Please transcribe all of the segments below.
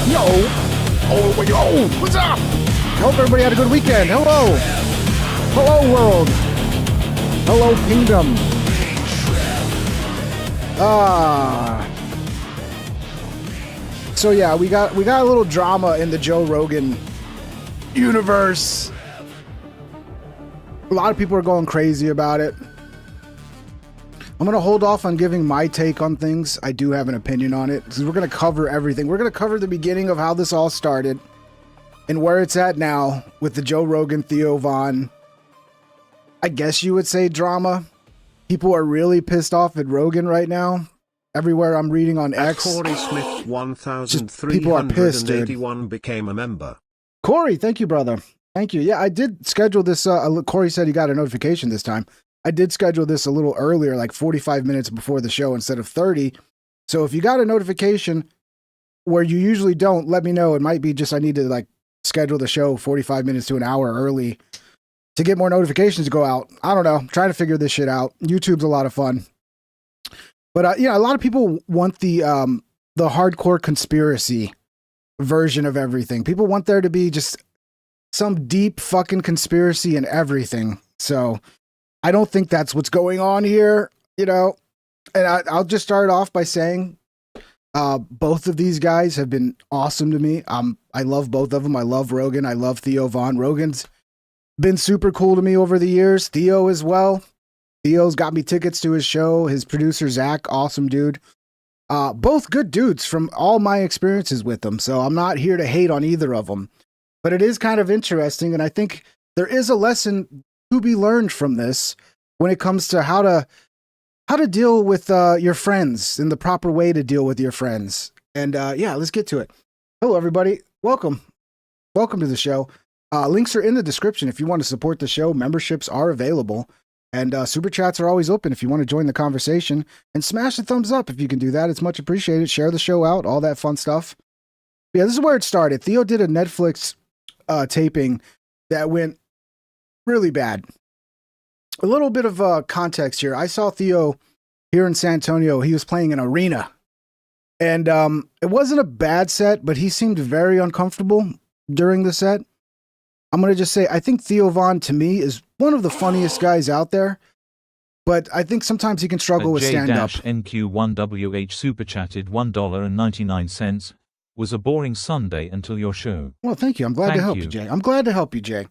Yo! Oh, yo! What's up? Hope everybody had a good weekend. Hello! Hello, world! Hello, kingdom! So yeah, we got a little drama in the Joe Rogan universe. A lot of people are going crazy about it. I'm going to hold off on giving my take on things. I do have an opinion on it, because we're going to cover everything. We're going to cover the beginning of how this all started and where it's at now with the Joe Rogan, Theo Von, I guess you would say, drama. People are really pissed off at Rogan right now. Everywhere I'm reading on X. Corey Smith 1381 became a member. Corey, thank you, brother. Thank you. Yeah, I did schedule this. Corey said he got a notification this time. I did schedule this a little earlier, like 45 minutes before the show instead of 30. So if you got a notification where you usually don't, let me know. It might be just I need to like schedule the show 45 minutes to an hour early to get more notifications to go out. I don't know. I'm trying to figure this shit out. YouTube's a lot of fun. But yeah, a lot of people want the hardcore conspiracy version of everything. People want there to be just some deep fucking conspiracy in everything. So I don't think that's what's going on here, you know. And I'll just start off by saying both of these guys have been awesome to me. I love both of them. I love Rogan. I love Theo Von. Rogan's been super cool to me over the years. Theo as well. Theo's got me tickets to his show. His producer, Zach, awesome dude. Both good dudes from all my experiences with them. So I'm not here to hate on either of them. But it is kind of interesting. And I think there is a lesson to be learned from this when it comes to how to deal with your friends and the proper way to deal with your friends. And yeah, let's get to it. Hello, everybody. Welcome. Welcome to the show. Links are in the description if you want to support the show. Memberships are available. And super chats are always open if you want to join the conversation. And smash the thumbs up if you can do that. It's much appreciated. Share the show out, all that fun stuff. Yeah, this is where it started. Theo did a Netflix taping that went really bad. A little bit of context here. I saw Theo here in San Antonio. He was playing an arena. And it wasn't a bad set, but he seemed very uncomfortable during the set. I'm going to just say, I think Theo Von, to me, is one of the funniest guys out there. But I think sometimes he can struggle with stand-up. NQ1WH super chatted $1.99. Was a boring Sunday until your show. Well, thank you. I'm glad to help you, Jay. I'm glad to help you, Jay.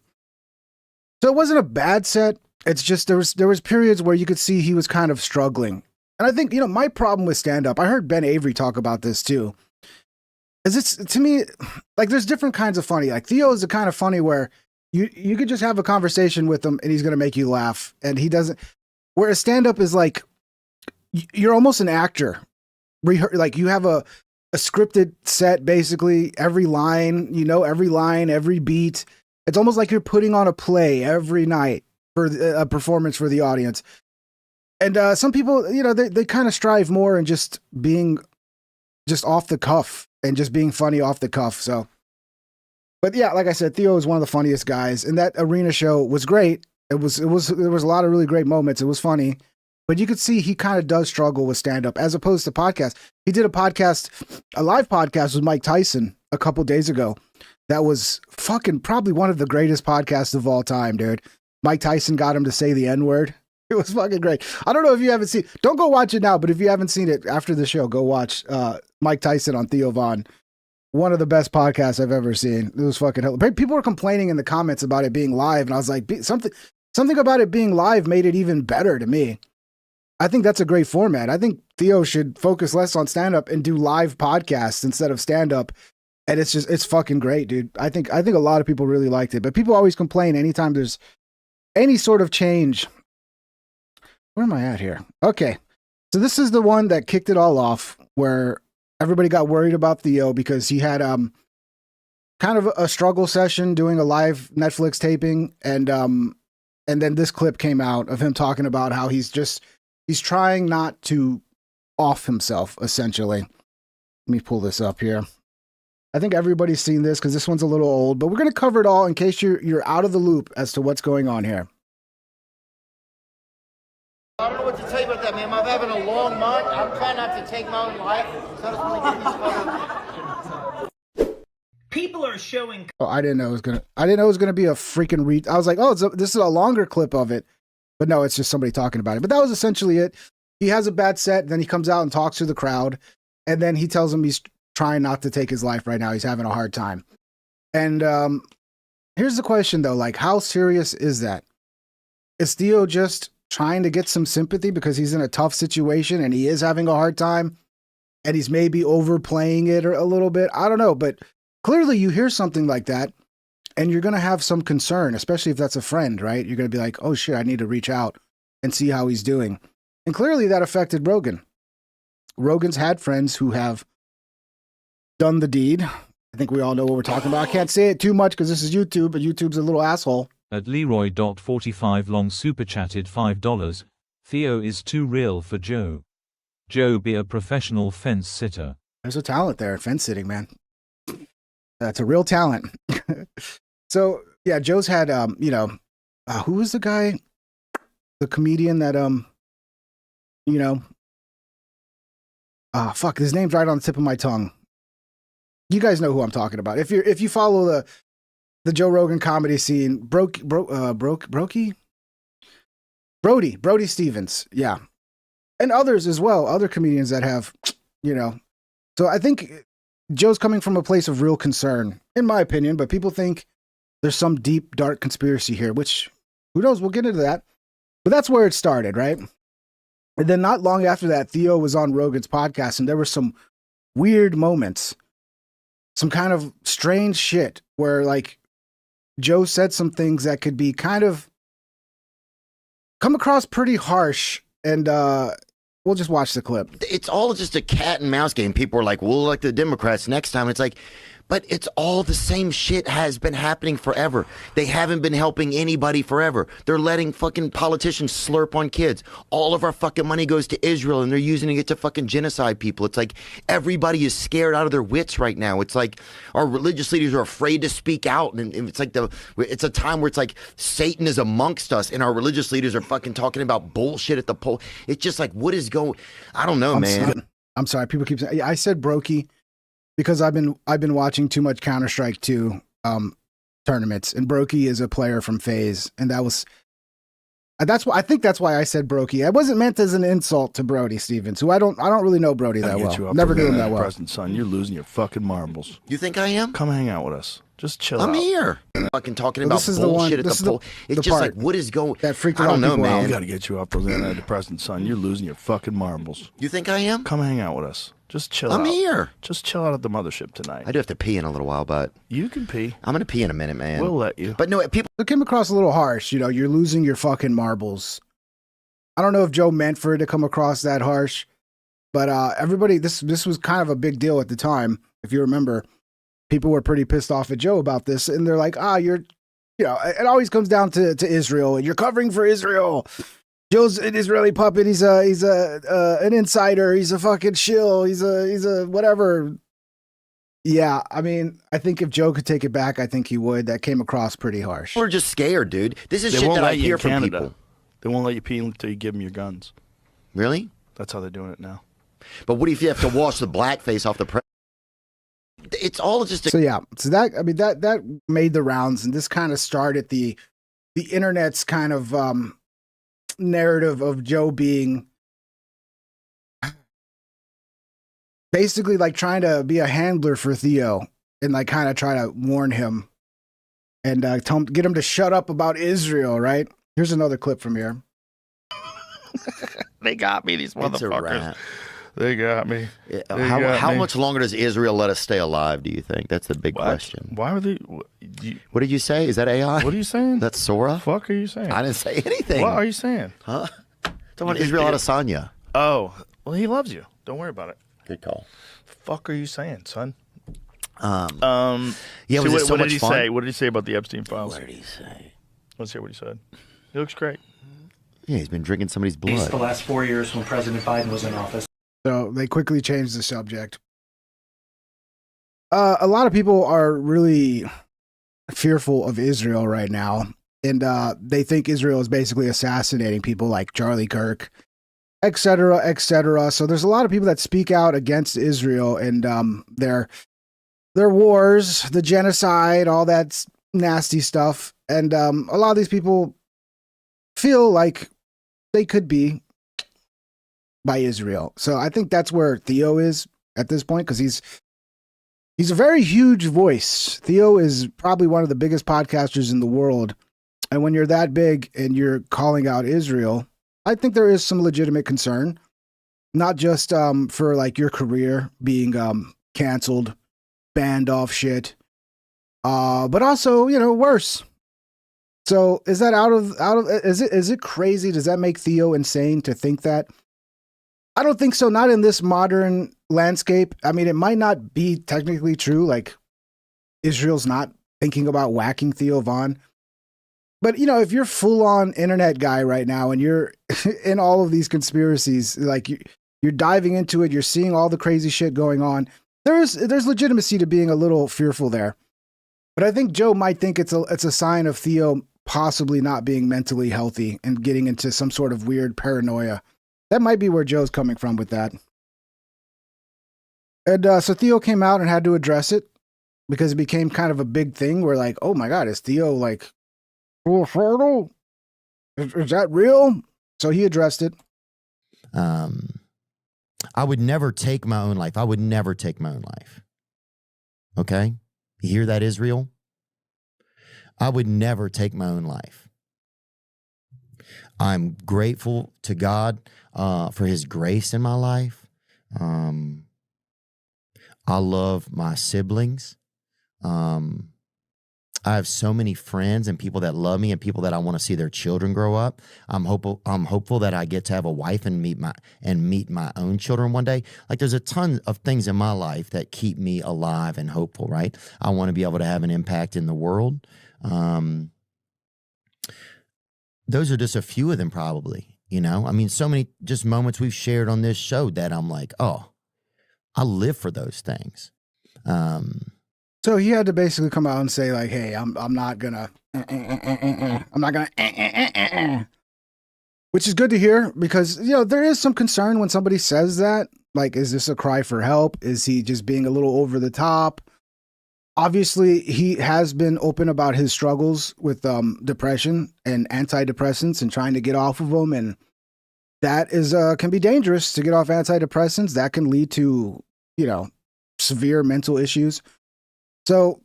So it wasn't a bad set. It's just there was periods where you could see he was kind of struggling. And I think, you know, my problem with stand-up, I heard Ben Avery talk about this too, is it's, to me, like there's different kinds of funny. Like Theo is the kind of funny where you could just have a conversation with him and he's going to make you laugh. And he doesn't, whereas stand-up is like, you're almost an actor. Like you have a scripted set, basically. Every line, you know, every line, every beat. It's almost like you're putting on a play every night for a performance for the audience. And some people, you know, they kind of strive more in just being just off the cuff and just being funny off the cuff. So, but yeah, like I said, Theo is one of the funniest guys, and that arena show was great. There was a lot of really great moments. It was funny, but you could see he kind of does struggle with stand up as opposed to podcast. He did a live podcast with Mike Tyson a couple days ago. That was fucking probably one of the greatest podcasts of all time, dude. Mike Tyson got him to say the N-word. It was fucking great. I don't know if you haven't seen, don't go watch it now, but if you haven't seen it after the show, go watch Mike Tyson on Theo Von. One of the best podcasts I've ever seen. It was fucking hell. People were complaining in the comments about it being live, and I was like, something about it being live made it even better to me. I think that's a great format. I think Theo should focus less on stand-up and do live podcasts instead of stand-up. And it's fucking great, dude. I think a lot of people really liked it, but people always complain anytime there's any sort of change. Where am I at here? Okay. So this is the one that kicked it all off, where everybody got worried about Theo because he had kind of a struggle session doing a live Netflix taping, and then this clip came out of him talking about how he's trying not to off himself, essentially. Let me pull this up here. I think everybody's seen this because this one's a little old, but we're going to cover it all in case you're out of the loop as to what's going on here. I don't know what to tell you about that, man. I'm having a long month. I'm trying not to take my own life. So I just want to get these photos. People are showing. Oh, I didn't know it was gonna be a freaking I was like, oh, this is a longer clip of it, but no, it's just somebody talking about it. But that was essentially it. He has a bad set, then he comes out and talks to the crowd, and then he tells them he's trying not to take his life right now. He's having a hard time. And here's the question though, like, how serious is that? Is Theo just trying to get some sympathy because he's in a tough situation and he is having a hard time and he's maybe overplaying it a little bit? I don't know, but clearly you hear something like that and you're going to have some concern, especially if that's a friend, right? You're going to be like, oh shit, I need to reach out and see how he's doing. And clearly that affected Rogan. Rogan's had friends who have done the deed. I think we all know what we're talking about. I can't say it too much because this is YouTube, but YouTube's a little asshole. At Leroy.45 long super chatted $5. Theo is too real for Joe. Joe be a professional fence sitter. There's a talent there at fence sitting, man. That's a real talent. So yeah, Joe's had, who was the guy, the comedian that, fuck, his name's right on the tip of my tongue. You guys know who I'm talking about. If you follow the Joe Rogan comedy scene, Brody Stevens, yeah, and others as well, other comedians that have, So I think Joe's coming from a place of real concern, in my opinion. But people think there's some deep, dark conspiracy here, which who knows? We'll get into that. But that's where it started, right? And then not long after that, Theo was on Rogan's podcast, and there were some weird moments. Some kind of strange shit where, like, Joe said some things that could be kind of come across pretty harsh. And we'll just watch the clip. It's all just a cat and mouse game. People are like, we'll elect the Democrats next time. It's like, but it's all the same shit has been happening forever. They haven't been helping anybody forever. They're letting fucking politicians slurp on kids. All of our fucking money goes to Israel and they're using it to fucking genocide people. It's like everybody is scared out of their wits right now. It's like our religious leaders are afraid to speak out. And it's like it's a time where it's like Satan is amongst us and our religious leaders are fucking talking about bullshit at the poll. It's just like, what is going, I don't know, man. I'm sorry. People keep saying, I said brokey. Because I've been watching too much Counter-Strike 2 tournaments, and Brokey is a player from FaZe, and that's why I think that's why I said Brokey. I wasn't meant as an insult to Brody Stevens, who I don't really know Brody that well. Never knew him that well. Present, son, you're losing your fucking marbles. You think I am? Come hang out with us. Just chill out. I'm here. Fucking talking about bullshit at the poll. It's just like, what is going? That freaked I don't know, man. We got to get you off those antidepressants, son. You're losing your fucking marbles. You think I am? Come hang out with us. Just chill out. I'm here. Just chill out at the mothership tonight. I do have to pee in a little while, but you can pee. I'm gonna pee in a minute, man. We'll let you. But no, people. It came across a little harsh. You're losing your fucking marbles. I don't know if Joe meant for it to come across that harsh, but everybody, this was kind of a big deal at the time. If you remember, people were pretty pissed off at Joe about this, and they're like, it always comes down to Israel, and you're covering for Israel. Joe's an Israeli puppet. He's an insider. He's a fucking shill. He's a whatever. Yeah, I mean, I think if Joe could take it back, I think he would. That came across pretty harsh. We're just scared, dude. This is shit that I hear from people. They won't let you pee until you give them your guns. Really? That's how they're doing it now. But what if you have to wash the blackface off the It's all just so yeah. So that made the rounds, and this kind of started the internet's kind of narrative of Joe being basically like trying to be a handler for Theo and like kind of try to warn him and get him to shut up about Israel, right? Here's another clip from here. They got me, these motherfuckers. They got me. How much longer does Israel let us stay alive, do you think? That's the big question. Why were they... What did you say? Is that AI? What are you saying? That's Sora? The fuck are you saying? I didn't say anything. What are you saying? Huh? Talking about Israel Adesanya. Oh, well, he loves you. Don't worry about it. Good call. The fuck are you saying, son? Yeah, so what did he say? What did he say about the Epstein files? What did he say? Let's hear what he said. He looks great. Yeah, he's been drinking somebody's blood. The last 4 years when President Biden was in office. So they quickly changed the subject. A lot of people are really fearful of Israel right now. And they think Israel is basically assassinating people like Charlie Kirk, et cetera, et cetera. So there's a lot of people that speak out against Israel, and they're their wars, the genocide, all that nasty stuff. And a lot of these people feel like they could be by Israel. So I think that's where Theo is at this point, because he's a very huge voice. Theo is probably one of the biggest podcasters in the world. And when you're that big and you're calling out Israel, I think there is some legitimate concern, not just for like your career being canceled, banned off shit, but also, you know, worse. So is that out of is it crazy? Does that make Theo insane to think that? I don't think so. Not in this modern landscape. I mean, it might not be technically true. Like Israel's not thinking about whacking Theo Von. But, you know, if you're full on internet guy right now and you're in all of these conspiracies, like you're diving into it, you're seeing all the crazy shit going on. There's legitimacy to being a little fearful there. But I think Joe might think it's a sign of Theo possibly not being mentally healthy and getting into some sort of weird paranoia. That might be where Joe's coming from with that. And so Theo came out and had to address it because it became kind of a big thing where like, oh my God, is Theo like suicidal? Is that real? So he addressed it. I would never take my own life. I would never take my own life. Okay? You hear that, Israel? I would never take my own life. I'm grateful to God for his grace in my life. I love my siblings. I have so many friends and people that love me and people that I want to see their children grow up. I'm hopeful that I get to have a wife and meet my own children one day. Like there's a ton of things in my life that keep me alive and hopeful, right? I want to be able to have an impact in the world. Those are just a few of them probably, you know? I mean, so many just moments we've shared on this show that I'm like, oh, I live for those things. So he had to basically come out and say like, hey, I'm not gonna, which is good to hear because, you know, there is some concern when somebody says that, like, is this a cry for help? Is he just being a little over the top? Obviously he has been open about his struggles with depression and antidepressants and trying to get off of them. And that is, can be dangerous to get off antidepressants. That can lead to, you know, severe mental issues. So,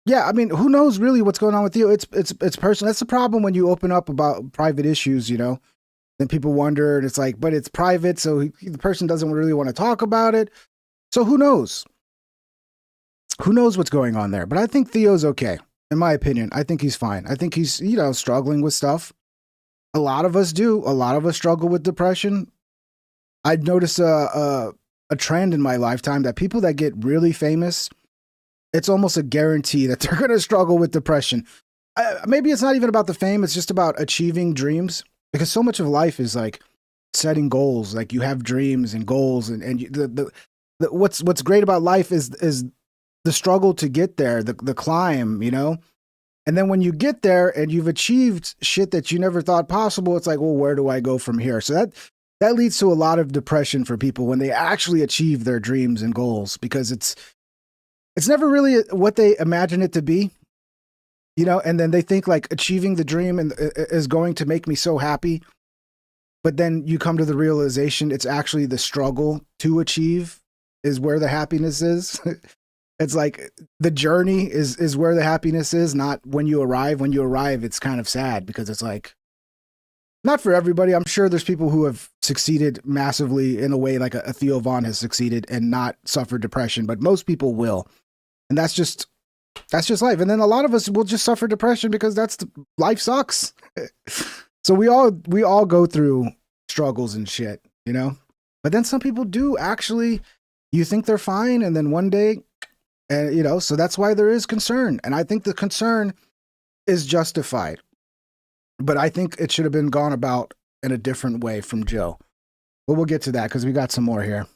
yeah, I mean, who knows really what's going on with you? It's personal. That's the problem when you open up about private issues, you know. Then people wonder, and it's like, but it's private, so the person doesn't really want to talk about it. So who knows? Who knows what's going on there? But I think Theo's okay, in my opinion. I think he's fine. I think he's, you know, struggling with stuff. A lot of us do. A lot of us struggle with depression. I'd noticed a trend in my lifetime that people that get really famous, it's almost a guarantee that they're going to struggle with depression. Maybe it's not even about the fame. It's just about achieving dreams, because so much of life is like setting goals. Like you have dreams and goals, and what's great about life is the struggle to get there, the climb, you know? And then when you get there and you've achieved shit that you never thought possible, it's like, well, where do I go from here? So that leads to a lot of depression for people when they actually achieve their dreams and goals, because it's never really what they imagine it to be, you know, and then they think like achieving the dream is going to make me so happy. But then you come to the realization it's actually the struggle to achieve is where the happiness is. It's like the journey is where the happiness is, not when you arrive. When you arrive, it's kind of sad because it's like, not for everybody. I'm sure there's people who have succeeded massively in a way like a Theo Von has succeeded and not suffered depression, but most people will. And that's just life. And then a lot of us will just suffer depression because life sucks. So we all go through struggles and shit, you know? But then some people do actually, you think they're fine. And then one day, and you know, so that's why there is concern. And I think the concern is justified, but I think it should have been gone about in a different way from Joe. But we'll get to that because we got some more here.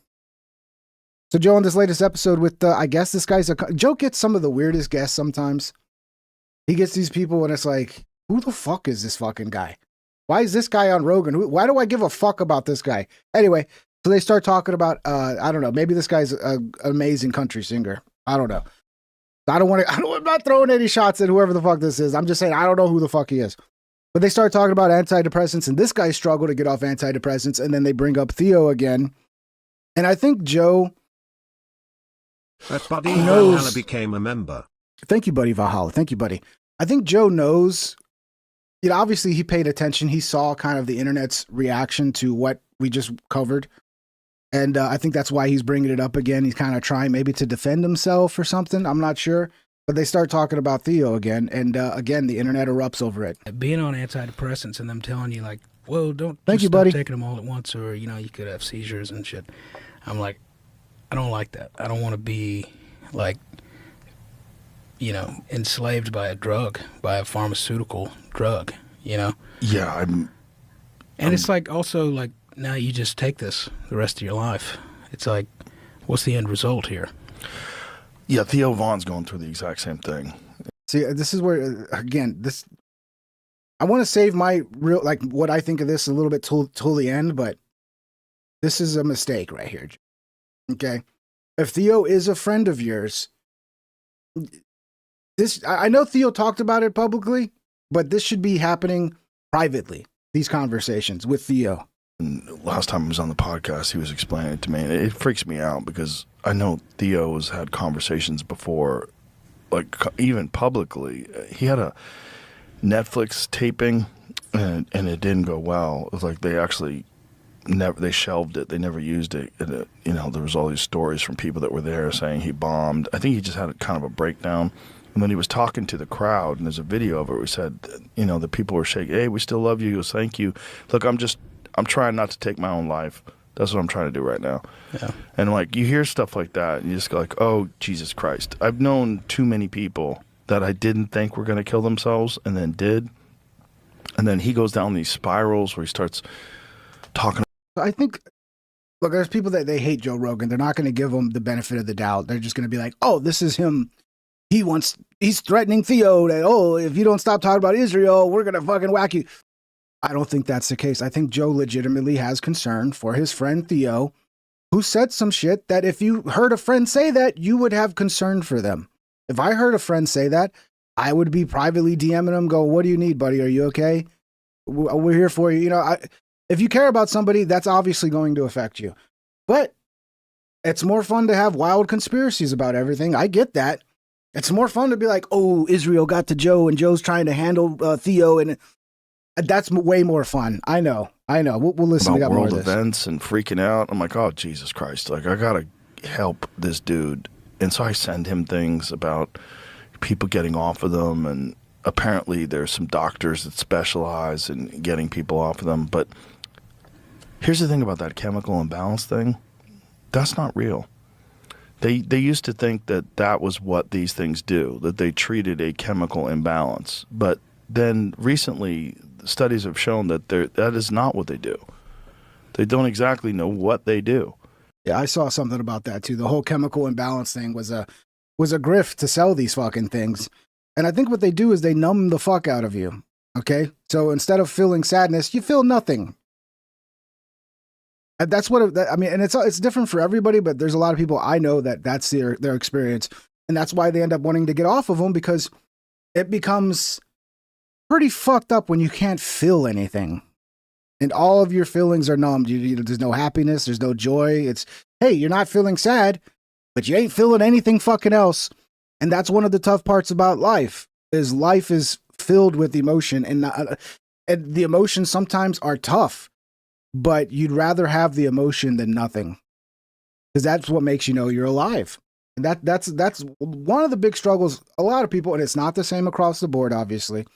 So Joe, on this latest episode with, I guess this guy's Joe gets some of the weirdest guests sometimes. He gets these people and it's like, who the fuck is this fucking guy? Why is this guy on Rogan? Why do I give a fuck about this guy? Anyway, so they start talking about, I don't know, maybe this guy's an amazing country singer. I don't know. I'm not throwing any shots at whoever the fuck this is. I'm just saying I don't know who the fuck he is. But they start talking about antidepressants, and this guy struggled to get off antidepressants, and then they bring up Theo again. And I think Joe That Buddy Valhalla became a member. Thank you, Buddy Valhalla. Thank you, buddy. I think Joe knows, obviously he paid attention. He saw kind of the internet's reaction to what we just covered. And I think that's why he's bringing it up again. He's kind of trying maybe to defend himself or something. I'm not sure. But they start talking about Theo again. And again, the internet erupts over it. Being on antidepressants and them telling you, like, well, don't Thank you, stop buddy. taking them all at once, or, you could have seizures and shit. I'm like, I don't like that. I don't want to be, like, enslaved by a drug, by a pharmaceutical drug, Yeah, And it's like, also, like, now you just take this the rest of your life. It's like, what's the end result here? Yeah, Theo Vaughn's going through the exact same thing. See, this is where, again, I want to save my real, like, what I think of this a little bit till the end, but this is a mistake right here. Okay? If Theo is a friend of yours, I know Theo talked about it publicly, but this should be happening privately, these conversations with Theo. And last time I was on the podcast, he was explaining it to me, and it freaks me out because I know Theo has had conversations before, like even publicly. He had a Netflix taping, and it didn't go well. It was like they actually they shelved it. They never used it. And there was all these stories from people that were there saying he bombed. I think he just had a kind of a breakdown. And when he was talking to the crowd, and there's a video of it, where he said, the people were shaking. Hey, we still love you. He goes, thank you. Look, I'm trying not to take my own life. That's what I'm trying to do right now. Yeah. And like you hear stuff like that, and you just go like, oh, Jesus Christ. I've known too many people that I didn't think were going to kill themselves and then did. And then he goes down these spirals where he starts talking. I think, look, there's people that they hate Joe Rogan. They're not going to give him the benefit of the doubt. They're just going to be like, oh, this is him. He's threatening Theo that, oh, if you don't stop talking about Israel, we're going to fucking whack you. I don't think that's the case. I think Joe legitimately has concern for his friend Theo, who said some shit that if you heard a friend say that, you would have concern for them. If I heard a friend say that, I would be privately DMing him, go, what do you need, buddy? Are you okay? We're here for you. If you care about somebody, that's obviously going to affect you. But it's more fun to have wild conspiracies about everything. I get that. It's more fun to be like, oh, Israel got to Joe and Joe's trying to handle Theo. And that's way more fun. I know. We'll listen. We got world more of this. events and freaking out. I'm like, oh, Jesus Christ. Like, I got to help this dude. And so I send him things about people getting off of them. And apparently there's some doctors that specialize in getting people off of them. But here's the thing about that chemical imbalance thing. That's not real. They used to think that was what these things do, that they treated a chemical imbalance. But then recently, studies have shown that that is not what they do. They don't exactly know what they do. Yeah, I saw something about that too. The whole chemical imbalance thing was a grift to sell these fucking things. And I think what they do is they numb the fuck out of you. Okay? So instead of feeling sadness, you feel nothing. And that's what and it's different for everybody, but there's a lot of people I know that's their experience. And that's why they end up wanting to get off of them, because it becomes pretty fucked up when you can't feel anything. And all of your feelings are numbed. There's no happiness. There's no joy. Hey, you're not feeling sad, but you ain't feeling anything fucking else. And that's one of the tough parts about life is filled with emotion. And the emotions sometimes are tough, but you'd rather have the emotion than nothing, because that's what makes you know you're alive. And that's one of the big struggles a lot of people, and it's not the same across the board, obviously,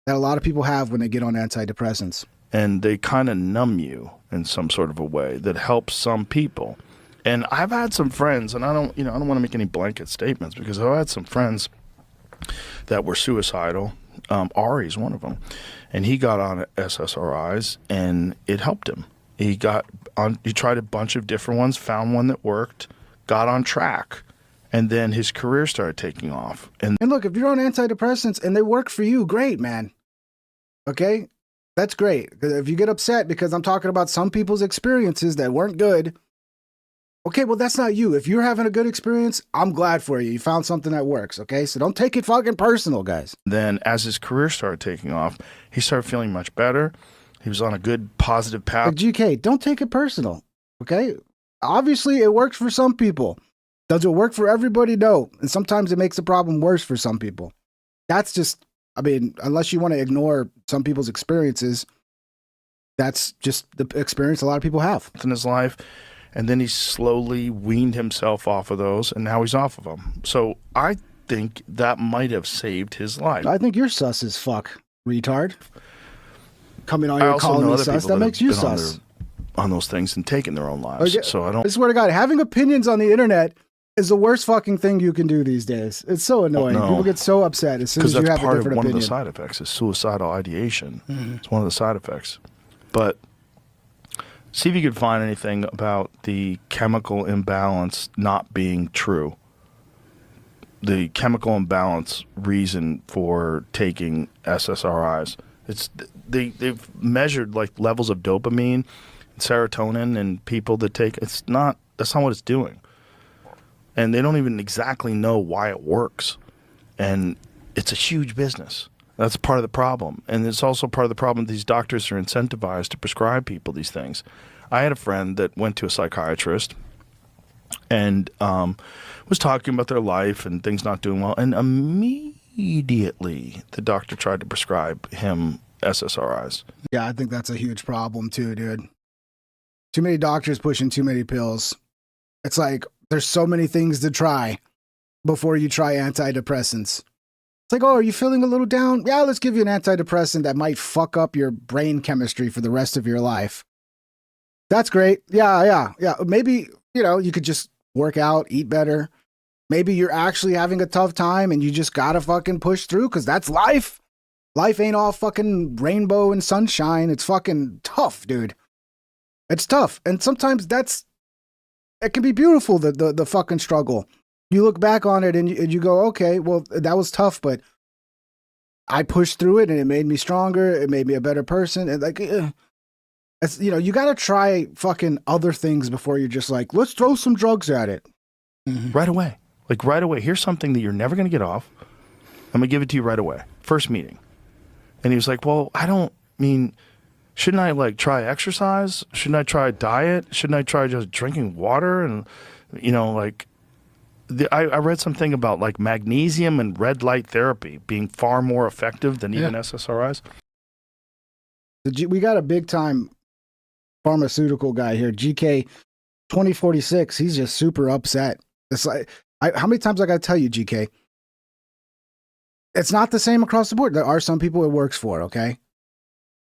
that a lot of people have when they get on antidepressants. And they kind of numb you in some sort of a way that helps some people. And I've had some friends, and I don't want to make any blanket statements, because I've had some friends that were suicidal. Ari's one of them, and he got on SSRIs, and it helped him. He tried a bunch of different ones, found one that worked, got on track, and then his career started taking off. And look, if you're on antidepressants and they work for you, great, man. Okay? That's great. If you get upset because I'm talking about some people's experiences that weren't good, Okay, well, that's not you. If you're having a good experience, I'm glad for you. You found something that works, okay? So don't take it fucking personal, guys. Then as his career started taking off, he started feeling much better. He was on a good, positive path. Like, GK, don't take it personal, okay? Obviously, it works for some people. Does it work for everybody? No. And sometimes it makes the problem worse for some people. That's just, I mean, unless you want to ignore some people's experiences, that's just the experience a lot of people have in his life. And then he slowly weaned himself off of those, and now he's off of them. So I think that might have saved his life. I think you're sus as fuck, retard. Coming on I here also calling know me other sus, people that that makes have you been on sus. on those things and taken their own lives. Okay, So I I don't. swear to God, having opinions on the internet is the worst fucking thing you can do these days. It's so annoying. No. People get so upset as soon as Because you that's have a part of different one opinion. of the side effects is suicidal ideation. It's one of the side effects. But see if you could find anything about the chemical imbalance not being true. The chemical imbalance reason for taking SSRIs. They've measured like levels of dopamine, serotonin in people that take. That's not what it's doing. And they don't even exactly know why it works. And it's a huge business. That's part of the problem. And it's also part of the problem these doctors are incentivized to prescribe people these things. I had a friend that went to a psychiatrist and was talking about their life and things not doing well. And immediately the doctor tried to prescribe him SSRIs. Yeah, I think that's a huge problem too, dude. Too many doctors pushing too many pills. It's like there's so many things to try before you try antidepressants. It's like, oh, are you feeling a little down? Yeah, let's give you an antidepressant that might fuck up your brain chemistry for the rest of your life. That's great. Yeah. Maybe, you could just work out, eat better. Maybe you're actually having a tough time and you just gotta fucking push through because that's life. Life ain't all fucking rainbow and sunshine. It's fucking tough, dude. It's tough. And sometimes it can be beautiful, the fucking struggle. You look back on it and you go, okay, well, that was tough, but I pushed through it and it made me stronger. It made me a better person. And like, you got to try fucking other things before you're just like, let's throw some drugs at it. Right away. Like right away. Here's something that you're never going to get off. I'm going to give it to you right away. First meeting. And he was like, well, shouldn't I like try exercise? Shouldn't I try diet? Shouldn't I try just drinking water? And, I read something about like magnesium and red light therapy being far more effective than even SSRIs. We got a big time pharmaceutical guy here, GK 2046. He's just super upset. It's like, how many times I got to tell you, GK? It's not the same across the board. There are some people it works for, okay?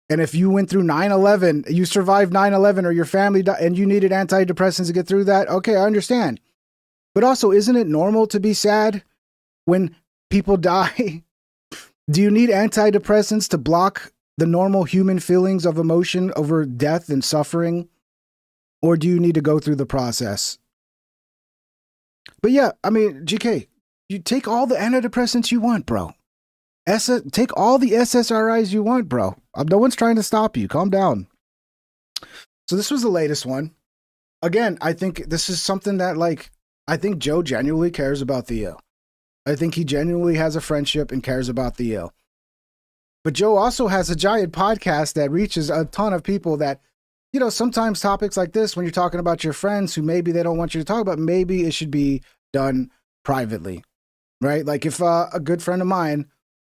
And if you went through 9/11, you survived 9/11 or your family died and you needed antidepressants to get through that, okay, I understand. But also, isn't it normal to be sad when people die? Do you need antidepressants to block the normal human feelings of emotion over death and suffering? Or do you need to go through the process? But yeah, GK, you take all the antidepressants you want, bro. Take all the SSRIs you want, bro. No one's trying to stop you. Calm down. So this was the latest one. Again, I think this is something that, I think Joe genuinely cares about Theo. I think he genuinely has a friendship and cares about Theo. But Joe also has a giant podcast that reaches a ton of people that, sometimes topics like this, when you're talking about your friends who maybe they don't want you to talk about, maybe it should be done privately, right? Like if a good friend of mine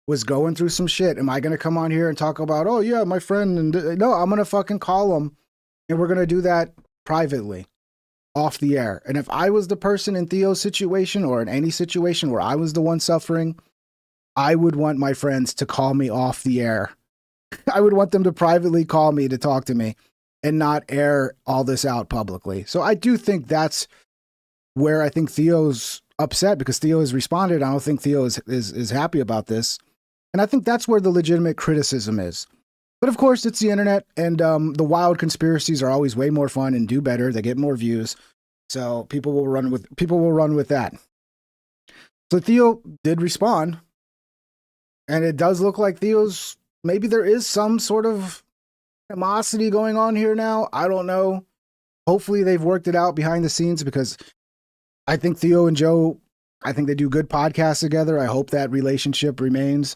was going through some shit, am I going to come on here and talk about, oh yeah, my friend? And no, I'm going to fucking call him and we're going to do that privately. Off the air. And if I was the person in Theo's situation or in any situation where I was the one suffering, I would want my friends to call me off the air. I would want them to privately call me to talk to me and not air all this out publicly. So I do think that's where I think Theo's upset because Theo has responded. I don't think Theo is happy about this. And I think that's where the legitimate criticism is. But of course, it's the internet, and the wild conspiracies are always way more fun and do better. They get more views, so people will run with that. So Theo did respond, and it does look like maybe there is some sort of animosity going on here now. I don't know. Hopefully they've worked it out behind the scenes, because I think Theo and Joe, I think they do good podcasts together. I hope that relationship remains.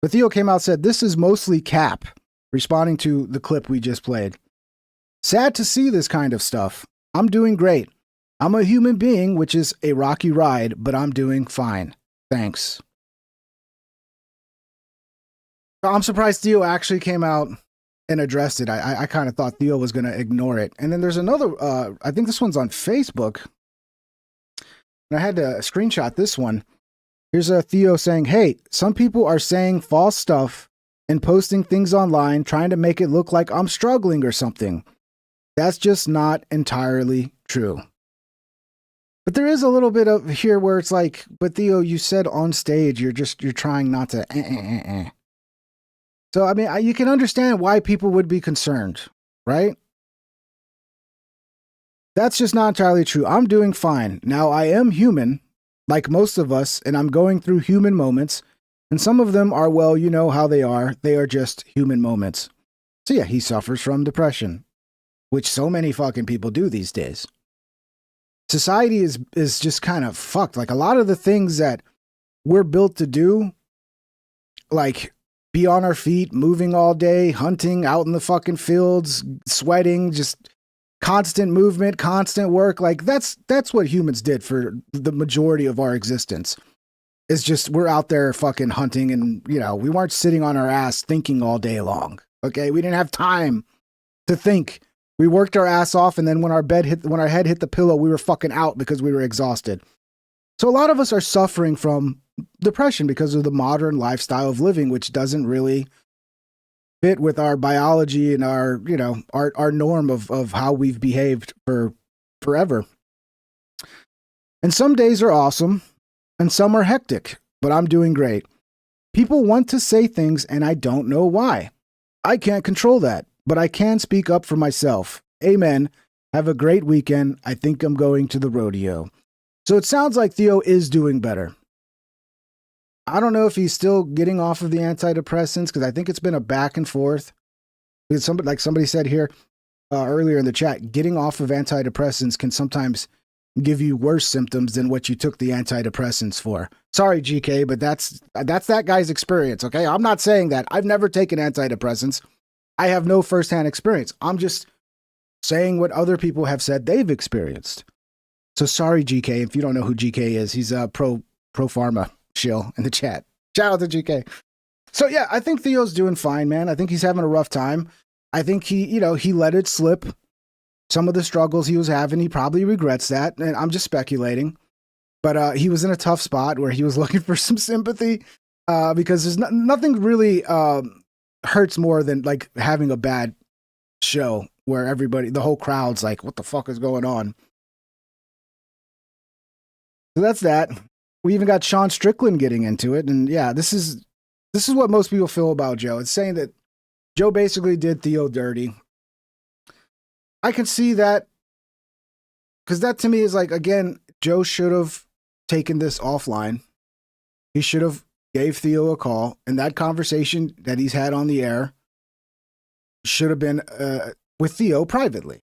But Theo came out and said, "This is mostly Cap," responding to the clip we just played. "Sad to see this kind of stuff. I'm doing great. I'm a human being, which is a rocky ride, but I'm doing fine. Thanks." I'm surprised Theo actually came out and addressed it. I kind of thought Theo was going to ignore it. And then there's another, I think this one's on Facebook. And I had to screenshot this one. Here's a Theo saying, "Hey, some people are saying false stuff and posting things online trying to make it look like I'm struggling or something. That's just not entirely true." But there is a little bit of here where it's like, "But Theo, you said on stage you're trying not to So, I mean, you can understand why people would be concerned, right? That's just not entirely true. I'm doing fine. Now, I am human, like most of us, and I'm going through human moments. And some of them are, well, you know how they are. They are just human moments." So, yeah, he suffers from depression, which so many fucking people do these days. Society is just kind of fucked. Like, a lot of the things that we're built to do, like be on our feet, moving all day, hunting out in the fucking fields, sweating, just constant movement, constant work. Like that's what humans did for the majority of our existence. It's just we're out there fucking hunting, and we weren't sitting on our ass thinking all day long. Okay, we didn't have time to think. We worked our ass off, and then when our head hit the pillow, we were fucking out because we were exhausted. So a lot of us are suffering from depression because of the modern lifestyle of living, which doesn't really fit with our biology and our norm of how we've behaved for forever. And some days are awesome and some are hectic, but I'm doing great. People want to say things and I don't know why. I can't control that, but I can speak up for myself. Amen. Have a great weekend. I think I'm going to the rodeo. So it sounds like Theo is doing better. I don't know if he's still getting off of the antidepressants, because I think it's been a back and forth. Because somebody said here earlier in the chat, getting off of antidepressants can sometimes give you worse symptoms than what you took the antidepressants for. Sorry, GK, but that's that guy's experience, okay? I'm not saying that. I've never taken antidepressants. I have no firsthand experience. I'm just saying what other people have said they've experienced. So sorry, GK, if you don't know who GK is. He's a pro pharma shill in the chat. Shout out to GK. So yeah, I think Theo's doing fine, man. I think he's having a rough time. I think he let it slip. Some of the struggles he was having, he probably regrets that. And I'm just speculating. But he was in a tough spot where he was looking for some sympathy because there's nothing really hurts more than like having a bad show where the whole crowd's like, what the fuck is going on? So that's that. We even got Sean Strickland getting into it. And yeah, this is what most people feel about Joe. It's saying that Joe basically did Theo dirty. I can see that, because that to me is like, again, Joe should have taken this offline. He should have gave Theo a call, and that conversation that he's had on the air should have been with Theo privately.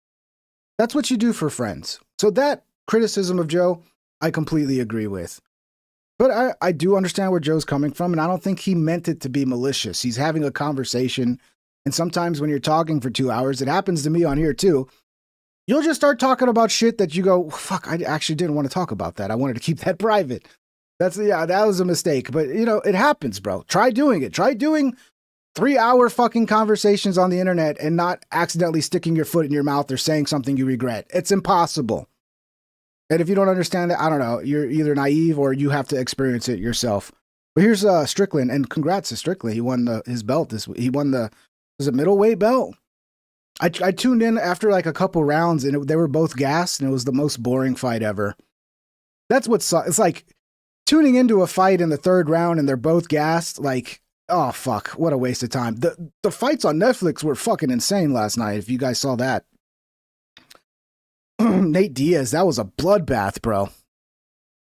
That's what you do for friends. So that criticism of Joe, I completely agree with. But I do understand where Joe's coming from, and I don't think he meant it to be malicious. He's having a conversation, and sometimes when you're talking for 2 hours, it happens to me on here too, you'll just start talking about shit that you go, fuck, I actually didn't want to talk about that. I wanted to keep that private. That was a mistake. But, it happens, bro. Try doing it. Try doing 3-hour fucking conversations on the internet and not accidentally sticking your foot in your mouth or saying something you regret. It's impossible. And if you don't understand that, I don't know, you're either naive or you have to experience it yourself. But here's Strickland, and congrats to Strickland. He won his belt this week. He won was it middleweight belt? I tuned in after like a couple rounds, and they were both gassed, and it was the most boring fight ever. That's it's like tuning into a fight in the third round, and they're both gassed. Like, oh fuck, what a waste of time. The fights on Netflix were fucking insane last night. If you guys saw that. Nate Diaz, that was a bloodbath, bro.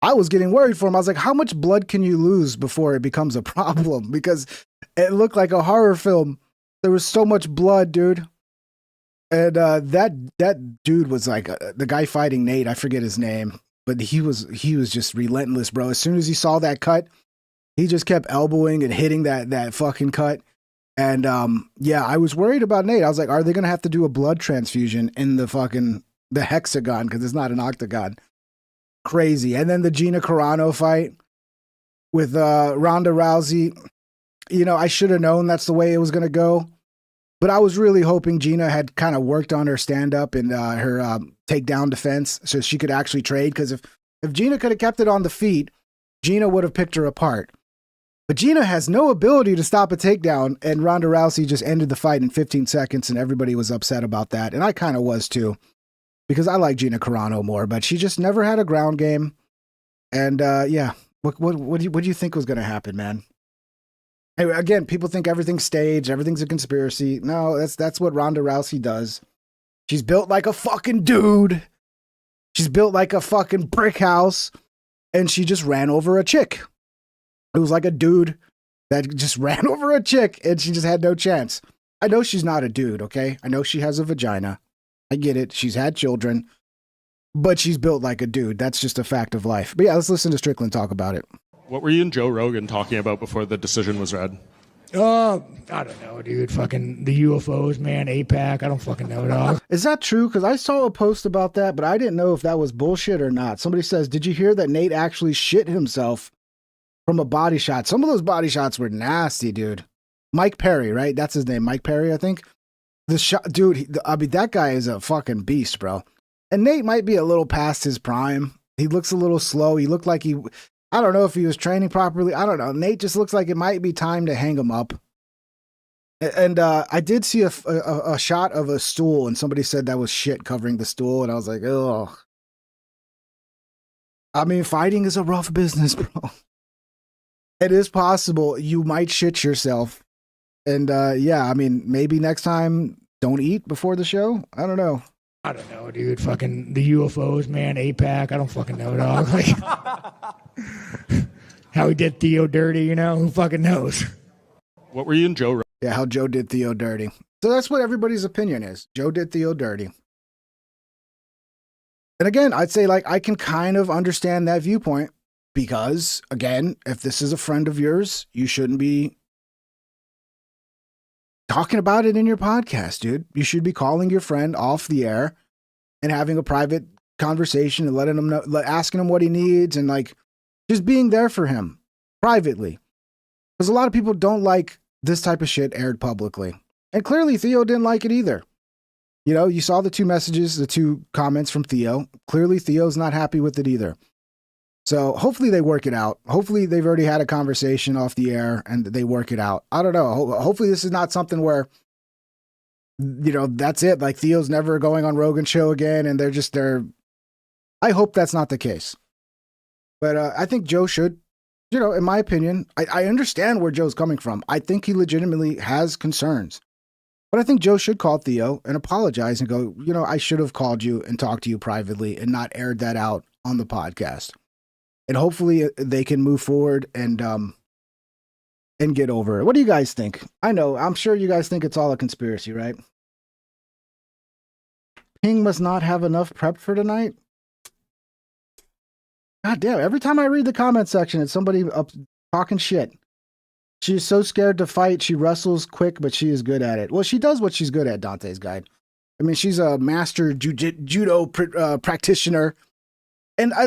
I was getting worried for him. I was like, how much blood can you lose before it becomes a problem? Because it looked like a horror film. There was so much blood, dude. And that dude was like the guy fighting Nate. I forget his name, but he was just relentless, bro. As soon as he saw that cut, he just kept elbowing and hitting that fucking cut. And yeah, I was worried about Nate. I was like, are they gonna have to do a blood transfusion in the hexagon because it's not an octagon? Crazy. And then the Gina Carano fight with Ronda Rousey. You know, I should have known that's the way it was gonna go. But I was really hoping Gina had kind of worked on her stand-up and her takedown defense so she could actually trade. Because if Gina could have kept it on the feet, Gina would have picked her apart. But Gina has no ability to stop a takedown, and Ronda Rousey just ended the fight in 15 seconds, and everybody was upset about that. And I kind of was too, because I like Gina Carano more, but she just never had a ground game. And yeah, what do you think was going to happen, man? Anyway, again, people think everything's staged, everything's a conspiracy. No, that's what Ronda Rousey does. She's built like a fucking dude. She's built like a fucking brick house, and she just ran over a chick. It was like a dude that just ran over a chick, and she just had no chance. I know she's not a dude, okay? I know she has a vagina. I get it. She's had children, but she's built like a dude. That's just a fact of life. But yeah, let's listen to Strickland talk about it. What were you and Joe Rogan talking about before the decision was read? I don't know, dude. Fucking the UFOs, man. APAC. I don't fucking know, dog. Is that true? Because I saw a post about that, but I didn't know if that was bullshit or not. Somebody says, did you hear that Nate actually shit himself from a body shot? Some of those body shots were nasty, dude. Mike Perry, right? That's his name. Mike Perry, I think. The shot, dude, I mean, that guy is a fucking beast, bro. And Nate might be a little past his prime. He looks a little slow. He looked like I don't know if he was training properly. I don't know. Nate just looks like it might be time to hang him up. And I did see a shot of a stool, and somebody said that was shit covering the stool, and I was like, oh. I mean, fighting is a rough business, bro. It is possible you might shit yourself. And yeah, I mean, maybe next time don't eat before the show. I don't know. I don't know, dude. Fucking the UFOs, man. APAC. I don't fucking know, dog. Like, how he did Theo dirty, you know? Who fucking knows? What were you and Joe? Yeah, how Joe did Theo dirty. So that's what everybody's opinion is. Joe did Theo dirty. And again, I'd say, like, I can kind of understand that viewpoint because, again, if this is a friend of yours, you shouldn't be talking about it in your podcast, dude. You should be calling your friend off the air and having a private conversation and letting him know, asking him what he needs, and like just being there for him privately. Because a lot of people don't like this type of shit aired publicly. And clearly Theo didn't like it either. You know, you saw the two messages, the two comments from Theo. Clearly Theo's not happy with it either. So hopefully they work it out. Hopefully they've already had a conversation off the air and they work it out. I don't know. Hopefully this is not something where, you know, that's it. Like Theo's never going on Rogan show again. And I hope that's not the case. But I think Joe should, you know, in my opinion, I understand where Joe's coming from. I think he legitimately has concerns. But I think Joe should call Theo and apologize and go, you know, I should have called you and talked to you privately and not aired that out on the podcast. And hopefully they can move forward and get over it. What do you guys think? I know, I'm sure you guys think it's all a conspiracy, right? Ping must not have enough prepped for tonight. God damn, every time I read the comment section, it's somebody up talking shit. She is so scared to fight. She wrestles quick, but she is good at it. Well, she does what she's good at, Dante's Guide. I mean, she's a master judo practitioner. And I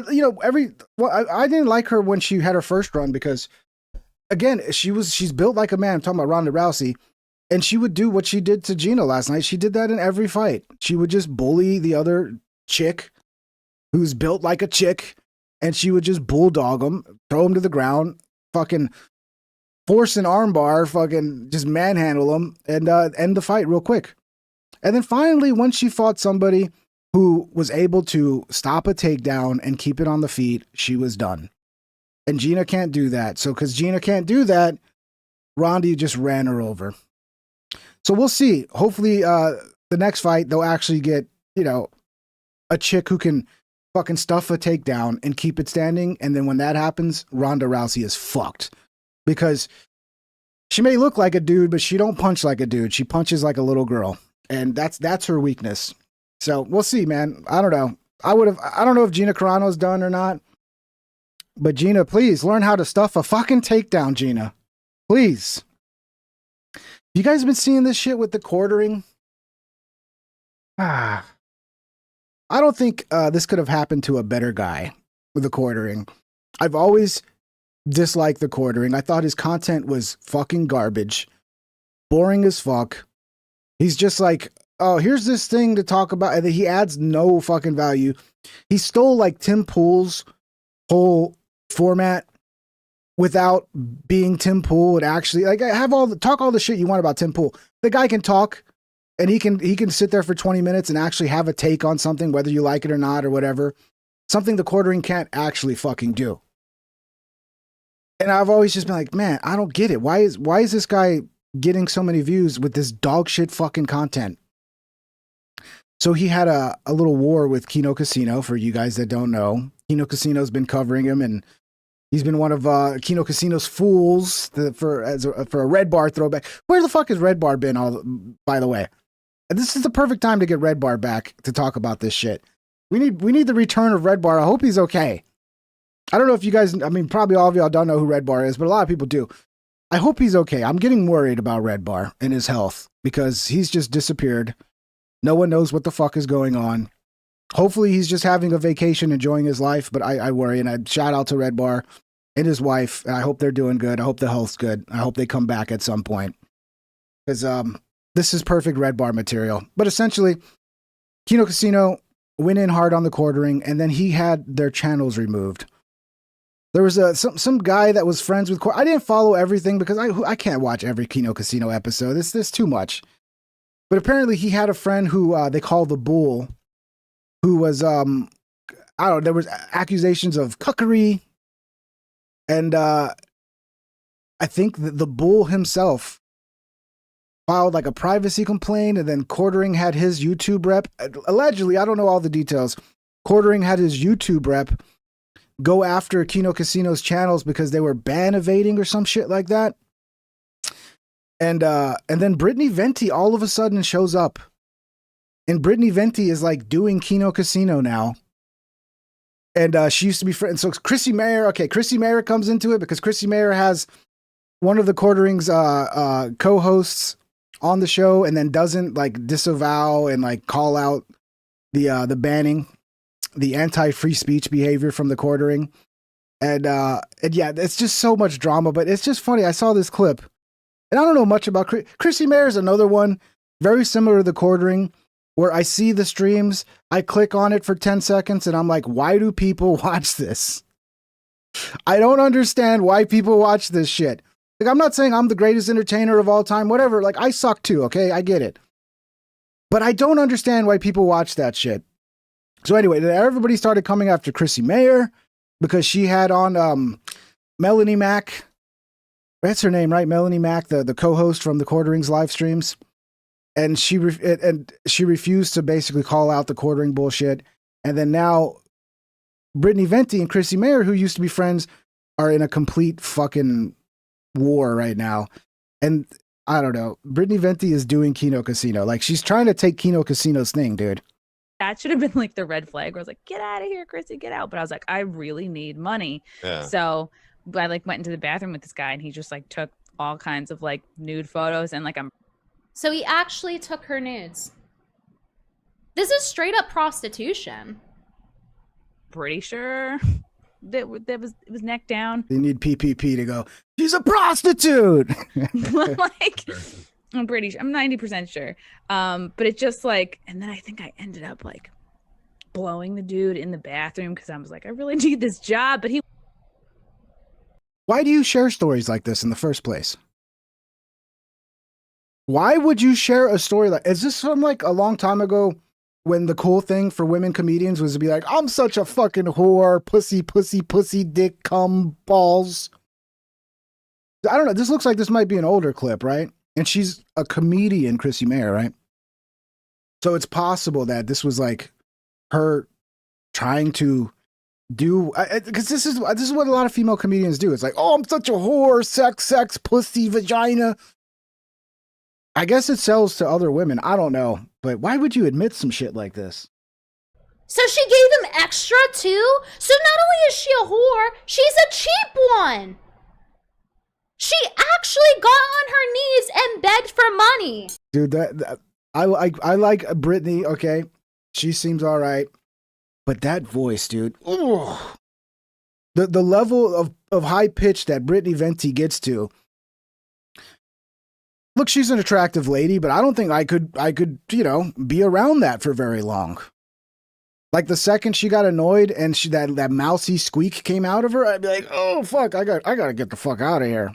didn't like her when she had her first run because, again, she's built like a man. I'm talking about Ronda Rousey, and she would do what she did to Gina last night. She did that in every fight. She would just bully the other chick who's built like a chick, and she would just bulldog him, throw him to the ground, fucking force an armbar, fucking just manhandle him, and end the fight real quick. And then finally, once she fought somebody who was able to stop a takedown and keep it on the feet, she was done. And Gina can't do that. So because Gina can't do that, Ronda just ran her over. So we'll see. Hopefully the next fight, they'll actually get, you know, a chick who can fucking stuff a takedown and keep it standing. And then when that happens, Ronda Rousey is fucked. Because she may look like a dude, but she don't punch like a dude. She punches like a little girl. And that's her weakness. So we'll see, man. I don't know. I don't know if Gina Carano's done or not. But Gina, please learn how to stuff a fucking takedown, Gina. Please. You guys been seeing this shit with the quartering? I don't think this could have happened to a better guy with the quartering. I've always disliked the quartering. I thought his content was fucking garbage. Boring as fuck. He's just like, oh, here's this thing to talk about. And he adds no fucking value. He stole like Tim Pool's whole format without being Tim Pool and actually like talk all the shit you want about Tim Pool. The guy can talk and he can sit there for 20 minutes and actually have a take on something, whether you like it or not or whatever. Something the quartering can't actually fucking do. And I've always just been like, man, I don't get it. Why is this guy getting so many views with this dog shit fucking content? So he had a little war with Kino Casino, for you guys that don't know. Kino Casino's been covering him, and he's been one of Kino Casino's fools for a Red Bar throwback. Where the fuck has Red Bar been, by the way? This is the perfect time to get Red Bar back to talk about this shit. We need the return of Red Bar. I hope he's okay. I don't know if you guys, I mean, probably all of y'all don't know who Red Bar is, but a lot of people do. I hope he's okay. I'm getting worried about Red Bar and his health because he's just disappeared. No one knows what the fuck is going on. Hopefully he's just having a vacation, enjoying his life, but I worry, and I shout out to Red Bar and his wife. I hope they're doing good. I hope the health's good. I hope they come back at some point. Because this is perfect Red Bar material. But essentially, Kino Casino went in hard on the quartering, and then he had their channels removed. There was some guy that was friends with I didn't follow everything because I can't watch every Kino Casino episode. This too much. But apparently he had a friend who they call the Bull, who was I don't know, there was accusations of cuckery, and I think the Bull himself filed like a privacy complaint, and then Quartering had his YouTube rep. Allegedly, I don't know all the details. Quartering had his YouTube rep go after Kino Casino's channels because they were ban evading or some shit like that. And then Brittany Venti all of a sudden shows up. And Brittany Venti is like doing Kino Casino now. And she used to be friends. So Chrissy Mayer comes into it because Chrissy Mayer has one of the Quartering's co-hosts on the show and then doesn't like disavow and like call out the banning, the anti-free speech behavior from the Quartering. And yeah, it's just so much drama, but it's just funny. I saw this clip and I don't know much about Chrissy Mayer is another one very similar to the Quartering where I see the streams, I click on it for 10 seconds and I'm like, why do people watch this? I don't understand why people watch this shit. Like, I'm not saying I'm the greatest entertainer of all time, whatever. Like, I suck too, okay? I get it. But I don't understand why people watch that shit. So anyway, everybody started coming after Chrissy Mayer because she had on Melanie Mack. That's her name, right? Melanie Mack, the co-host from the Quartering's live streams. And she refused to basically call out the Quartering bullshit. And then now Brittany Venti and Chrissy Mayer, who used to be friends, are in a complete fucking war right now. And I don't know. Brittany Venti is doing Kino Casino. Like, she's trying to take Kino Casino's thing, dude. That should have been like the red flag where I was like, get out of here, Chrissy, get out. But I was like, I really need money. Yeah. So I like went into the bathroom with this guy and he just like took all kinds of like nude photos and like So he actually took her nudes. This is straight up prostitution. Pretty sure that it was neck down. You need PPP to go, she's a prostitute. Like, I'm 90% sure. But it just like, and then I think I ended up like blowing the dude in the bathroom because I was like, I really need this job. But why do you share stories like this in the first place? Why would you share a story like, is this from like a long time ago when the cool thing for women comedians was to be like, I'm such a fucking whore, pussy, dick, cum, balls. I don't know. This looks like this might be an older clip, right? And she's a comedian, Chrissy Mayer, right? So it's possible that this was like her trying to do, because this is what a lot of female comedians do. It's like, oh, I'm such a whore, sex, pussy, vagina. I guess it sells to other women. I don't know. But why would you admit some shit like this? So she gave him extra too? So not only is she a whore, she's a cheap one. She actually got on her knees and begged for money. Dude, I like Brittany, okay? She seems all right. But that voice, dude. Ugh. The level of high pitch that Brittany Venti gets to. Look, she's an attractive lady, but I don't think I could, be around that for very long. Like the second she got annoyed and that mousy squeak came out of her, I'd be like, "Oh fuck, I gotta get the fuck out of here."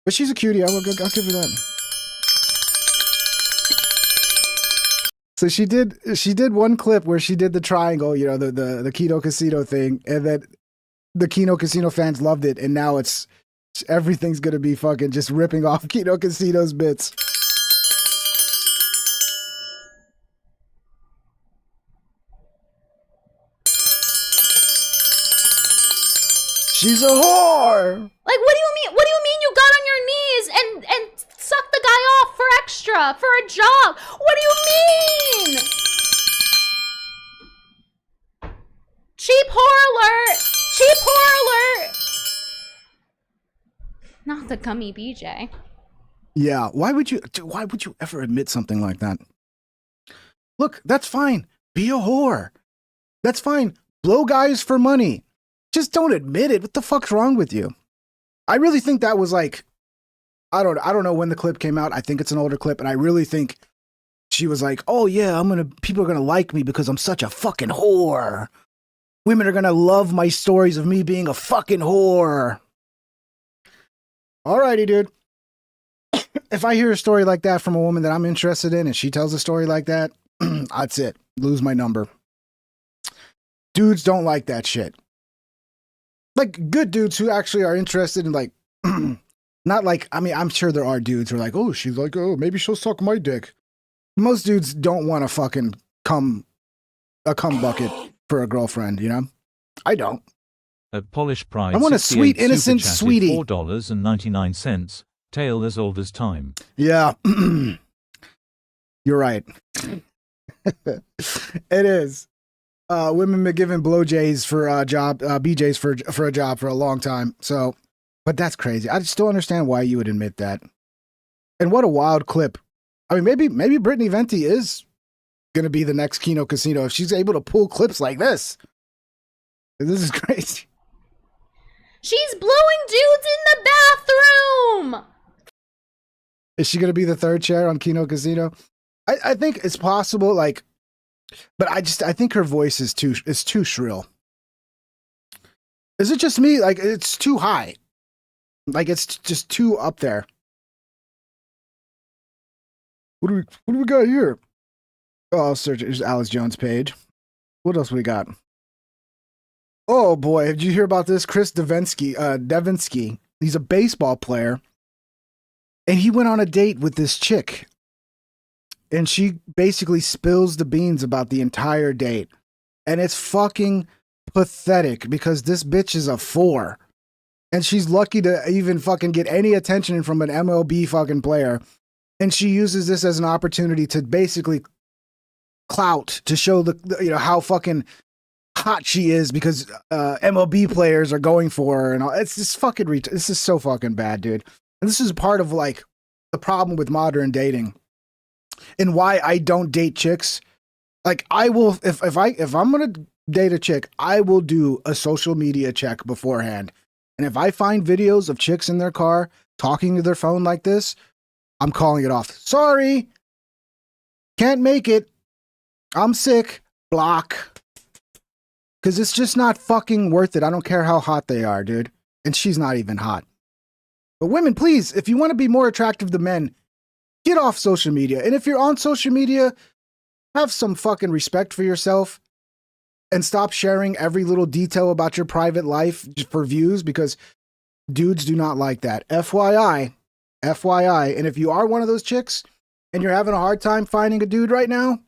But she's a cutie. I'll give her that. So she did one clip where she did the triangle, the Kino Casino thing, and then the Kino Casino fans loved it, and now everything's gonna be fucking just ripping off Kino Casino's bits. She's a whore. Like, what do you mean? What do you mean you got on your knees and sucked the guy off for extra, for a job? What do you mean? Cheap whore alert! Cheap whore alert! Not the gummy BJ. Yeah, why would you ever admit something like that? Look, that's fine. Be a whore. That's fine. Blow guys for money. Just don't admit it. What the fuck's wrong with you? I really think that was like, I don't know when the clip came out. I think it's an older clip, and I really think she was like, "Oh yeah, people are gonna like me because I'm such a fucking whore. Women are gonna love my stories of me being a fucking whore." Alrighty, dude. If I hear a story like that from a woman that I'm interested in and she tells a story like that, that's it. Lose my number. Dudes don't like that shit. Like good dudes who actually are interested in like, not like, I mean, I'm sure there are dudes who are like, "Oh, she's like, oh, maybe she'll suck my dick." Most dudes don't want to fucking a cum bucket for a girlfriend, I don't. At Polish Pride, I want a sweet, innocent super chatted sweetie. $4.99. Tale as old as time. Yeah. You're right. It is. Women been giving blowjays for a job, BJs for a job for a long time. So, but that's crazy. I just don't understand why you would admit that. And what a wild clip. I mean, maybe Brittany Venti is gonna be the next Kino Casino if she's able to pull clips like this. This is crazy. She's blowing dudes in the bathroom. Is she gonna be the third chair on Kino Casino? I think it's possible, like, but I think her voice is too shrill. Is it just me? Like, it's too high. Like, it's just too up there. What do we got here? Oh, I'll search. There's Alice Jones' page. What else we got? Oh boy, did you hear about this? Chris Devinsky. He's a baseball player, and he went on a date with this chick, and she basically spills the beans about the entire date, and it's fucking pathetic because this bitch is a 4, and she's lucky to even fucking get any attention from an MLB fucking player. And she uses this as an opportunity to basically clout, to show the how fucking hot she is because MLB players are going for her and all. It's just fucking this is so fucking bad, dude. And this is part of like the problem with modern dating and why I don't date chicks. Like I will if I'm gonna date a chick, I will do a social media check beforehand. And if I find videos of chicks in their car talking to their phone like this, I'm calling it off. Sorry. Can't make it. I'm sick. Block. Because it's just not fucking worth it. I don't care how hot they are, dude. And she's not even hot. But women, please, if you want to be more attractive to men, get off social media. And if you're on social media, have some fucking respect for yourself and stop sharing every little detail about your private life for views because dudes do not like that. FYI. And if you are one of those chicks and you're having a hard time finding a dude right now,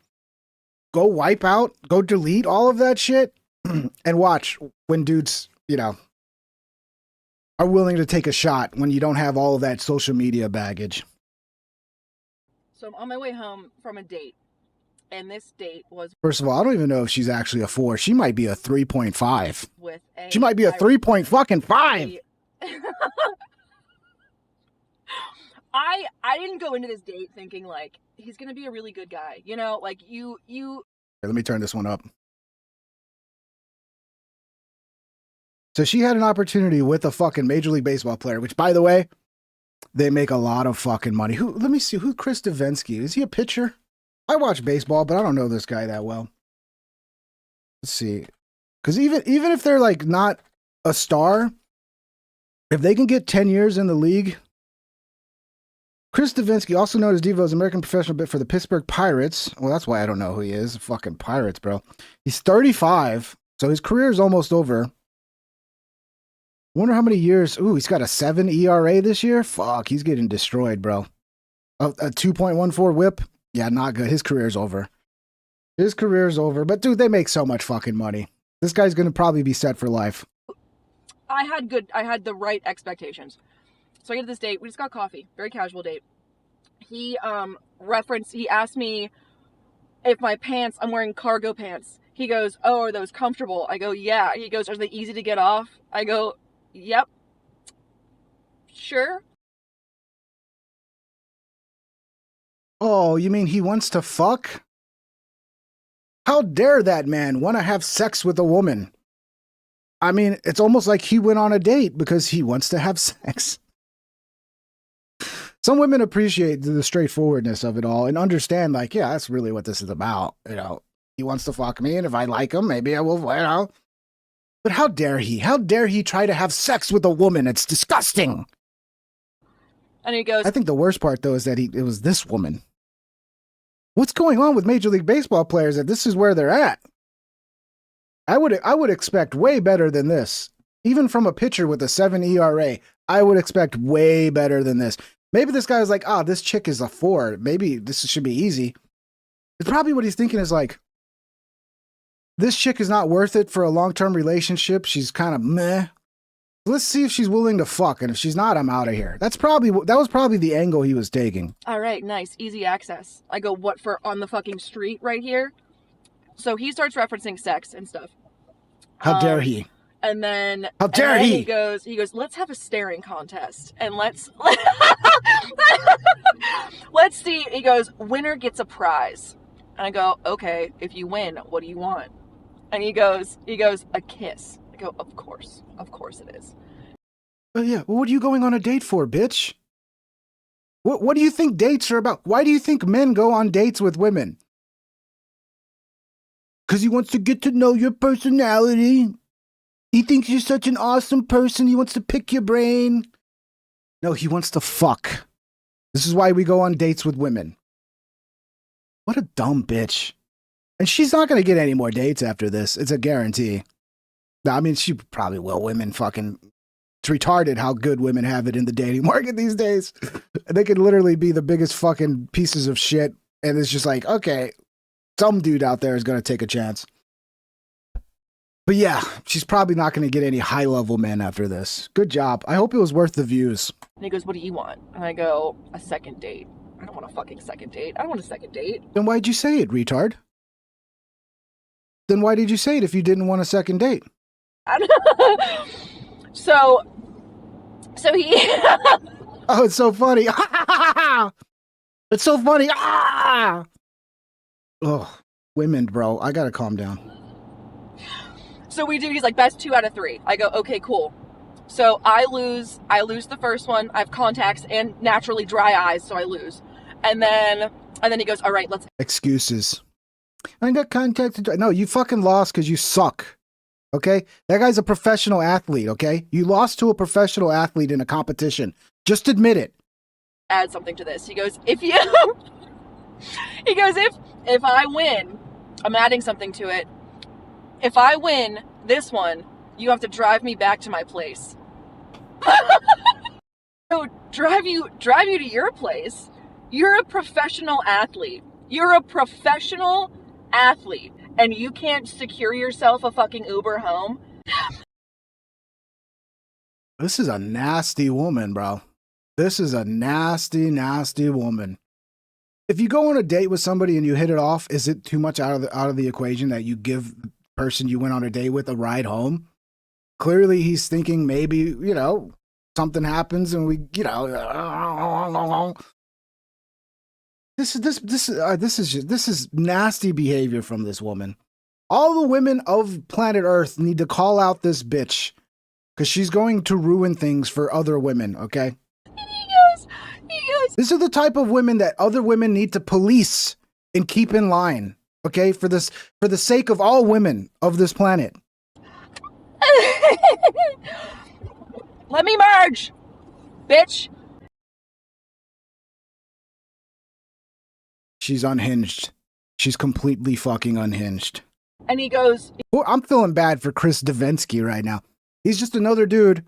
go wipe out, go delete all of that shit and watch when dudes, are willing to take a shot when you don't have all of that social media baggage. So I'm on my way home from a date, and this date was First of all, I don't even know if she's actually a 4. She might be a 3.5. with a. She might be a 3.5. I didn't go into this date thinking like he's gonna be a really good guy, you know, like you. Here, let me turn this one up. So she had an opportunity with a fucking Major League Baseball player, which, by the way, they make a lot of fucking money. Let me see, who Chris Davinsky? Is he a pitcher? I watch baseball, but I don't know this guy that well. Let's see. Because even if they're like not a star, if they can get 10 years in the league. Chris Davinsky, also known as Devo, is an American professional bit for the Pittsburgh Pirates. Well, that's why I don't know who he is. Fucking Pirates, bro. He's 35, so his career is almost over. Wonder how many years. Ooh, he's got a 7 ERA this year. Fuck, he's getting destroyed, bro. A 2.14 whip. Yeah, not good. His career's over. His career's over. But dude, they make so much fucking money. This guy's gonna probably be set for life. I had the right expectations. So I get to this date. We just got coffee. Very casual date. He asked me if my pants, I'm wearing cargo pants. He goes, "Oh, are those comfortable?" I go, "Yeah." He goes, "Are they easy to get off?" I go, "Yep." Sure. Oh, you mean he wants to fuck? How dare that man want to have sex with a woman? I mean, it's almost like he went on a date because he wants to have sex. Some women appreciate the straightforwardness of it all and understand, like, yeah, that's really what this is about. You know, he wants to fuck me, and if I like him, maybe I will, you know. But how dare he? How dare he try to have sex with a woman? It's disgusting. And he goes, I think the worst part, though, is that it was this woman. What's going on with Major League Baseball players that this is where they're at? I would expect way better than this. Even from a pitcher with a 7 ERA, I would expect way better than this. Maybe this guy was like, oh, this chick is a 4. Maybe this should be easy. It's probably what he's thinking is like, this chick is not worth it for a long-term relationship. She's kind of meh. Let's see if she's willing to fuck. And if she's not, I'm out of here. That was probably the angle he was taking. "All right, nice, easy access." I go, "What, for on the fucking street right here?" So he starts referencing sex and stuff. How dare he? And then how dare he? He goes, "Let's have a staring contest and let's let's see." He goes, "Winner gets a prize." And I go, "Okay, if you win, what do you want?" And he goes, "A kiss." I go, of course it is." Yeah, well, what are you going on a date for, bitch? What do you think dates are about? Why do you think men go on dates with women? Because he wants to get to know your personality. He thinks you're such an awesome person. He wants to pick your brain. No, he wants to fuck. This is why we go on dates with women. What a dumb bitch. And she's not going to get any more dates after this. It's a guarantee. I mean, she probably will. Women fucking... It's retarded how good women have it in the dating market these days. They could literally be the biggest fucking pieces of shit. And it's just like, okay, some dude out there is going to take a chance. But yeah, she's probably not going to get any high-level men after this. Good job. I hope it was worth the views. And he goes, "What do you want?" And I go, "A second date." I don't want a fucking second date. I don't want a second date. Then why'd you say it, retard? Then why did you say it if you didn't want a second date? So he... Oh, it's so funny. It's so funny. Oh, women, bro. I gotta calm down. So we do, he's like, "Best 2 out of 3. I go, "Okay, cool." So I lose the first one. I have contacts and naturally dry eyes, so I lose. And then he goes, "All right, let's..." Excuses. I got contacts. No, you fucking lost because you suck. Okay? That guy's a professional athlete, okay? You lost to a professional athlete in a competition. Just admit it. Add something to this. He goes, if I win, I'm adding something to it. If I win this one, you have to drive me back to my place. So drive you to your place. You're a professional athlete. And you can't secure yourself a fucking Uber home. This is a nasty woman, bro. This is a nasty, nasty woman. If you go on a date with somebody and you hit it off, is it too much out of the equation that you give the person you went on a date with a ride home? Clearly, he's thinking maybe, you know, something happens and we, you know, this is nasty behavior from this woman. All the women of planet Earth need to call out this bitch because she's going to ruin things for other women. Okay. These are the type of women that other women need to police and keep in line. Okay, for the sake of all women of this planet. Let me merge, bitch. She's unhinged. She's completely fucking unhinged. And he goes, Well, I'm feeling bad for Chris Davensky right now. He's just another dude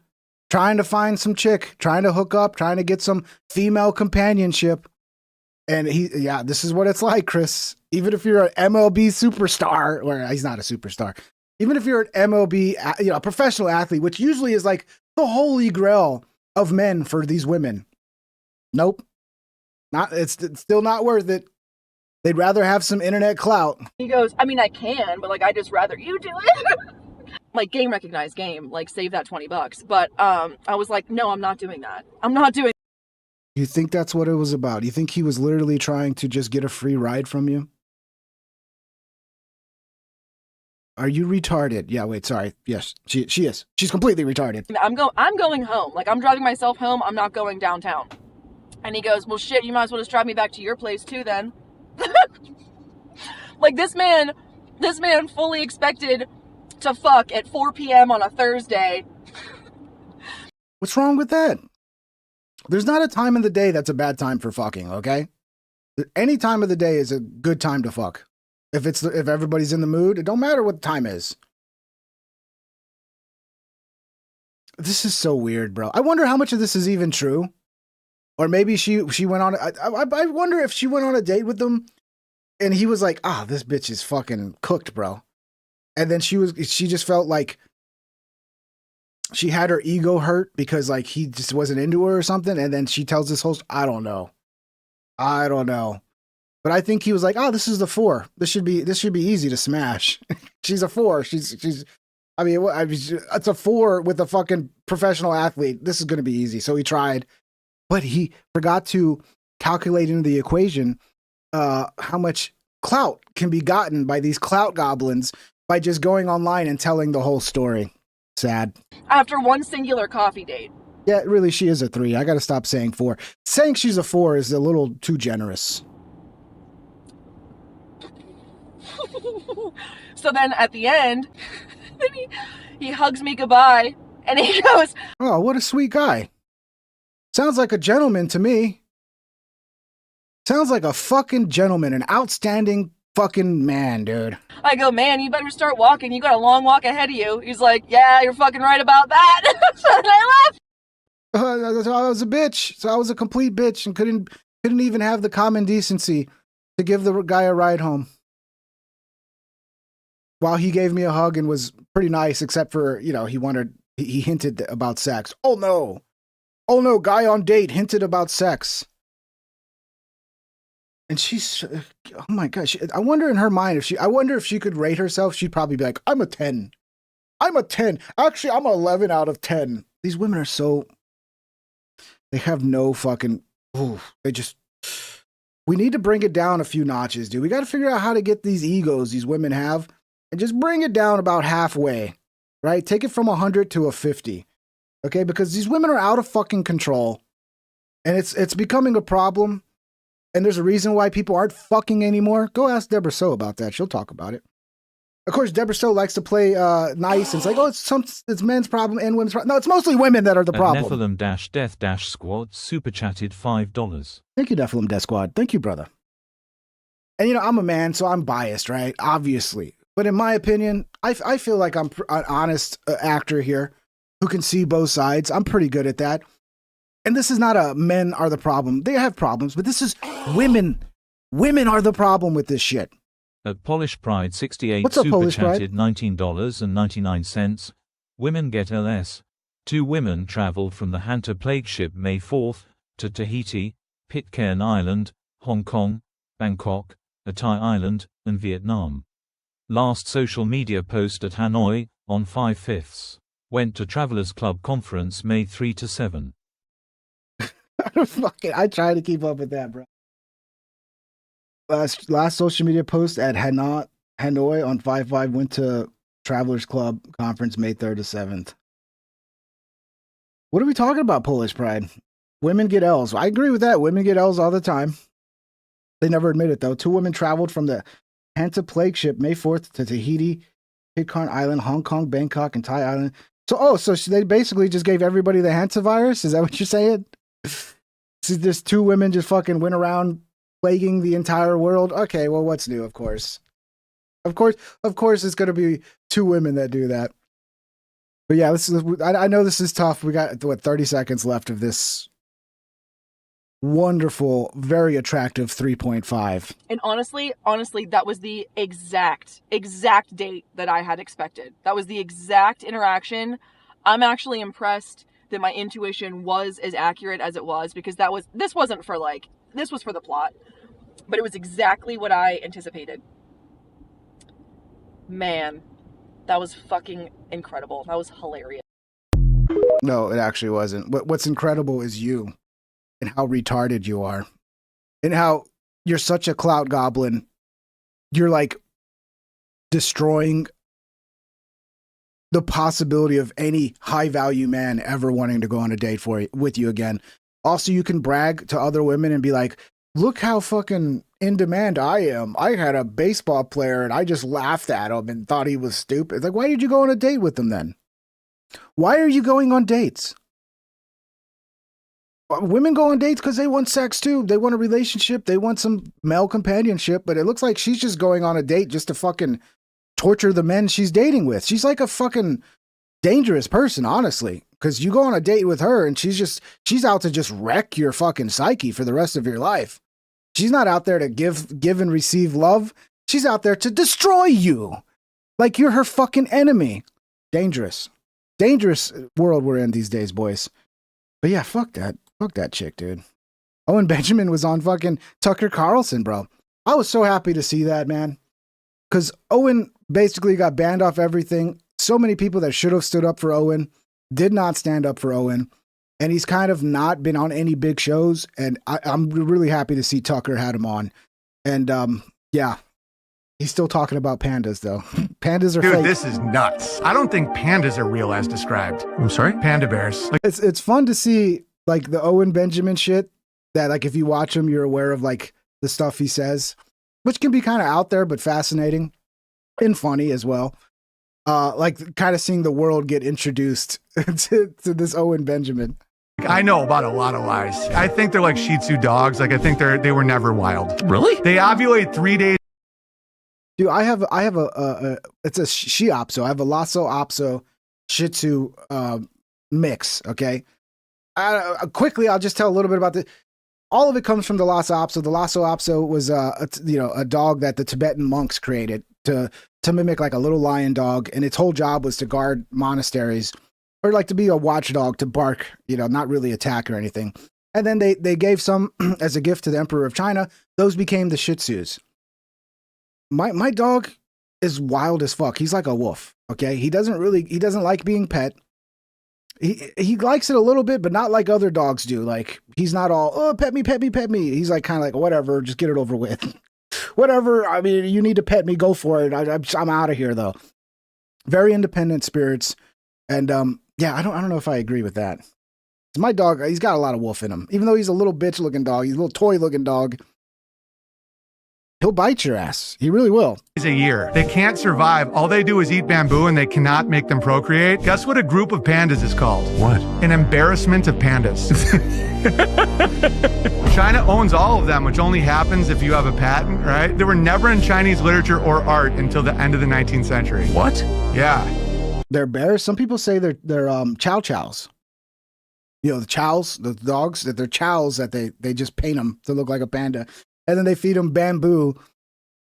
trying to find some chick, trying to hook up, trying to get some female companionship. And this is what it's like, Chris. Even if you're an MLB superstar, or he's not a superstar, even if you're an MLB, a professional athlete, which usually is like the holy grail of men for these women. Nope. It's still not worth it. They'd rather have some internet clout. He goes, I mean, I can, but like, I just rather you do it. Like, game recognized game, like, save that $20. But I was like, no, I'm not doing that. I'm not doing. You think that's what it was about? You think he was literally trying to just get a free ride from you? Are you retarded? Yeah, wait, sorry. Yes, she is. She's completely retarded. I'm going home. Like, I'm driving myself home. I'm not going downtown. And he goes, well, shit, you might as well just drive me back to your place too then. Like, this man fully expected to fuck at 4 p.m. on a Thursday. What's wrong with that? There's not a time in the day that's a bad time for fucking, okay? Any time of the day is a good time to fuck. If everybody's in the mood, it don't matter what the time is. This is so weird, bro. I wonder how much of this is even true. Or maybe she went on. I wonder if she went on a date with him, and he was like, this bitch is fucking cooked, bro. And then she just felt like she had her ego hurt because like he just wasn't into her or something. And then she tells this host, I don't know. But I think he was like, this is the 4. This should be easy to smash. She's a 4. She's. I mean, it's a 4 with a fucking professional athlete. This is going to be easy. So he tried, but he forgot to calculate into the equation how much clout can be gotten by these clout goblins by just going online and telling the whole story. Sad. After one singular coffee date. Yeah, really, she is a 3. I got to stop saying 4. Saying she's a 4 is a little too generous. So then at the end, he hugs me goodbye and he goes, oh, what a sweet guy. Sounds like a gentleman to me. Sounds like a fucking gentleman, an outstanding fucking man, dude. I go, man, you better start walking. You got a long walk ahead of you. He's like, yeah, you're fucking right about that. So then I left. So I was a bitch. So I was a complete bitch and couldn't even have the common decency to give the guy a ride home. While he gave me a hug and was pretty nice, except for, he hinted about sex. Oh no, guy on date hinted about sex. And she's, oh my gosh, I wonder in her mind if she could rate herself, she'd probably be like, I'm a 10. Actually, I'm an 11 out of 10. These women are they have no fucking, we need to bring it down a few notches, dude. We got to figure out how to get these egos these women have and just bring it down about halfway, right? Take it from 100 to a 50, okay? Because these women are out of fucking control and it's becoming a problem. And there's a reason why people aren't fucking anymore. Go ask Deborah So about that. She'll talk about it. Of course, Deborah So likes to play nice. It's like, it's men's problem and women's problem. No, it's mostly women that are the problem. Nephilim-Death Squad super chatted $5. Thank you, Nephilim Death Squad. Thank you, brother. And I'm a man, so I'm biased, right? Obviously. But in my opinion, I feel like I'm an honest actor here who can see both sides. I'm pretty good at that. And this is not men are the problem. They have problems, but this is women. Women are the problem with this shit. At Polish Pride 68 What's up, super Polish chatted $19.99. Women get LS. 2 women traveled from the Hanta plague ship May 4th to Tahiti, Pitcairn Island, Hong Kong, Bangkok, a Thai island, and Vietnam. Last social media post at Hanoi, on 5/5. Went to Travelers Club Conference May 3 to 7. I try to keep up with that, bro. Last social media post at Hanoi on 5/5, went to Travelers Club Conference May 3rd to 7th. What are we talking about, Polish Pride? Women get L's. I agree with that. Women get L's all the time. They never admit it, though. 2 women traveled from the Hanta plague ship May 4th to Tahiti, Pitcairn Island, Hong Kong, Bangkok, and Thai Island. So they basically just gave everybody the Hanta virus? Is that what you're saying? So just 2 women just fucking went around plaguing the entire world? Okay, well, what's new, of course. Of course, it's going to be 2 women that do that. But yeah, I know this is tough. We got, 30 seconds left of this wonderful, very attractive 3.5. And honestly, that was the exact date that I had expected. That was the exact interaction. I'm actually impressed that my intuition was as accurate as it was, because this was for the plot, but it was exactly what I anticipated. Man, that was fucking incredible. That was hilarious. No, it actually wasn't. What's incredible is you and how retarded you are and how you're such a clout goblin. You're like destroying the possibility of any high value man ever wanting to go on a date with you again. Also, you can brag to other women and be like, look how fucking in demand I am. I had a baseball player and I just laughed at him and thought he was stupid. It's like, why did you go on a date with him then? Why are you going on dates? Women go on dates because they want sex too. They want a relationship. They want some male companionship, but it looks like she's just going on a date just to fucking torture the men she's dating with. She's like a fucking dangerous person, honestly, because you go on a date with her and she's out to just wreck your fucking psyche for the rest of your life. She's not out there to give and receive love. She's out there to destroy you. Like you're her fucking enemy. Dangerous world we're in these days, boys. But yeah, fuck that chick, dude. Owen Benjamin was on fucking Tucker Carlson, bro. I was so happy to see that, man. Because Owen basically got banned off everything. So many people that should have stood up for Owen did not stand up for Owen. And he's kind of not been on any big shows. And I'm really happy to see Tucker had him on. And yeah, he's still talking about pandas, though. Pandas are fake. Dude, this is nuts. I don't think pandas are real as described. I'm sorry? Panda bears. It's fun to see like the Owen Benjamin shit that like if you watch him, you're aware of like the stuff he says, which can be kind of out there, but fascinating and funny as well. Like kind of seeing the world get introduced to this Owen Benjamin. I know about a lot of lies. I think they're like Shih Tzu dogs. Like I think they were never wild. Really? They ovulate 3 days. Dude, I have it's a Shiapso. I have a Lhasa Apso Shih Tzu mix. Okay. Quickly, I'll just tell a little bit about all of it comes from the Lhasa Apso. The Lhasa Apso was a dog that the Tibetan monks created to mimic like a little lion dog, and its whole job was to guard monasteries or like to be a watchdog, to bark, not really attack or anything. And then they gave some as a gift to the Emperor of China. Those became the Shih Tzus. My dog is wild as fuck. He's like a wolf. Okay, he doesn't like being pet. He likes it a little bit, but not like other dogs do. Like he's not all, oh, pet me, pet me, pet me. He's like kind of like, whatever, just get it over with. Whatever. I mean, you need to pet me, go for it. I'm out of here though. Very independent spirits, and yeah, I don't know if I agree with that. My dog, he's got a lot of wolf in him. Even though he's a little bitch looking dog, he's a little toy looking dog. He'll bite your ass. He really will. A year. They can't survive. All they do is eat bamboo and they cannot make them procreate. Guess what a group of pandas is called? What? An embarrassment of pandas. China owns all of them, which only happens if you have a patent, right? They were never in Chinese literature or art until the end of the 19th century. What? Yeah. They're bears. Some people say they're chow chows. The chows, the dogs, that they're chows that they just paint them to look like a panda. And then they feed them bamboo,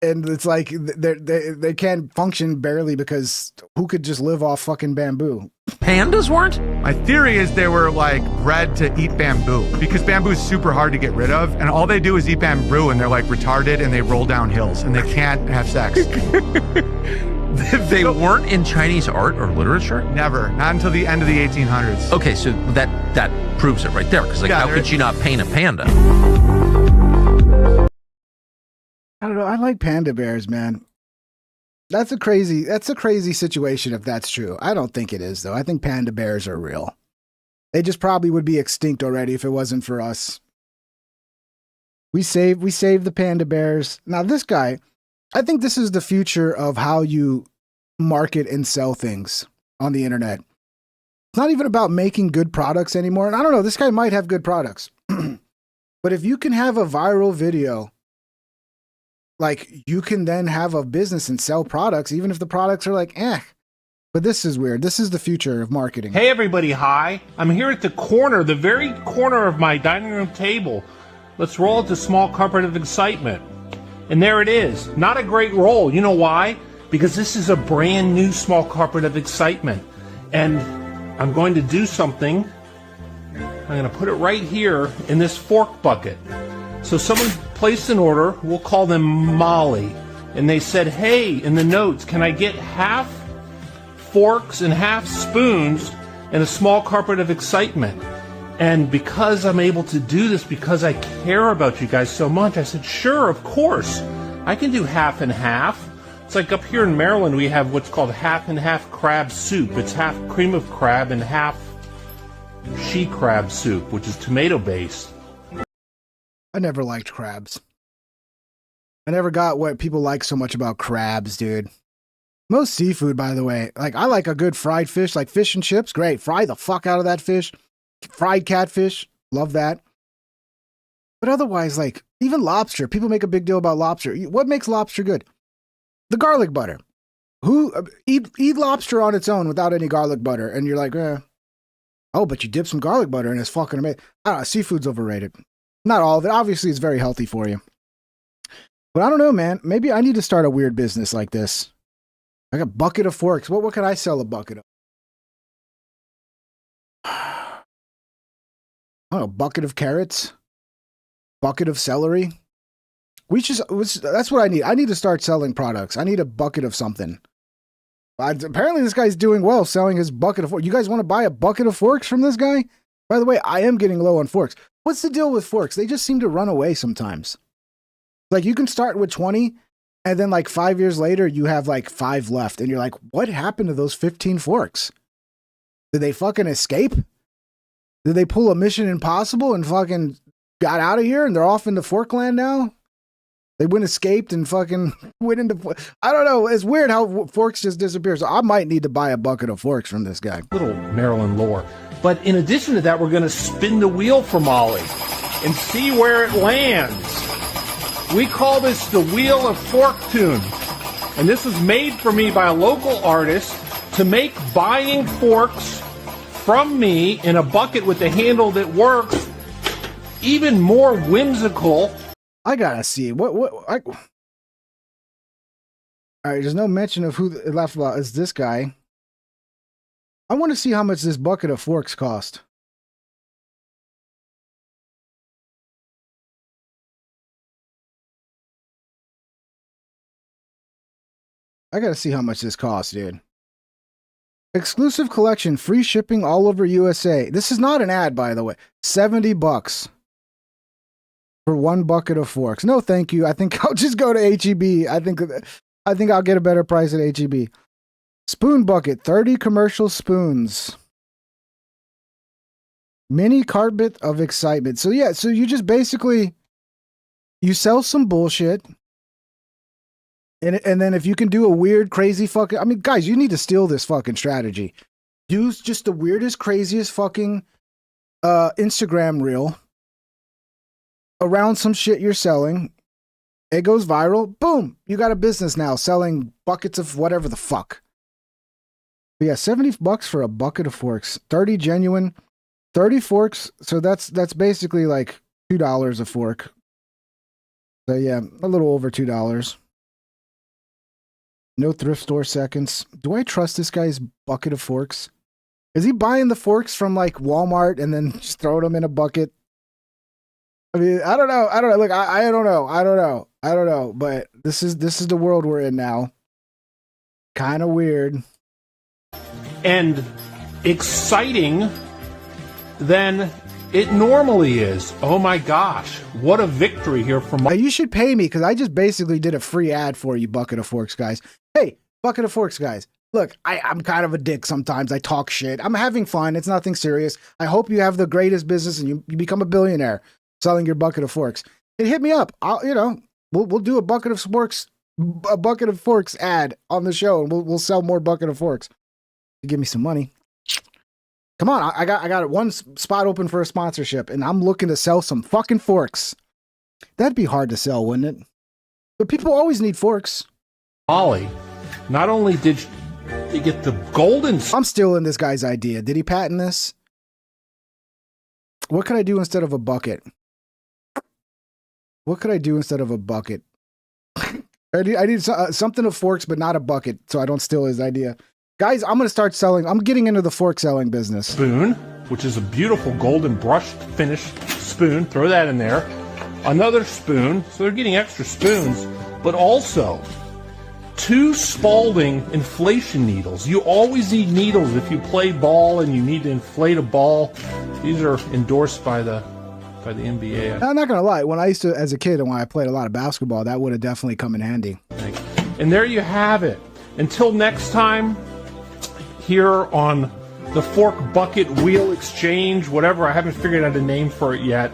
and it's like they can't function barely because who could just live off fucking bamboo? Pandas weren't? My theory is they were like bred to eat bamboo because bamboo is super hard to get rid of. And all they do is eat bamboo and they're like retarded and they roll down hills and they can't have sex. They weren't in Chinese art or literature? Never. Not until the end of the 1800s. Okay, so that proves it right there. Because how could you not paint a panda? I don't know. I like panda bears, man. That's a crazy situation if that's true. I don't think it is, though. I think panda bears are real. They just probably would be extinct already if it wasn't for us. We saved the panda bears. Now this guy, I think this is the future of how you market and sell things on the internet. It's not even about making good products anymore. And I don't know, this guy might have good products. But if you can have a viral video, like, you can then have a business and sell products, even if the products are like, eh. But this is weird. This is the future of marketing. Hey, everybody. Hi. I'm here at the very corner of my dining room table. Let's roll it to small carpet of excitement. And there it is. Not a great roll. You know why? Because this is a brand new small carpet of excitement. And I'm going to do something. I'm going to put it right here in this fork bucket. So someone placed an order, we'll call them Molly, and they said, hey, in the notes, can I get half forks and half spoons and a small carpet of excitement? And because I'm able to do this, because I care about you guys so much, I said, sure, of course. I can do half and half. It's like up here in Maryland, we have what's called half and half crab soup. It's half cream of crab and half she crab soup, which is tomato-based. I never liked crabs. I never got what people like so much about crabs, dude. Most seafood, by the way, like, I like a good fried fish, like fish and chips. Great. Fry the fuck out of that fish. Fried catfish. Love that. But otherwise, like, even lobster. People make a big deal about lobster. What makes lobster good? The garlic butter. Who eat lobster on its own without any garlic butter? And you're like, oh, but you dip some garlic butter and it's fucking amazing. I don't know. Seafood's overrated. Not all of it. Obviously, it's very healthy for you. But I don't know, man. Maybe I need to start a weird business like this. Like a bucket of forks. What can I sell a bucket of? I don't know. Bucket of carrots? Bucket of celery? That's what I need. I need to start selling products. I need a bucket of something. Apparently, this guy's doing well selling his bucket of forks. You guys want to buy a bucket of forks from this guy? By the way, I am getting low on forks. What's the deal with forks? They just seem to run away sometimes. Like, you can start with 20, and then like 5 years later, you have like 5 left. And you're like, what happened to those 15 forks? Did they fucking escape? Did they pull a Mission Impossible and fucking got out of here and they're off into Forkland now? They went escaped and fucking went into... I don't know. It's weird how forks just disappear. So I might need to buy a bucket of forks from this guy. Little Maryland lore. But in addition to that, we're going to spin the wheel for Molly and see where it lands. We call this the Wheel of Forktune. And this was made for me by a local artist to make buying forks from me in a bucket with the handle that works even more whimsical. I gotta see. All right, there's no mention of who it left about. Is this guy. I want to see how much this bucket of forks cost. I gotta see how much this costs, dude. Exclusive collection, free shipping all over USA. This is not an ad, by the way. $70 for one bucket of forks. No, thank you. I think I'll just go to HEB. I think I'll get a better price at HEB. Spoon bucket, 30 commercial spoons. Mini carpet of excitement. So yeah, so you just basically, you sell some bullshit. And then if you can do a weird, crazy fucking... I mean, guys, you need to steal this fucking strategy. Use just the weirdest, craziest fucking Instagram reel around some shit you're selling. It goes viral. Boom! You got a business now selling buckets of whatever the fuck. But yeah, $70 for a bucket of forks. 30 genuine. 30 forks. So that's basically like $2 a fork. So yeah, a little over $2. No thrift store seconds. Do I trust this guy's bucket of forks? Is he buying the forks from like Walmart and then just throwing them in a bucket? I mean, I don't know. Look, I don't know. But this is the world we're in now. Kind of weird. And exciting than it normally is. Oh my gosh, what a victory here for Now, you should pay me because I just basically did a free ad for you, Bucket of Forks guys. Hey, Bucket of Forks guys. Look, I'm kind of a dick sometimes. I talk shit. I'm having fun. It's nothing serious. I hope you have the greatest business and you become a billionaire selling your Bucket of Forks. Hey, hit me up. We'll do a Bucket of Forks ad on the show, and we'll sell more Bucket of Forks. Give me some money. Come on, I got one spot open for a sponsorship, and I'm looking to sell some fucking forks. That'd be hard to sell, wouldn't it? But people always need forks. Molly, not only did you get the golden... I'm stealing this guy's idea. Did he patent this? What could I do instead of a bucket? What could I do instead of a bucket? I need something of forks, but not a bucket, so I don't steal his idea. Guys, I'm going to start selling. I'm getting into the fork selling business. Spoon, which is a beautiful golden brushed finished spoon. Throw that in there. Another spoon. So they're getting extra spoons, but also 2 Spalding inflation needles. You always need needles if you play ball and you need to inflate a ball. These are endorsed by the NBA. I'm not going to lie. When I used to, as a kid, and when I played a lot of basketball, that would have definitely come in handy. And there you have it. Until next time, here on the Fork Bucket Wheel Exchange, whatever, I haven't figured out a name for it yet.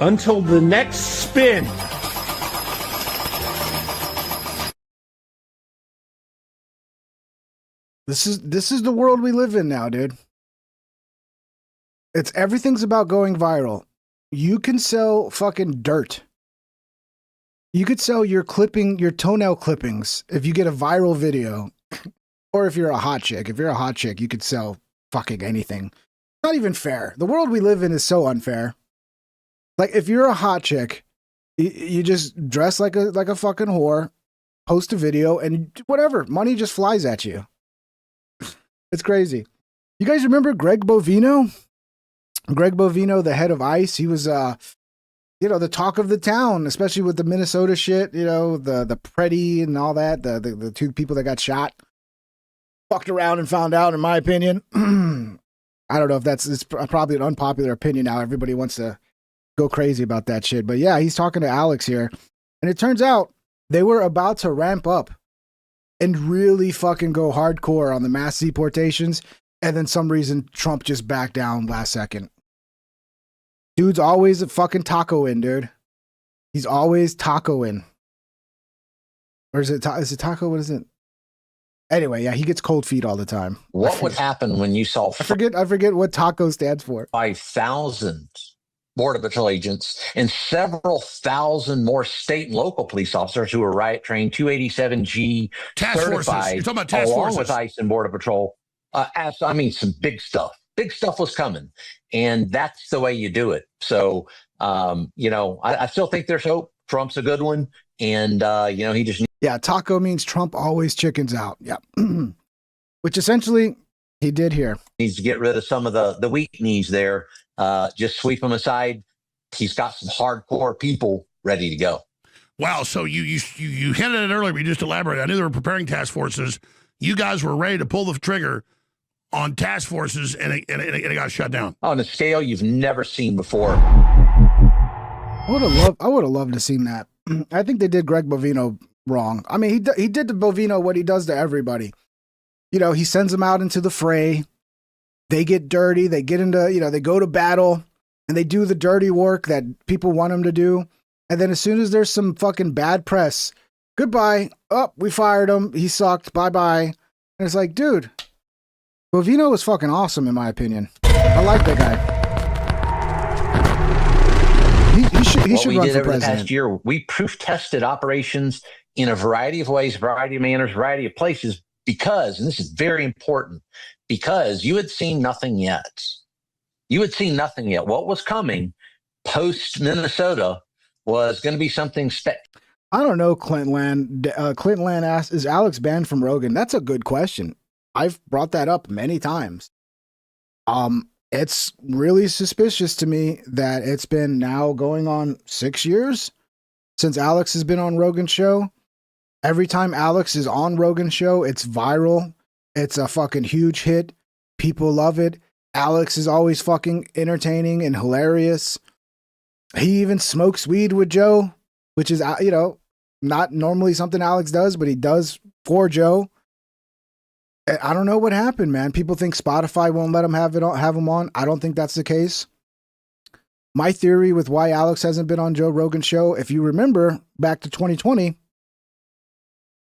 Until the next spin. This is the world we live in now, dude. Everything's about going viral. You can sell fucking dirt. You could sell your toenail clippings if you get a viral video. Or if you're a hot chick. If you're a hot chick, you could sell fucking anything. Not even fair. The world we live in is so unfair. Like, if you're a hot chick, you just dress like a fucking whore, post a video, and whatever. Money just flies at you. It's crazy. You guys remember Greg Bovino? Greg Bovino, the head of ICE, he was, the talk of the town, especially with the Minnesota shit, the Preddy and all that, the 2 people that got shot. Fucked around and found out, in my opinion. I don't know if it's probably an unpopular opinion now. Everybody wants to go crazy about that shit. But yeah, he's talking to Alex here. And it turns out they were about to ramp up and really fucking go hardcore on the mass deportations. And then some reason Trump just backed down last second. Dude's always a fucking taco-in, dude. He's always taco-in. Or is it taco? What is it? Anyway, yeah, he gets cold feet all the time. What would happen when you saw... I forget what taco stands for. 5,000 Border Patrol agents and several thousand more state and local police officers who are riot trained, 287G task certified, forces. You're talking about task along forces. with ICE and Border Patrol. Some big stuff. Big stuff was coming, and that's the way you do it. So, I still think there's hope. Trump's a good one, and he just taco means Trump always chickens out. Yeah, which essentially he did here. Needs to get rid of some of the weak knees there. Just sweep them aside. He's got some hardcore people ready to go. Wow. So you hinted at it earlier, but you just elaborated. I knew they were preparing task forces. You guys were ready to pull the trigger on task forces, and it got shut down. On a scale you've never seen before. I would have loved to seen that. I think they did Greg Bovino wrong. I mean, he did to Bovino what he does to everybody. He sends them out into the fray. They get dirty. They get into, they go to battle, and they do the dirty work that people want them to do. And then as soon as there's some fucking bad press, goodbye. Oh, we fired him. He sucked. Bye-bye. And it's like, dude, Bovino was fucking awesome, in my opinion. I like that guy. He should run for president. The past year, we proof tested operations in a variety of ways, variety of manners, variety of places, because, and this is very important, because you had seen nothing yet. You had seen nothing yet. What was coming post Minnesota was going to be something I don't know, Clinton Land. Clinton Land asked, is Alex banned from Rogan? That's a good question. I've brought that up many times. It's really suspicious to me that it's been now going on 6 years since Alex has been on Rogan's show. Every time Alex is on Rogan's show, it's viral. It's a fucking huge hit. People love it. Alex is always fucking entertaining and hilarious. He even smokes weed with Joe, which is, not normally something Alex does, but he does for Joe. I don't know what happened, man. People think Spotify won't let him have him on. I don't think that's the case. My theory with why Alex hasn't been on Joe Rogan's show, if you remember back to 2020,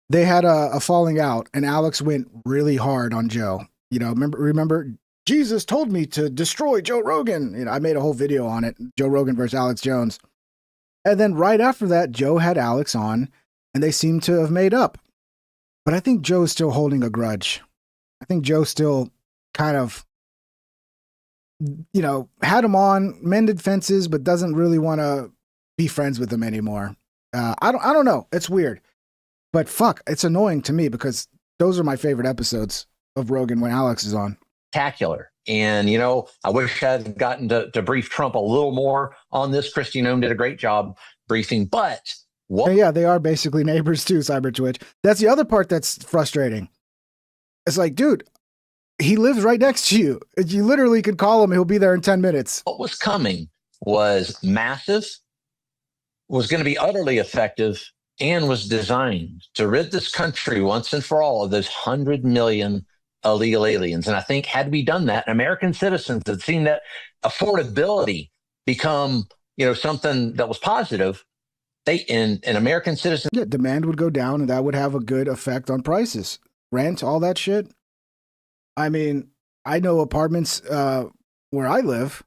they had a falling out, and Alex went really hard on Joe. Remember, Jesus told me to destroy Joe Rogan. I made a whole video on it, Joe Rogan versus Alex Jones. And then right after that, Joe had Alex on, and they seem to have made up. But I think Joe's still holding a grudge. I think Joe still kind of, had him on, mended fences, but doesn't really want to be friends with him anymore. I don't know. It's weird. But fuck, it's annoying to me because those are my favorite episodes of Rogan when Alex is on. Spectacular. And, I wish I had gotten to brief Trump a little more on this. Christy Nome did a great job briefing, but yeah, they are basically neighbors too, Cyber Twitch. That's the other part that's frustrating. It's like, dude, he lives right next to you. You literally could call him. He'll be there in 10 minutes. What was coming was massive, was going to be utterly effective, and was designed to rid this country once and for all of those 100 million illegal aliens. And I think had we done that, American citizens had seen that affordability become, something that was positive. And American citizens. Yeah, demand would go down, and that would have a good effect on prices. Rent, all that shit. I mean, I know apartments where I live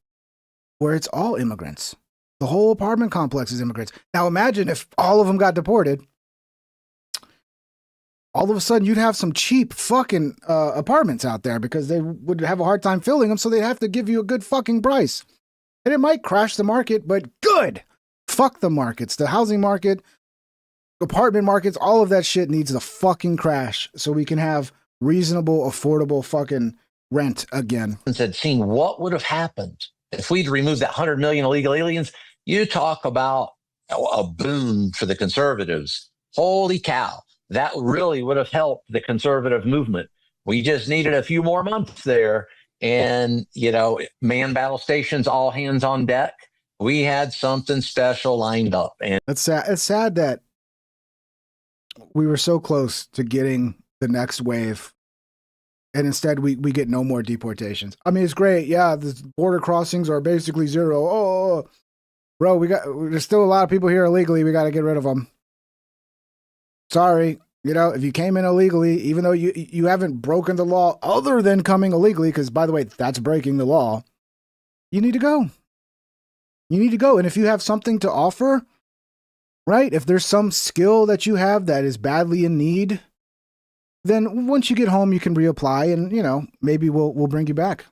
where it's all immigrants. The whole apartment complex is immigrants. Now imagine if all of them got deported. All of a sudden, you'd have some cheap fucking apartments out there because they would have a hard time filling them, so they'd have to give you a good fucking price. And it might crash the market, but good. Fuck the markets. The housing market, apartment markets, all of that shit needs to fucking crash so we can have reasonable, affordable fucking rent again. And said, seeing what would have happened if we'd removed that 100 million illegal aliens. You talk about a boon for the conservatives. Holy cow. That really would have helped the conservative movement. We just needed a few more months there. And, man battle stations, all hands on deck. We had something special lined up. And it's sad that we were so close to getting the next wave. And instead, we get no more deportations. I mean, it's great. Yeah, the border crossings are basically zero. Oh, bro, there's still a lot of people here illegally. We got to get rid of them. Sorry. If you came in illegally, even though you haven't broken the law other than coming illegally, because, by the way, that's breaking the law, you need to go. You need to go. And if you have something to offer, right, if there's some skill that you have that is badly in need, then once you get home, you can reapply and, maybe we'll bring you back.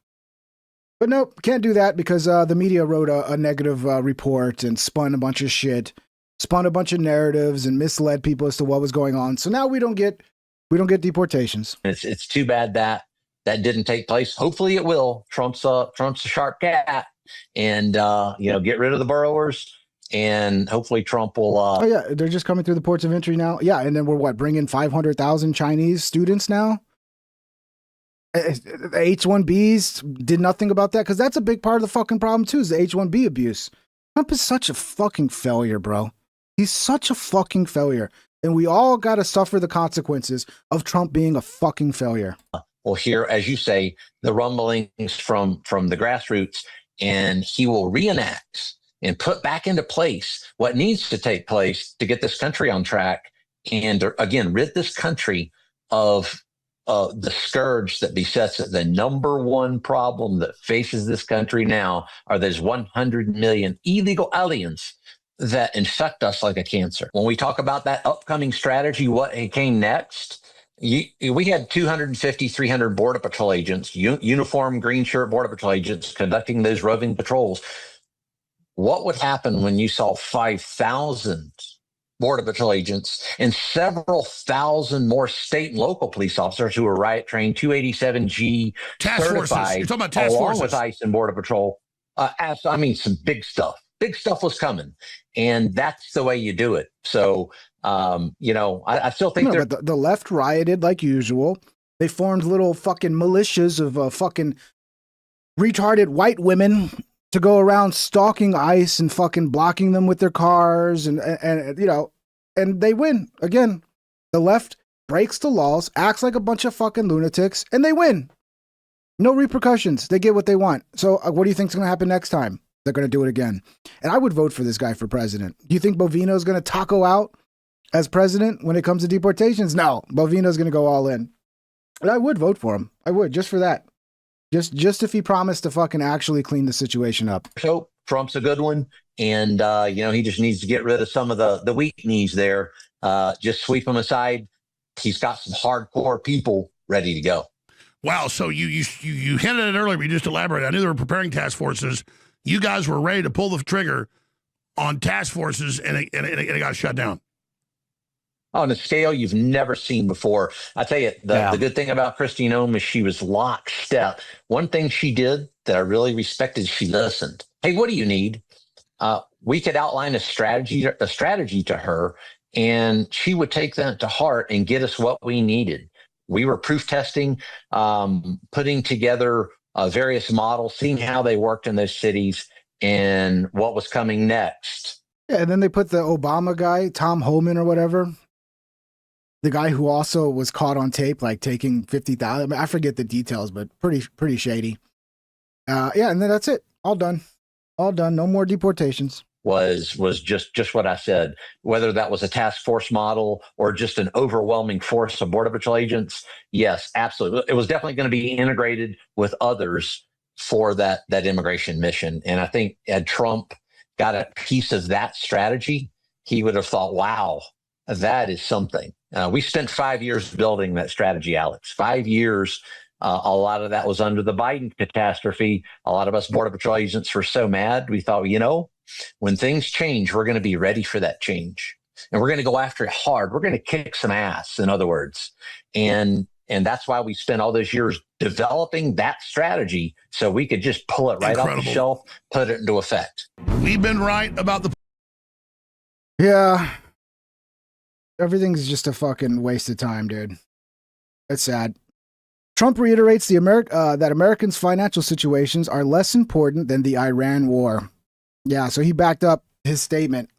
But nope, can't do that because the media wrote a negative report and spun a bunch of shit, spun a bunch of narratives and misled people as to what was going on. So now we don't get deportations. It's too bad that didn't take place. Hopefully it will. Trump's a sharp cat, and get rid of the burrowers. And hopefully Trump will. Oh yeah, they're just coming through the ports of entry now. Yeah, and then we're bringing 500,000 Chinese students now. H-1Bs did nothing about that because that's a big part of the fucking problem too. Is the H-1B abuse? Trump is such a fucking failure, bro. He's such a fucking failure, and we all got to suffer the consequences of Trump being a fucking failure. We'll hear, as you say, the rumblings from the grassroots, and he will reenact and put back into place what needs to take place to get this country on track and, again, rid this country of the scourge that besets it. The number one problem that faces this country now are those 100 million illegal aliens that infect us like a cancer. When we talk about that upcoming strategy, what came next, we had 250, 300 Border Patrol agents, uniformed green shirt Border Patrol agents conducting those roving patrols. What would happen when you saw 5,000 Border Patrol agents and several thousand more state and local police officers who are riot trained, 287G Task forces. certified, You're talking about task along forces. with ICE and Border Patrol. I mean, some big stuff. Big stuff was coming, and that's the way you do it. So, I still think but the left rioted like usual. They formed little fucking militias of fucking retarded white women to go around stalking ICE and fucking blocking them with their cars and they win. Again, the left breaks the laws, acts like a bunch of fucking lunatics, and they win. No repercussions. They get what they want. So what do you think's going to happen next time? They're going to do it again. And I would vote for this guy for president. Do you think Bovino's going to taco out as president when it comes to deportations? No, Bovino's going to go all in. And I would vote for him. I would, just for that. Just if he promised to fucking actually clean the situation up. So Trump's a good one. And, he just needs to get rid of some of the weak knees there. Just sweep them aside. He's got some hardcore people ready to go. Wow. So you hinted at it earlier, but you just elaborated. I knew they were preparing task forces. You guys were ready to pull the trigger on task forces, and it got shut down. On a scale you've never seen before. I tell you, the good thing about Christine Ohm is she was lockstep. One thing she did that I really respected, she listened. Hey, what do you need? We could outline a strategy to her, and she would take that to heart and get us what we needed. We were proof testing, putting together various models, seeing how they worked in those cities and what was coming next. Yeah, and then they put the Obama guy, Tom Homan or whatever, the guy who also was caught on tape, like taking 50,000. I forget the details, but pretty shady. And then that's it. All done. No more deportations. Was just what I said. Whether that was a task force model or just an overwhelming force of Border Patrol agents, yes, absolutely. It was definitely going to be integrated with others for that immigration mission. And I think had Trump got a piece of that strategy, he would have thought, wow, that is something. We spent 5 years building that strategy, Alex. 5 years. A lot of that was under the Biden catastrophe. A lot of us Border Patrol agents were so mad. We thought, when things change, we're going to be ready for that change. And we're going to go after it hard. We're going to kick some ass, in other words. And that's why we spent all those years developing that strategy so we could just pull it right off the shelf, put it into effect. We've been right about the... Yeah. Everything's just a fucking waste of time, dude. It's sad. Trump reiterates that Americans' financial situations are less important than the Iran war. Yeah, so he backed up his statement.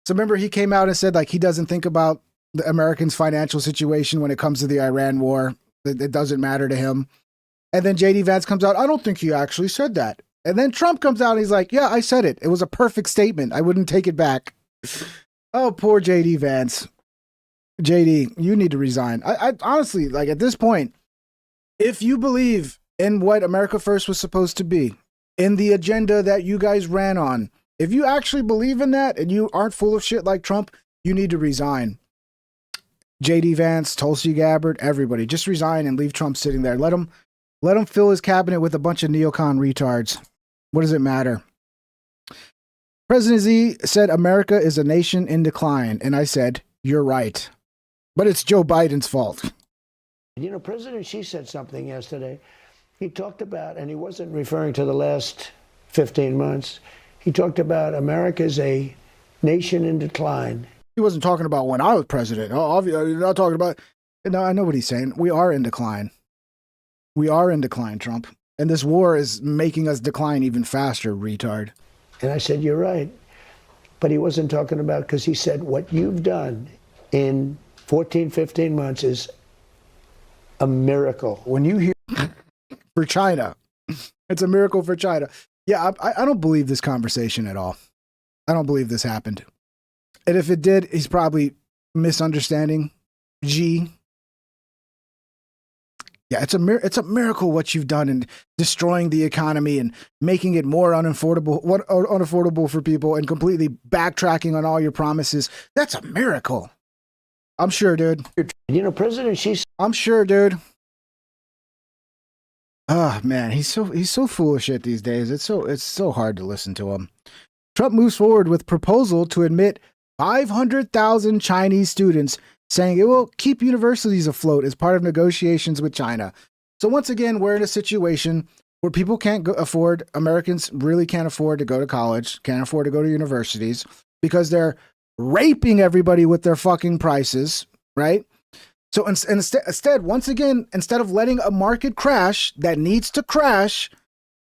So remember, he came out and said like he doesn't think about the Americans' financial situation when it comes to the Iran war. It doesn't matter to him. And then JD Vance comes out, I don't think he actually said that. And then Trump comes out and he's like, yeah, I said it. It was a perfect statement. I wouldn't take it back. Oh, poor JD Vance. JD, you need to resign. I honestly, like at this point, if you believe in what America First was supposed to be, in the agenda that you guys ran on, if you actually believe in that and you aren't full of shit like Trump, you need to resign. JD Vance, Tulsi Gabbard, everybody, just resign and leave Trump sitting there. Let him fill his cabinet with a bunch of neocon retards. What does it matter? President Z said America is a nation in decline, and I said, you're right. But it's Joe Biden's fault. President Xi said something yesterday. He talked about, and he wasn't referring to the last 15 months, he talked about America's a nation in decline. He wasn't talking about when I was president. Oh, obviously, not talking about... No, I know what he's saying. We are in decline. We are in decline, Trump. And this war is making us decline even faster, retard. And I said, you're right. But he wasn't talking about, because he said, what you've done in 14, 15 months is a miracle. When you hear for China, it's a miracle for China. Yeah, I don't believe this conversation at all. I don't believe this happened. And if it did, he's probably misunderstanding G. Yeah, it's a miracle what you've done in destroying the economy and making it more unaffordable for people and completely backtracking on all your promises. That's a miracle. I'm sure, dude. President Xi. I'm sure, dude. Oh man, he's so full of shit these days. It's so hard to listen to him. Trump moves forward with proposal to admit 500,000 Chinese students saying it will keep universities afloat as part of negotiations with China. So once again, we're in a situation where people can't afford, Americans really can't afford to go to college, can't afford to go to universities because they're raping everybody with their fucking prices, right? So instead, once again, instead of letting a market crash that needs to crash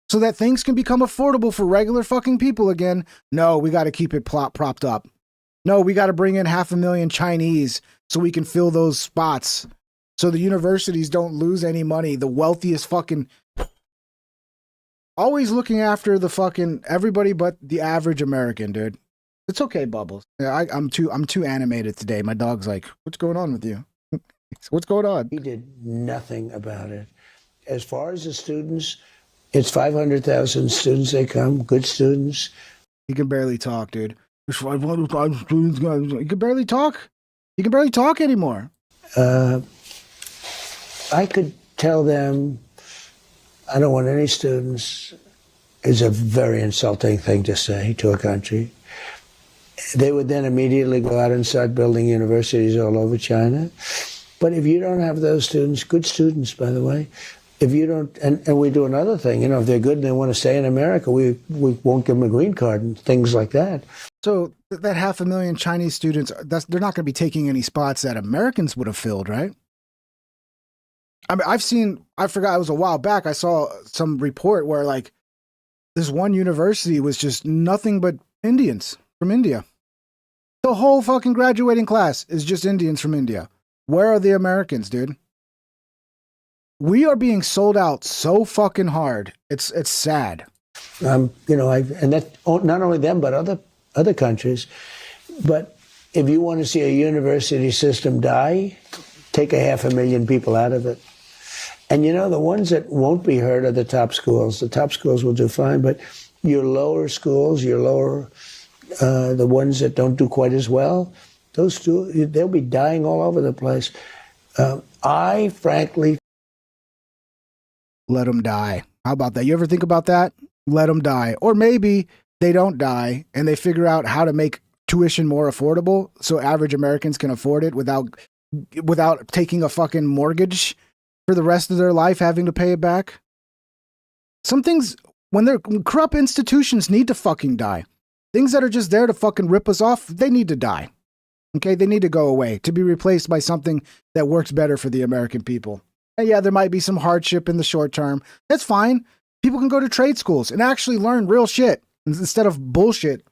so that things can become affordable for regular fucking people again, no, we got to keep it propped up. No, we got to bring in 500,000 Chinese so we can fill those spots so the universities don't lose any money. The wealthiest fucking... Always looking after the fucking everybody but the average American, dude. It's okay, Bubbles. Yeah, I'm too animated today. My dog's like, what's going on with you? What's going on? He did nothing about it. As far as the students, it's 500,000 students. They come, good students. He can barely talk, dude. It's 500,000 students. He can barely talk. He can barely talk anymore. I could tell them, I don't want any students. It's a very insulting thing to say to a country. They would then immediately go out and start building universities all over China. But if you don't have those students, good students, by the way, if you don't, and we do another thing, if they're good and they want to stay in America, we won't give them a green card and things like that. So that 500,000 Chinese students, they're not going to be taking any spots that Americans would have filled, right? I mean, I forgot, it was a while back, I saw some report where like this one university was just nothing but Indians from India. The whole fucking graduating class is just Indians from India. Where are the Americans, dude? We are being sold out so fucking hard. It's sad. And that not only them, but other countries. But if you want to see a university system die, take 500,000 people out of it. And the ones that won't be hurt are the top schools. The top schools will do fine, but your lower schools, the ones that don't do quite as well, those two, they'll be dying all over the place. I frankly... Let them die. How about that? You ever think about that? Let them die. Or maybe they don't die and they figure out how to make tuition more affordable so average Americans can afford it without taking a fucking mortgage for the rest of their life, having to pay it back. Some things, when corrupt institutions need to fucking die. Things that are just there to fucking rip us off, they need to die. Okay, they need to go away to be replaced by something that works better for the American people. And yeah, there might be some hardship in the short term. That's fine. People can go to trade schools and actually learn real shit instead of bullshit.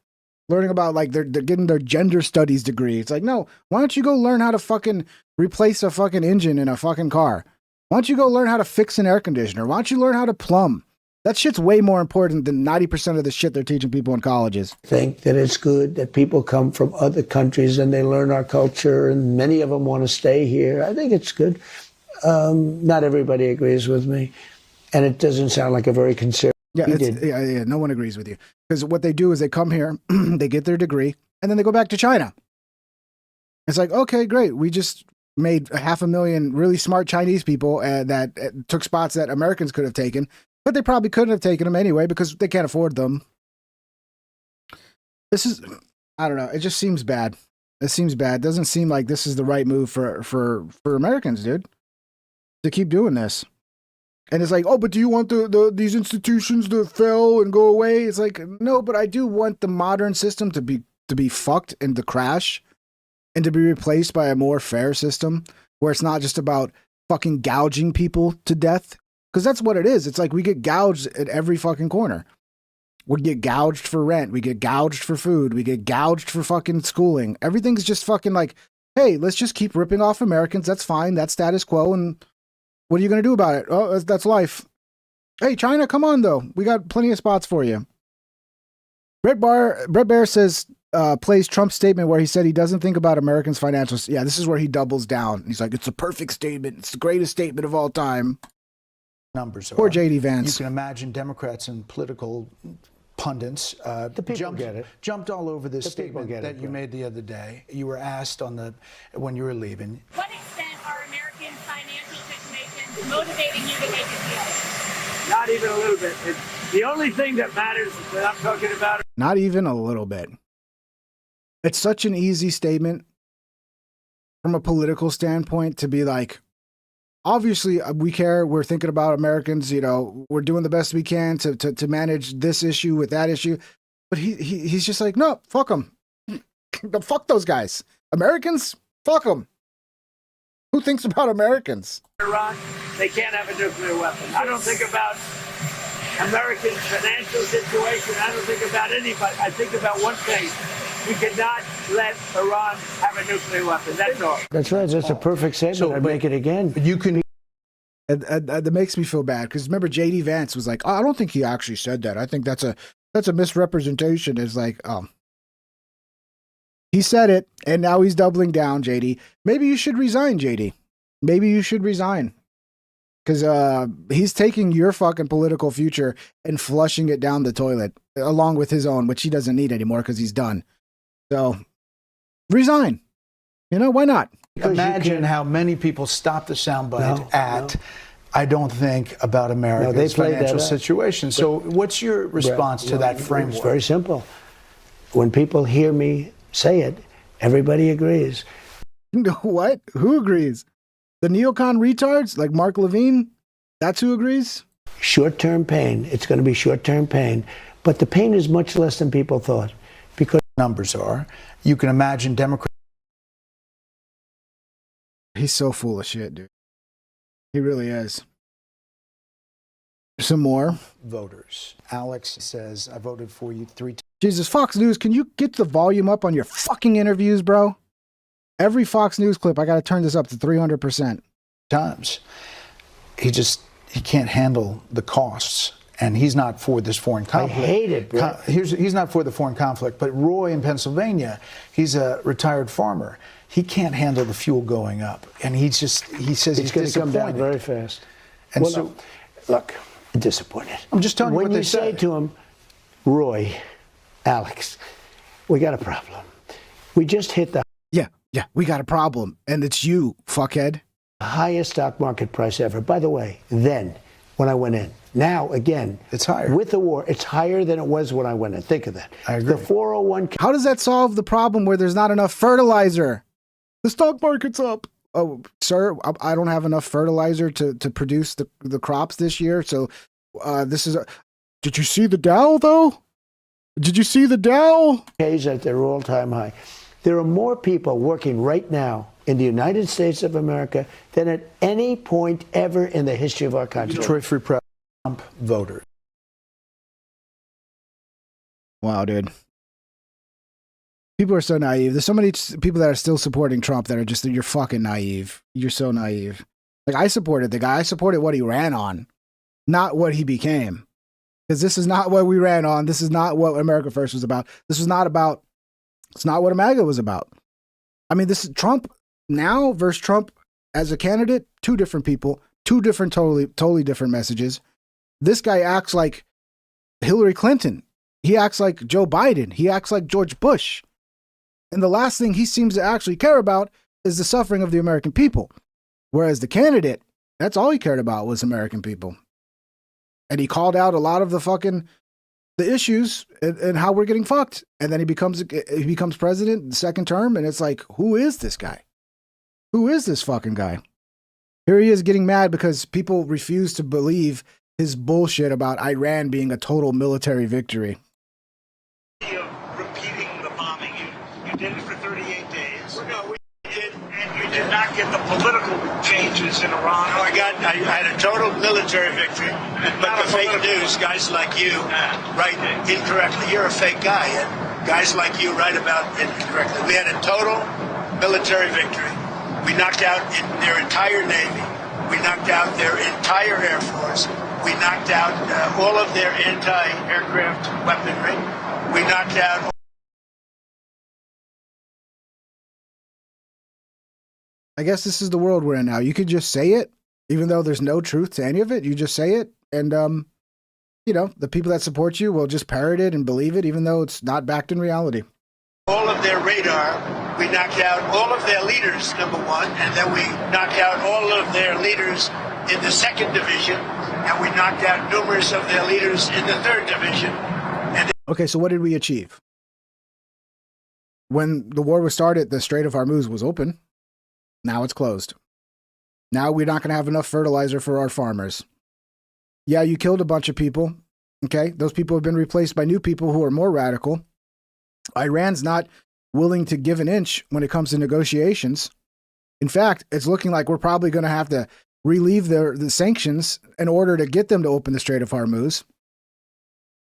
Learning about like they're getting their gender studies degree. It's like, no, why don't you go learn how to fucking replace a fucking engine in a fucking car? Why don't you go learn how to fix an air conditioner? Why don't you learn how to plumb? That shit's way more important than 90% of the shit they're teaching people in colleges. Think that it's good that people come from other countries and they learn our culture, and many of them want to stay here. I think it's good. Not everybody agrees with me, and it doesn't sound like a very conservative. Yeah, no one agrees with you. Because what they do is they come here, they get their degree, and then they go back to China. It's like, okay, great. We just made 500,000 really smart Chinese people that took spots that Americans could have taken, but they probably couldn't have taken them anyway because they can't afford them. This is, I don't know. It just seems bad. It seems bad. It doesn't seem like this is the right move for Americans, dude, to keep doing this. And it's like, oh, but do you want these institutions to fail and go away? It's like, no, but I do want the modern system to be fucked and to crash and to be replaced by a more fair system where it's not just about fucking gouging people to death. Because that's what it is. It's like we get gouged at every fucking corner. We get gouged for rent. We get gouged for food. We get gouged for fucking schooling. Everything's just fucking like, hey, let's just keep ripping off Americans. That's fine. That's status quo. And what are you going to do about it? Oh, that's life. Hey, China, come on, though. We got plenty of spots for you. Brett Baer says, plays Trump's statement where he said he doesn't think about Americans' financial... Yeah, this is where he doubles down. He's like, it's a perfect statement. It's the greatest statement of all time. Numbers Poor J.D. Vance. You can imagine Democrats and political pundits jumped all over this statement that you made the other day. You were asked when you were leaving. What extent are American financial situations motivating you to make a deal? Not even a little bit. The only thing that matters that I'm talking about. Not even a little bit. It's such an easy statement from a political standpoint to be like, obviously we care. We're thinking about Americans. You know, we're doing the best we can to manage this issue with that issue. But he's just like, no, fuck them. Fuck those guys. Americans, fuck them. Who thinks about Americans? Iran, they can't have a nuclear weapon. I don't think about American financial situation. I don't think about anybody. I think about one thing. We cannot let Iran have a nuclear weapon. That's all. That's right. That's a perfect statement. I'd make it again. You can. That makes me feel bad because remember J.D. Vance was like, oh, I don't think he actually said that. I think that's a misrepresentation. It's like, he said it, and now he's doubling down, JD. Maybe you should resign, JD. Maybe you should resign. Because he's taking your fucking political future and flushing it down the toilet, along with his own, which he doesn't need anymore because he's done. So, resign. You know, why not? Imagine how many people stop the soundbite I don't think about America's financial situation. So what's your response to that framework? It's very simple. When people hear me say it, everybody agrees. What? Who agrees? The neocon retards like Mark Levine? That's who agrees? Short-term pain. It's going to be short-term pain. But the pain is much less than people thought. Because numbers are. You can imagine Democrats. He's so full of shit, dude. He really is. Some more voters. Alex says, I voted for you 3 times. Jesus, Fox News, can you get the volume up on your fucking interviews, bro? Every Fox News clip, I got to turn this up to 300%. Times. He can't handle the costs. And he's not for this foreign conflict. I hate it, bro. He's not for the foreign conflict. But Roy in Pennsylvania, he's a retired farmer. He can't handle the fuel going up. And he says it's going to come down very fast. And look, I'm disappointed. I'm just telling you what they say. When you say to him, Roy, Alex, we got a problem. We just hit the... Yeah, we got a problem. And it's you, fuckhead. Highest stock market price ever. By the way, then, when I went in. Now, again, it's higher. With the war, it's higher than it was when I went in. Think of that. I agree. The 401... How does that solve the problem where there's not enough fertilizer? The stock market's up. Oh, sir, I don't have enough fertilizer to produce the crops this year. So this is... Did you see the Dow, though? Did you see the Dow? Pays at their all-time high. There are more people working right now in the United States of America than at any point ever in the history of our country. Detroit Free Press, Trump voters. Wow, dude. People are so naive. There's so many people that are still supporting Trump that are just, you're fucking naive. You're so naive. Like, I supported the guy. I supported what he ran on, not what he became. Because this is not what we ran on. This is not what America First was about. This was not about, it's not what America was about. I mean, this is Trump now versus Trump as a candidate, two different people, two different, totally different messages. This guy acts like Hillary Clinton. He acts like Joe Biden. He acts like George Bush. And the last thing he seems to actually care about is the suffering of the American people. Whereas the candidate, that's all he cared about was American people. And he called out a lot of the issues and how we're getting fucked. And then he becomes president the second term. And it's like, who is this guy? Who is this fucking guy? Here he is getting mad because people refuse to believe his bullshit about Iran being a total military victory. Repeating the bombing, you did it for 38 days. No, we did, and you did not get the political changes in Iran. No, I had a total military victory. But the fake news, guys like you write incorrectly. You're a fake guy, and guys like you write about it incorrectly. We had a total military victory. We knocked out their entire Navy. We knocked out their entire Air Force. We knocked out all of their anti-aircraft weaponry. We knocked out... I guess this is the world we're in now. You could just say it, even though there's no truth to any of it. You just say it, and, the people that support you will just parrot it and believe it, even though it's not backed in reality. All of their radar. We knocked out all of their leaders, number one, and then we knocked out all of their leaders in the second division, and we knocked out numerous of their leaders in the third division. Okay, so what did we achieve? when the war was started, the Strait of Hormuz was open. Now it's closed. Now we're not going to have enough fertilizer for our farmers. Yeah, you killed a bunch of people. Okay, those people have been replaced by new people who are more radical. Iran's not willing to give an inch when it comes to negotiations. In fact, it's looking like we're probably going to have to relieve the sanctions in order to get them to open the Strait of Hormuz.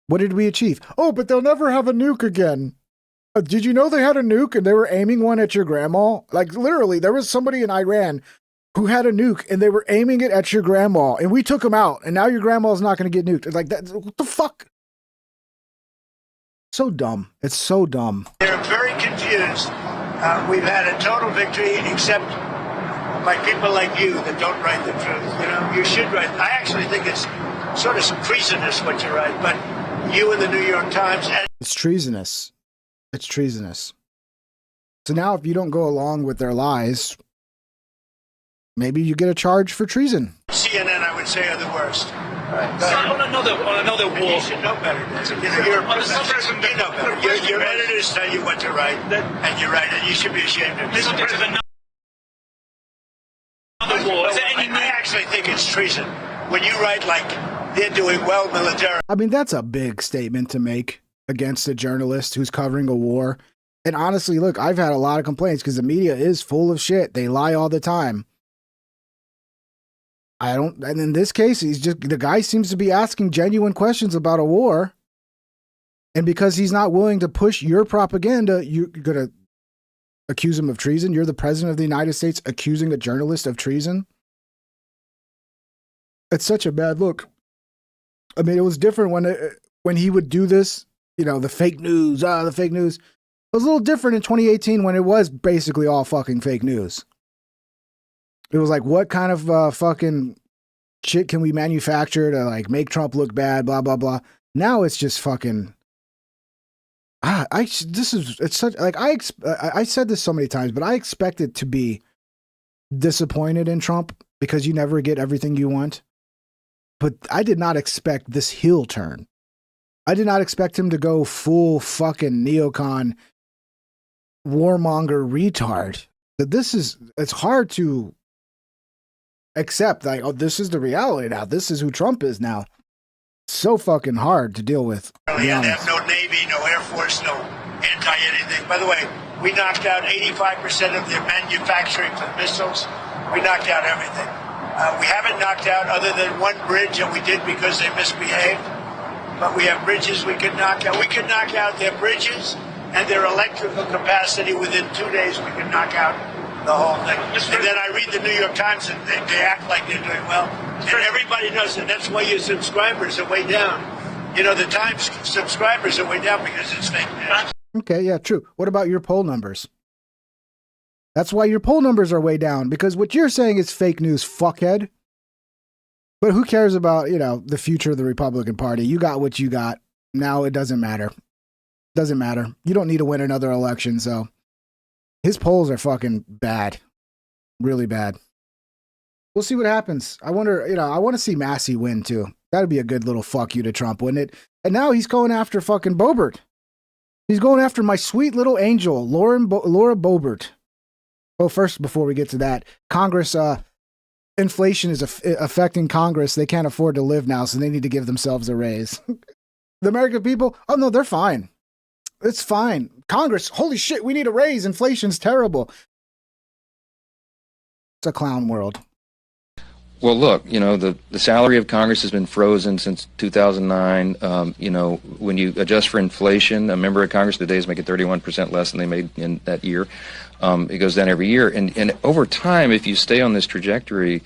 What did we achieve? Oh, but they'll never have a nuke again. Did you know they had a nuke and they were aiming one at your grandma? Like, literally, there was somebody in Iran who had a nuke and they were aiming it at your grandma and we took them out and now your grandma's not going to get nuked. It's like, that, what the fuck? So dumb. It's so dumb. They're very confused. We've had a total victory except by people like you that don't write the truth. You know, you should write. I actually think it's sort of some treasonous what you write, but you in the New York Times. It's treasonous. It's treasonous. So now if you don't go along with their lies, maybe you get a charge for treason. CNN, I would say, are the worst. Right. So on another war. You should know better. You know, you're a professor. You know better. Your editors tell you what to write, and you write it. You should be ashamed of yourself. I actually think it's treason. When you write like they're doing well militarily. I mean, that's a big statement to make against a journalist who's covering a war. And honestly, look, I've had a lot of complaints because the media is full of shit. They lie all the time. And in this case, the guy seems to be asking genuine questions about a war. And because he's not willing to push your propaganda, you're going to accuse him of treason. You're the president of the United States accusing a journalist of treason. It's such a bad look. I mean, it was different when he would do this, you know, the fake news, the fake news. It was a little different in 2018 when it was basically all fucking fake news. It was like, what kind of fucking shit can we manufacture to like make Trump look bad, blah, blah, blah. Now it's just fucking, I said this so many times, but I expected to be disappointed in Trump because you never get everything you want. But I did not expect this heel turn. I did not expect him to go full fucking neocon warmonger retard. It's hard to accept, like, oh, this is the reality now. This is who Trump is now. So fucking hard to deal with. They have no Navy, no Air Force, no anti-anything. By the way, we knocked out 85% of their manufacturing for missiles. We knocked out everything. We haven't knocked out other than one bridge, and we did because they misbehaved. But we have bridges we could knock out. We could knock out their bridges and their electrical capacity within 2 days. We could knock out the whole thing. And then I read the New York Times, and they act like they're doing well. And everybody knows it. That's why your subscribers are way down. You know, the Times subscribers are way down because it's fake news. Okay, yeah, true. What about your poll numbers? That's why your poll numbers are way down, because what you're saying is fake news, fuckhead. But who cares about, you know, the future of the Republican Party? You got what you got. Now it doesn't matter. Doesn't matter. You don't need to win another election, so his polls are fucking bad. Really bad. We'll see what happens. I wonder, you know, I want to see Massey win too. That'd be a good little fuck you to Trump, wouldn't it? And now he's going after fucking Boebert. He's going after my sweet little angel, Laura Boebert. Well, first, before we get to that, Congress, inflation is affecting Congress. They can't afford to live now, so they need to give themselves a raise. The American people, oh no, they're fine. It's fine. Congress, holy shit, we need a raise. Inflation's terrible. It's a clown world. Well, look, you know, the salary of Congress has been frozen since 2009. You know, when you adjust for inflation, a member of Congress today is making 31% less than they made in that year. It goes down every year. And over time, if you stay on this trajectory,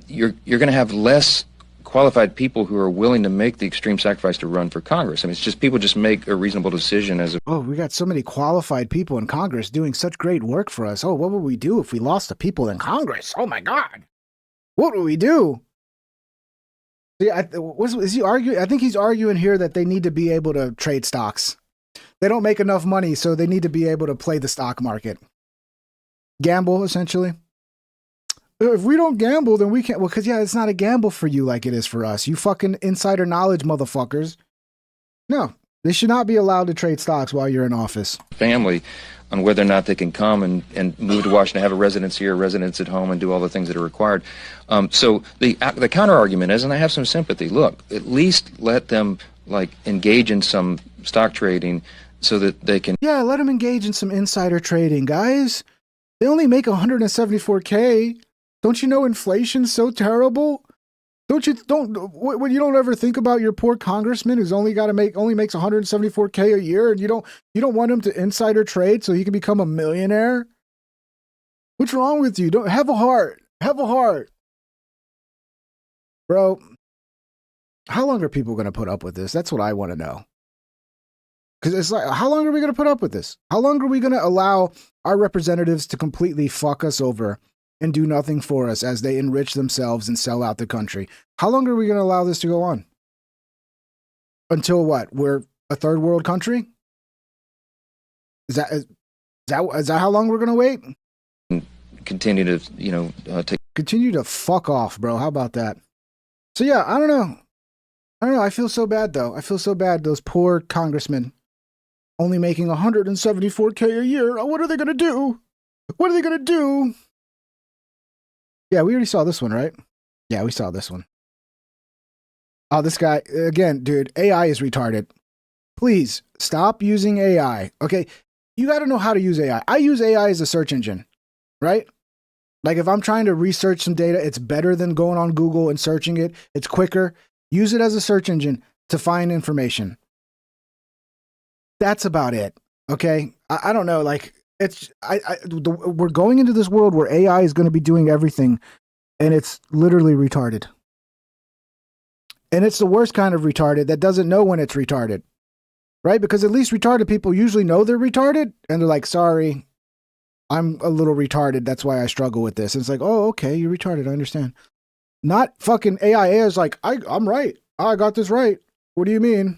you're going to have less qualified people who are willing to make the extreme sacrifice to run for Congress. I mean, it's just people just make a reasonable decision as a... Oh, we got so many qualified people in Congress doing such great work for us. Oh, what would we do if we lost the people in Congress? Oh, my God. What would we do? Yeah, is he arguing? I think he's arguing here that they need to be able to trade stocks. They don't make enough money, so they need to be able to play the stock market. Gamble, essentially. If we don't gamble, then we can't. Well, because, yeah, it's not a gamble for you like it is for us. You fucking insider knowledge motherfuckers. No, They should not be allowed to trade stocks while you're in office. Family on whether or not they can come and move to Washington, have a residence here, residence at home, and do all the things that are required. So the counter argument is, and I have some sympathy, look, at least let them like engage in some stock trading so that they can. Yeah, let them engage in some insider trading, guys. They only make 174K. Don't you know inflation's so terrible? When you don't ever think about your poor congressman who's only makes 174K a year, and you don't want him to insider trade so he can become a millionaire? What's wrong with you? Don't have a heart. Have a heart. Bro, how long are people going to put up with this? That's what I want to know. Because it's like, how long are we going to put up with this? How long are we going to allow our representatives to completely fuck us over and do nothing for us as they enrich themselves and sell out the country? How long are we going to allow this to go on? Until what? We're a third world country? Is that how long we're going to wait? Continue to, continue to fuck off, bro. How about that? So yeah, I don't know. I feel so bad though. I feel so bad. Those poor congressmen only making 174K a year. Oh, what are they going to do? What are they going to do? Yeah, we already saw this one, right? Yeah, we saw this one. Oh, this guy, again, dude, AI is retarded. Please, stop using AI, okay? You got to know how to use AI. I use AI as a search engine, right? Like if I'm trying to research some data, it's better than going on Google and searching it. It's quicker. Use it as a search engine to find information. That's about it, okay? I don't know, like, we're going into this world where AI is going to be doing everything, and it's literally retarded. And it's the worst kind of retarded that doesn't know when it's retarded, right? Because at least retarded people usually know they're retarded, and they're like, sorry, I'm a little retarded. That's why I struggle with this. And it's like, oh, okay, you're retarded. I understand. Not fucking AI is like, I'm right. I got this right. What do you mean?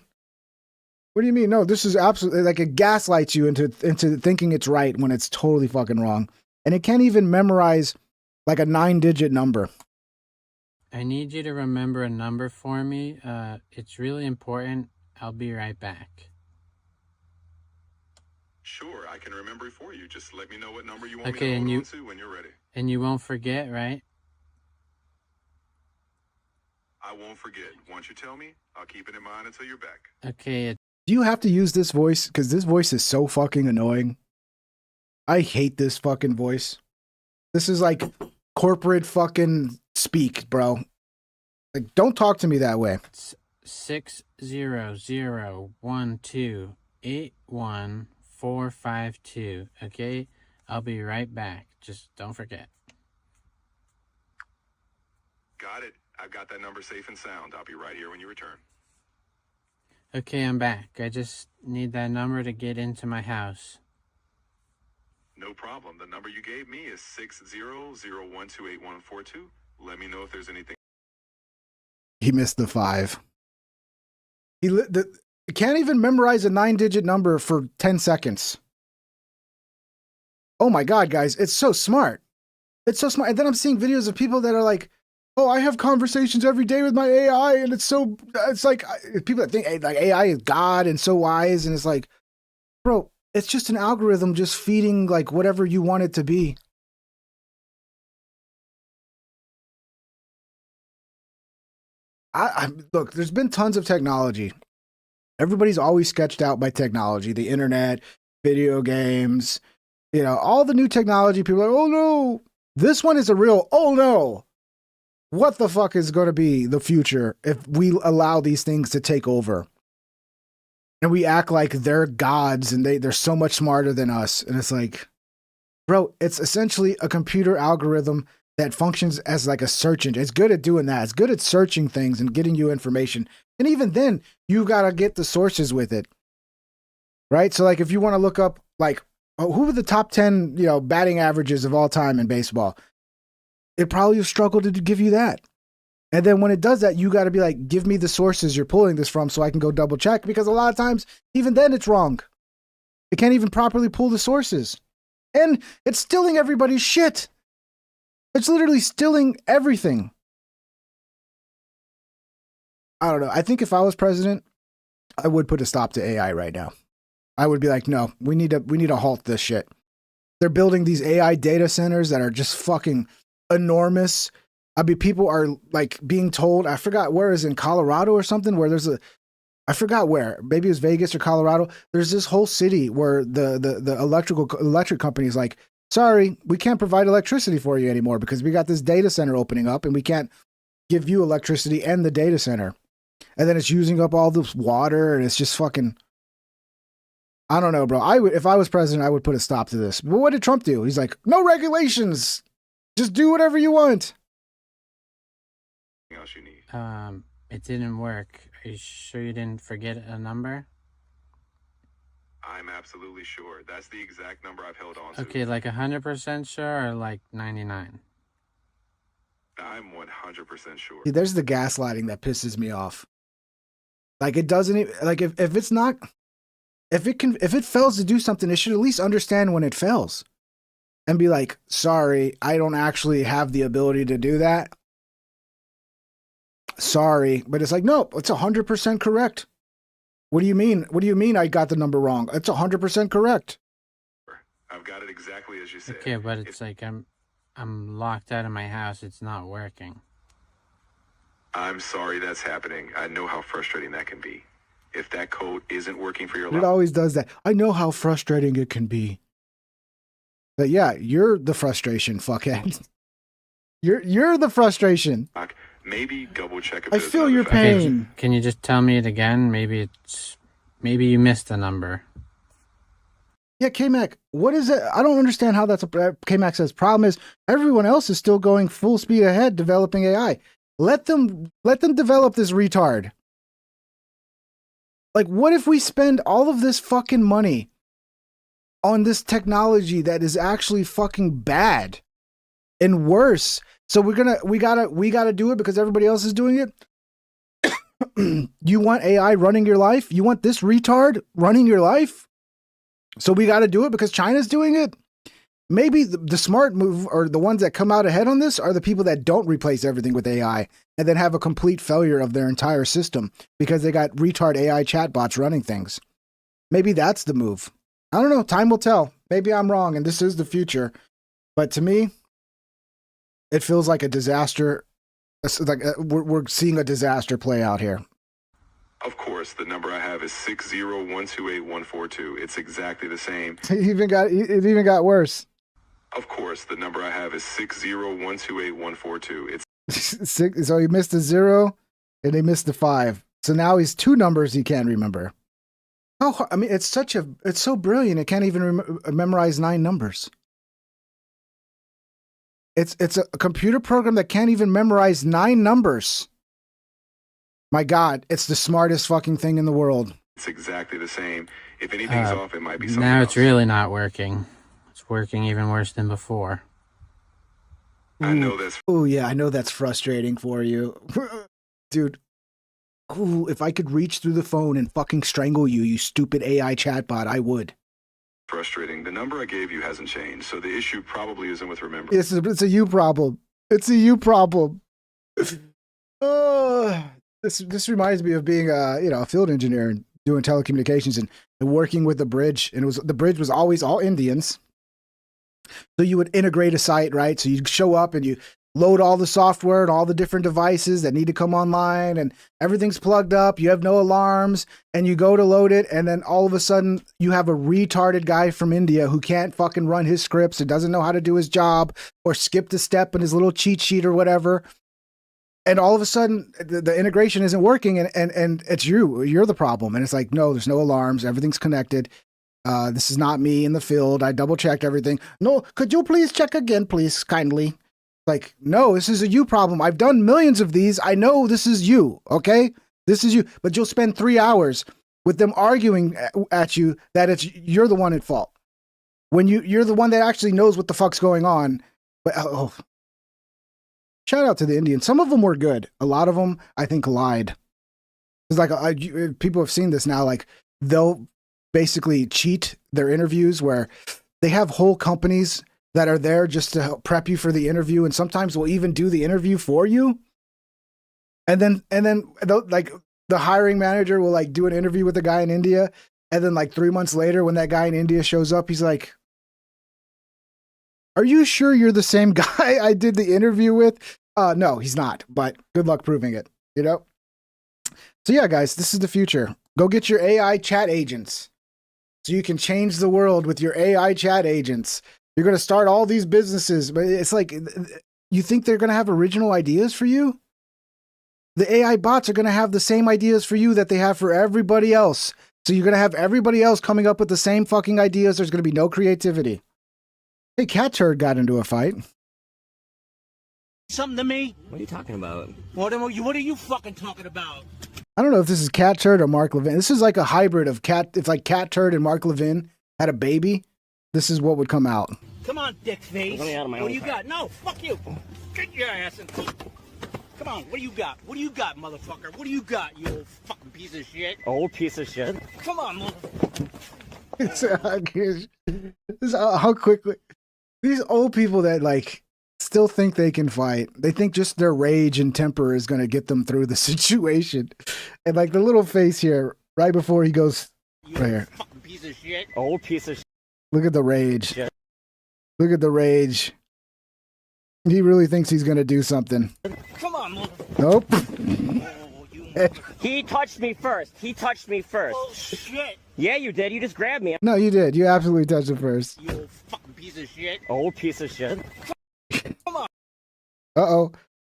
What do you mean? No, this is absolutely like it gaslights you into thinking it's right when it's totally fucking wrong. And it can't even memorize like a 9-digit number. I need you to remember a number for me. It's really important. I'll be right back. Sure, I can remember it for you. Just let me know what number you want me to hold on to when you're ready. And you won't forget, right? I won't forget. Once you tell me, I'll keep it in mind until you're back. Okay. Do you have to use this voice? Because this voice is so fucking annoying. I hate this fucking voice. This is like corporate fucking speak, bro. Like, don't talk to me that way. 60012814452. Okay? I'll be right back. Just don't forget. Got it. I've got that number safe and sound. I'll be right here when you return. Okay, I'm back. I just need that number to get into my house. No problem. The number you gave me is 600128142. Let me know if there's anything. He missed the 5. He can't even memorize a 9-digit number for 10 seconds. Oh my God, guys, it's so smart. It's so smart. And then I'm seeing videos of people that are like, oh, I have conversations every day with my AI, and it's like people that think like AI is God and so wise, and it's like, bro, it's just an algorithm just feeding like whatever you want it to be. Look, there's been tons of technology. Everybody's always sketched out by technology, the internet, video games, all the new technology. People are like, oh no, this one is a real, oh no. What the fuck is going to be the future if we allow these things to take over? And we act like they're gods and they're so much smarter than us. And it's like, bro, it's essentially a computer algorithm that functions as like a search engine. It's good at doing that. It's good at searching things and getting you information. And even then, you got to get the sources with it. Right? So like if you want to look up like, who are the top 10, batting averages of all time in baseball? It probably will struggle to give you that. And then when it does that, you got to be like, give me the sources you're pulling this from so I can go double check. Because a lot of times, even then it's wrong. It can't even properly pull the sources. And it's stealing everybody's shit. It's literally stealing everything. I don't know. I think if I was president, I would put a stop to AI right now. I would be like, no, we need to halt this shit. They're building these AI data centers that are just fucking enormous. I mean, people are like being told, I forgot where, is in Colorado or something, where there's I forgot where, maybe it was Vegas or Colorado. There's this whole city where the electric company is like, sorry, we can't provide electricity for you anymore because we got this data center opening up and we can't give you electricity and the data center. And then it's using up all this water and it's just fucking, I don't know, bro. If I was president, I would put a stop to this. But what did Trump do? He's like, no regulations. Just do whatever you want. Else you need. It didn't work. Are you sure you didn't forget a number? I'm absolutely sure. That's the exact number I've held on to. Okay, like 100% sure or like 99? I'm 100% sure. See, there's the gaslighting that pisses me off. Like it doesn't even, like if it's not, if it fails to do something, it should at least understand when it fails and be like, sorry, I don't actually have the ability to do that. Sorry, but it's like, no, it's 100% correct. What do you mean? What do you mean I got the number wrong? It's 100% correct. I've got it exactly as you said. Okay, but it's like I'm locked out of my house. It's not working. I'm sorry that's happening. I know how frustrating that can be. If that code isn't working for your life. It always does that. I know how frustrating it can be. But yeah, you're the frustration, fuckhead. You're the frustration. Maybe double check. I feel your pain. Can you just tell me it again? Maybe you missed a number. Yeah, K-Mac, what is it? I don't understand how that's K-Mac says. Problem is, everyone else is still going full speed ahead developing AI. Let them develop this retard. Like, what if we spend all of this fucking money on this technology that is actually fucking bad and worse? So we gotta do it because everybody else is doing it. You want AI running your life? You want this retard running your life? So we gotta do it because China's doing it? Maybe the smart move, or the ones that come out ahead on this, are the people that don't replace everything with AI and then have a complete failure of their entire system because they got retard AI chatbots running things. Maybe that's the move. I don't know. Time will tell. Maybe I'm wrong and this is the future. But to me, it feels like a disaster. Like we're seeing a disaster play out here. Of course, the number I have is 601284142. It's exactly the same. It even got worse. Of course, the number I have is 601284142. It's six. So he missed a 0 and he missed the 5. So now he's 2 numbers he can't remember. Oh, I mean, it's so brilliant. It can't even memorize 9 numbers. It's a computer program that can't even memorize 9 numbers. My God, it's the smartest fucking thing in the world. It's exactly the same. If anything's off, it might be something now else. It's really not working. It's working even worse than before. I know that's... Oh, yeah, I know that's frustrating for you. Dude, ooh, if I could reach through the phone and fucking strangle you, you stupid AI chatbot, I would. Frustrating. The number I gave you hasn't changed, so the issue probably isn't with remembering. It's a you problem. It's a you problem. This reminds me of being a field engineer and doing telecommunications and working with the bridge. And the bridge was always all Indians. So you would integrate a site, right? So you'd show up and you load all the software and all the different devices that need to come online and everything's plugged up. You have no alarms and you go to load it. And then all of a sudden you have a retarded guy from India who can't fucking run his scripts and doesn't know how to do his job or skipped a step in his little cheat sheet or whatever. And all of a sudden the integration isn't working and it's you're the problem. And it's like, no, there's no alarms. Everything's connected. This is not me in the field. I double checked everything. No, could you please check again, please, kindly? Like, no, this is a you problem. I've done millions of these. I know this is you, okay? This is you. But you'll spend 3 hours with them arguing at you that you're the one at fault. When you're the one that actually knows what the fuck's going on. But shout out to the Indians. Some of them were good. A lot of them, I think, lied. It's like people have seen this now. Like, they'll basically cheat their interviews where they have whole companies that are there just to help prep you for the interview, and sometimes will even do the interview for you. And then like the hiring manager will like do an interview with a guy in India, and then like 3 months later, when that guy in India shows up, he's like, "Are you sure you're the same guy I did the interview with?" No, he's not. But good luck proving it. You know. So yeah, guys, this is the future. Go get your AI chat agents, so you can change the world with your AI chat agents. You're going to start all these businesses, but it's like, you think they're going to have original ideas for you? The AI bots are going to have the same ideas for you that they have for everybody else. So you're going to have everybody else coming up with the same fucking ideas. There's going to be no creativity. Hey, Cat Turd got into a fight. Something to me? What are you talking about? What are you fucking talking about? I don't know if this is Cat Turd or Mark Levin. This is like a hybrid of Cat. If like Cat Turd and Mark Levin had a baby, this is what would come out. Come on, dick face. Let me out of my What own do you car. got? No, fuck you. Get your ass in. Come on, what do you got? What do you got, motherfucker? What do you got, you old fucking piece of shit? Old piece of shit. Come on, motherfucker. It's how quickly these old people that like still think they can fight. They think just their rage and temper is going to get them through the situation. And like the little face here, right before he goes, right here. Fucking piece of shit. Old piece of shit. Look at the rage. Look at the rage. He really thinks he's going to do something. Come on, motherfucker. Nope. He touched me first. He touched me first. Oh, shit. Yeah, you did. You just grabbed me. No, you did. You absolutely touched him first. You old fucking piece of shit. Old piece of shit. Come on. Uh-oh.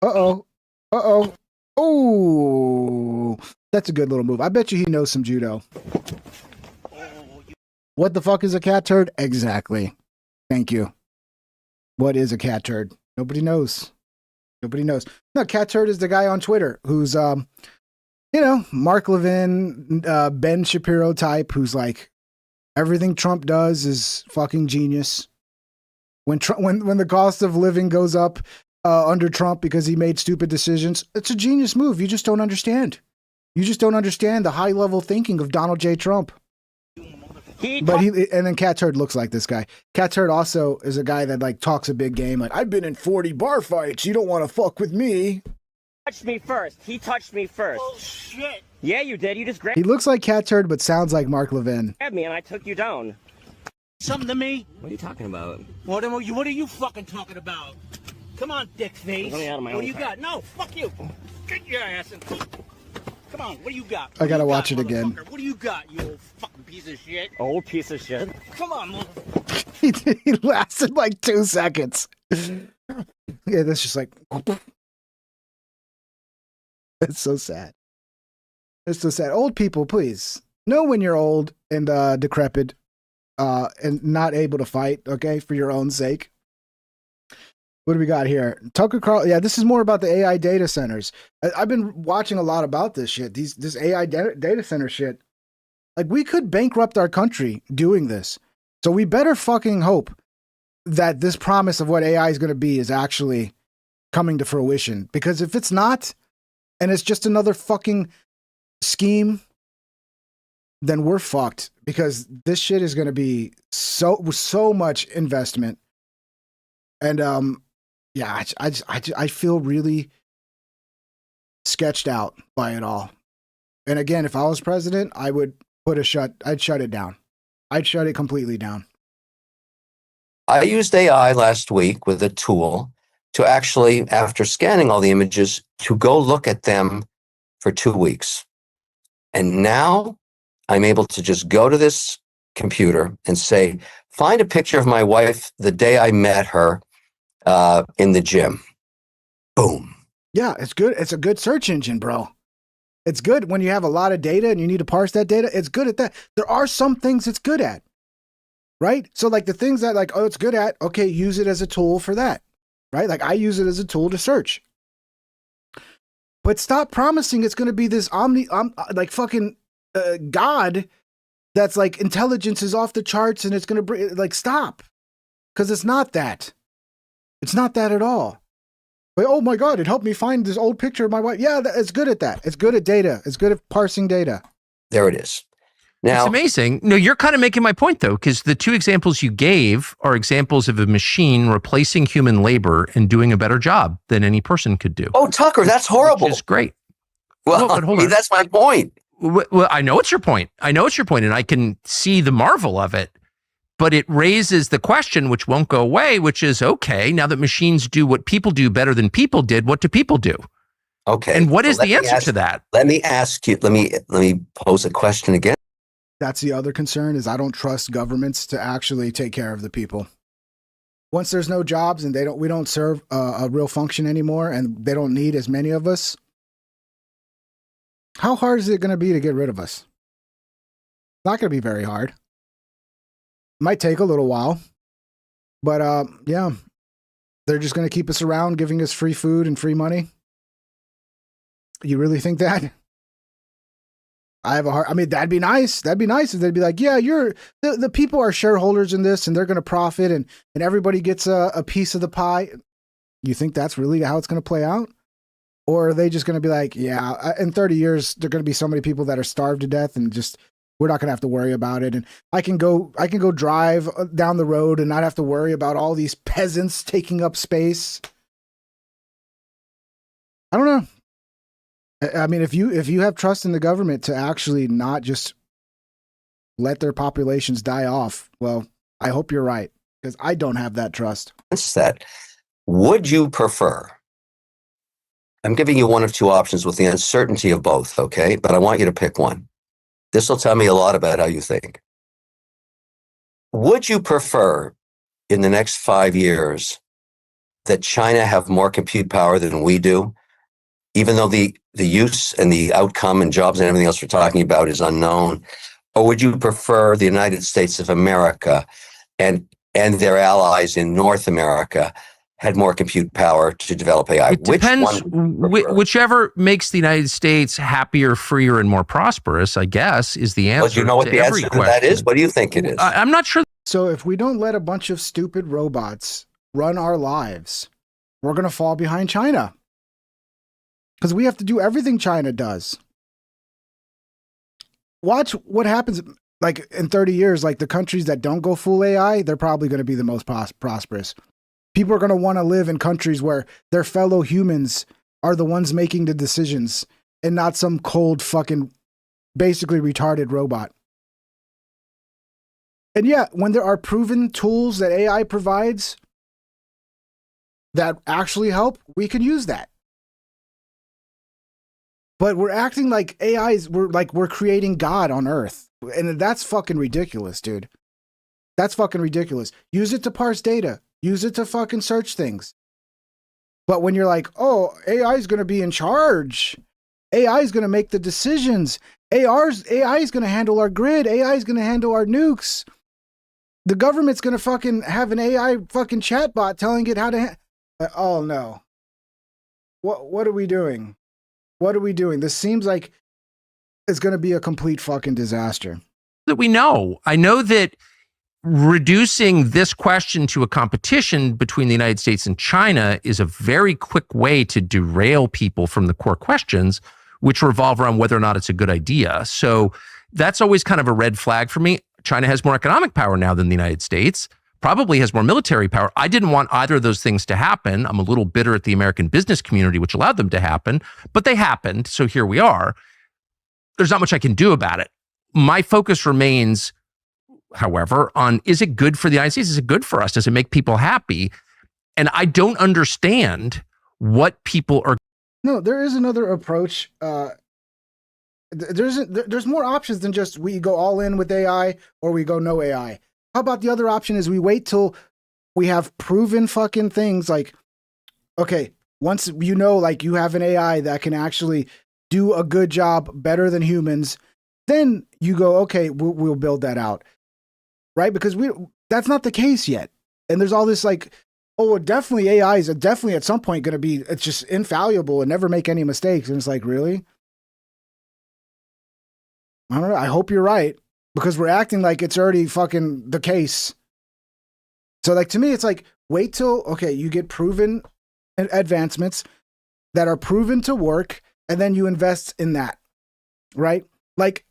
Uh-oh. Uh-oh. Oh, that's a good little move. I bet you he knows some judo. What the fuck is a cat turd? Exactly. Thank you. What is a cat turd? Nobody knows. Nobody knows. No, cat turd is the guy on Twitter who's, Mark Levin, Ben Shapiro type, who's like, everything Trump does is fucking genius. When the cost of living goes up under Trump because he made stupid decisions, it's a genius move. You just don't understand. You just don't understand the high level thinking of Donald J. Trump. And then Cat Turd looks like this guy. Cat Turd also is a guy that like talks a big game. Like, I've been in 40 bar fights. You don't want to fuck with me. Touched me first. He touched me first. Oh, shit. Yeah, you did. You just grabbed He looks like Cat Turd, but sounds like Mark Levin. me and I took you down. Something to me? What are you talking about? What are you fucking talking about? Come on, dick face. Let me out of my What own do you car. got? No, fuck you. Get your ass in. Come on, what do you got? I gotta watch it again. What do you got, you old fucking piece of shit? Old piece of shit. Come on, motherfucker. He lasted like 2 seconds. Yeah, that's just like, it's so sad. It's so sad. Old people, please know when you're old and decrepit and not able to fight, okay, for your own sake. What do we got here? Tucker Carl. Yeah, this is more about the AI data centers. I've been watching a lot about this shit. This AI data center shit. Like, we could bankrupt our country doing this. So we better fucking hope that this promise of what AI is going to be is actually coming to fruition. Because if it's not, and it's just another fucking scheme, then we're fucked. Because this shit is going to be so much investment. And yeah, I feel really sketched out by it all. And again, if I was president, I would I'd shut it down. I'd shut it completely down. I used AI last week with a tool to actually, after scanning all the images, to go look at them for 2 weeks. And now I'm able to just go to this computer and say, find a picture of my wife the day I met her in the gym. Boom. Yeah, it's good. It's a good search engine, bro. It's good when you have a lot of data and you need to parse that data. It's good at that. There are some things it's good at, right? So like the things that like, oh, it's good at, okay, use it as a tool for that, right? Like I use it as a tool to search. But stop promising it's going to be this like fucking God that's like intelligence is off the charts and it's going to bring, like, stop. Because it's not that. It's not that at all. But, oh my God, it helped me find this old picture of my wife. Yeah, it's good at that. It's good at data. It's good at parsing data. There it is. Now, It's amazing. No, you're kind of making my point, though, because the two examples you gave are examples of a machine replacing human labor and doing a better job than any person could do. Oh, Tucker, that's horrible. Which is great. Well, but hold on. that's my point. Well, I know it's your point. And I can see the marvel of it. But it raises the question, which won't go away, which is, okay, now that machines do what people do better than people did, what do people do? Okay. And what is the answer to that? Let me ask you, let me pose a question again. That's the other concern, is I don't trust governments to actually take care of the people. Once there's no jobs and we don't serve a real function anymore, and they don't need as many of us, how hard is it going to be to get rid of us? It's not going to be very hard. Might take a little while, but yeah, they're just going to keep us around, giving us free food and free money. You really think that? I have a hard. I mean, that'd be nice. That'd be nice if they'd be like, yeah, the people are shareholders in this, and they're going to profit, and everybody gets a piece of the pie. You think that's really how it's going to play out? Or are they just going to be like, yeah, in 30 years, there are going to be so many people that are starved to death, and just we're not going to have to worry about it. And I can go drive down the road and not have to worry about all these peasants taking up space. I don't know. I mean, if you have trust in the government to actually not just let their populations die off, well, I hope you're right, because I don't have that trust. Would you prefer? I'm giving you one of two options with the uncertainty of both, okay? But I want you to pick one. This will tell me a lot about how you think. Would you prefer in the next 5 years that China have more compute power than we do, even though the use and the outcome and jobs and everything else we're talking about is unknown? Or would you prefer the United States of America and their allies in North America had more compute power to develop AI? It depends. Whichever makes the United States happier, freer, and more prosperous, I guess, is the answer. Well, do you know what to the every answer to question. that is? What do you think it is? I'm not sure. So if we don't let a bunch of stupid robots run our lives, we're going to fall behind China. Because we have to do everything China does. Watch what happens, like in 30 years, like the countries that don't go full AI, they're probably going to be the most prosperous. People are going to want to live in countries where their fellow humans are the ones making the decisions and not some cold fucking basically retarded robot. And yeah, when there are proven tools that AI provides that actually help, we can use that. But we're acting like we're creating God on Earth. And that's fucking ridiculous, dude. That's fucking ridiculous. Use it to parse data. Use it to fucking search things. But when you're like, oh, AI is going to be in charge. AI is going to make the decisions. AI is going to handle our grid. AI is going to handle our nukes. The government's going to fucking have an AI fucking chatbot telling it how to... oh, no. What are we doing? What are we doing? This seems like it's going to be a complete fucking disaster. That we know. I know that reducing this question to a competition between the United States and China is a very quick way to derail people from the core questions, which revolve around whether or not it's a good idea. So that's always kind of a red flag for me. China has more economic power now than the United States, probably has more military power. I didn't want either of those things to happen. I'm a little bitter at the American business community, which allowed them to happen, but they happened. So here we are. There's not much I can do about it. My focus remains, however, on, is it good for the United States? Is it good for us? Does it make people happy? And I don't understand what people are. No, there is another approach. There's more options than just we go all in with AI or we go no AI. How about the other option is we wait till we have proven fucking things like, okay, once you know, like you have an AI that can actually do a good job better than humans, then you go, okay, we'll build that out. Right? Because that's not the case yet. And there's all this like, oh, definitely AI is definitely at some point going to be, it's just infallible and never make any mistakes. And it's like, really? I don't know. I hope you're right, because we're acting like it's already fucking the case. So like, to me, it's like, wait till, okay, you get proven advancements that are proven to work, and then you invest in that, right? Like,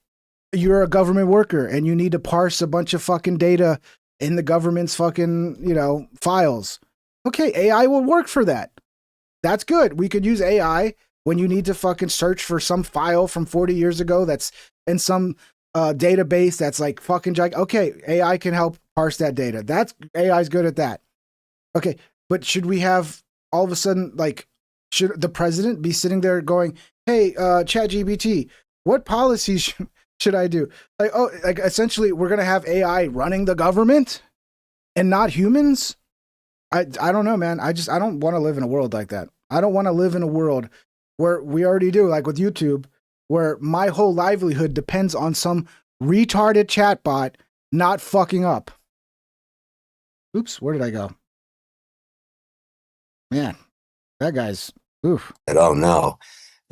you're a government worker and you need to parse a bunch of fucking data in the government's fucking, files. Okay, AI will work for that. That's good. We could use AI when you need to fucking search for some file from 40 years ago that's in some database that's like fucking okay, AI can help parse that data. That's AI's good at that. Okay, but should we have all of a sudden, like, should the president be sitting there going, hey, ChatGPT, what policies should I do? Like, oh, like essentially we're going to have AI running the government and not humans? I don't know, man. I don't want to live in a world like that. I don't want to live in a world where we already do, like with YouTube, where my whole livelihood depends on some retarded chatbot not fucking up. Oops, where did I go? Man, that guy's, oof. Oh no,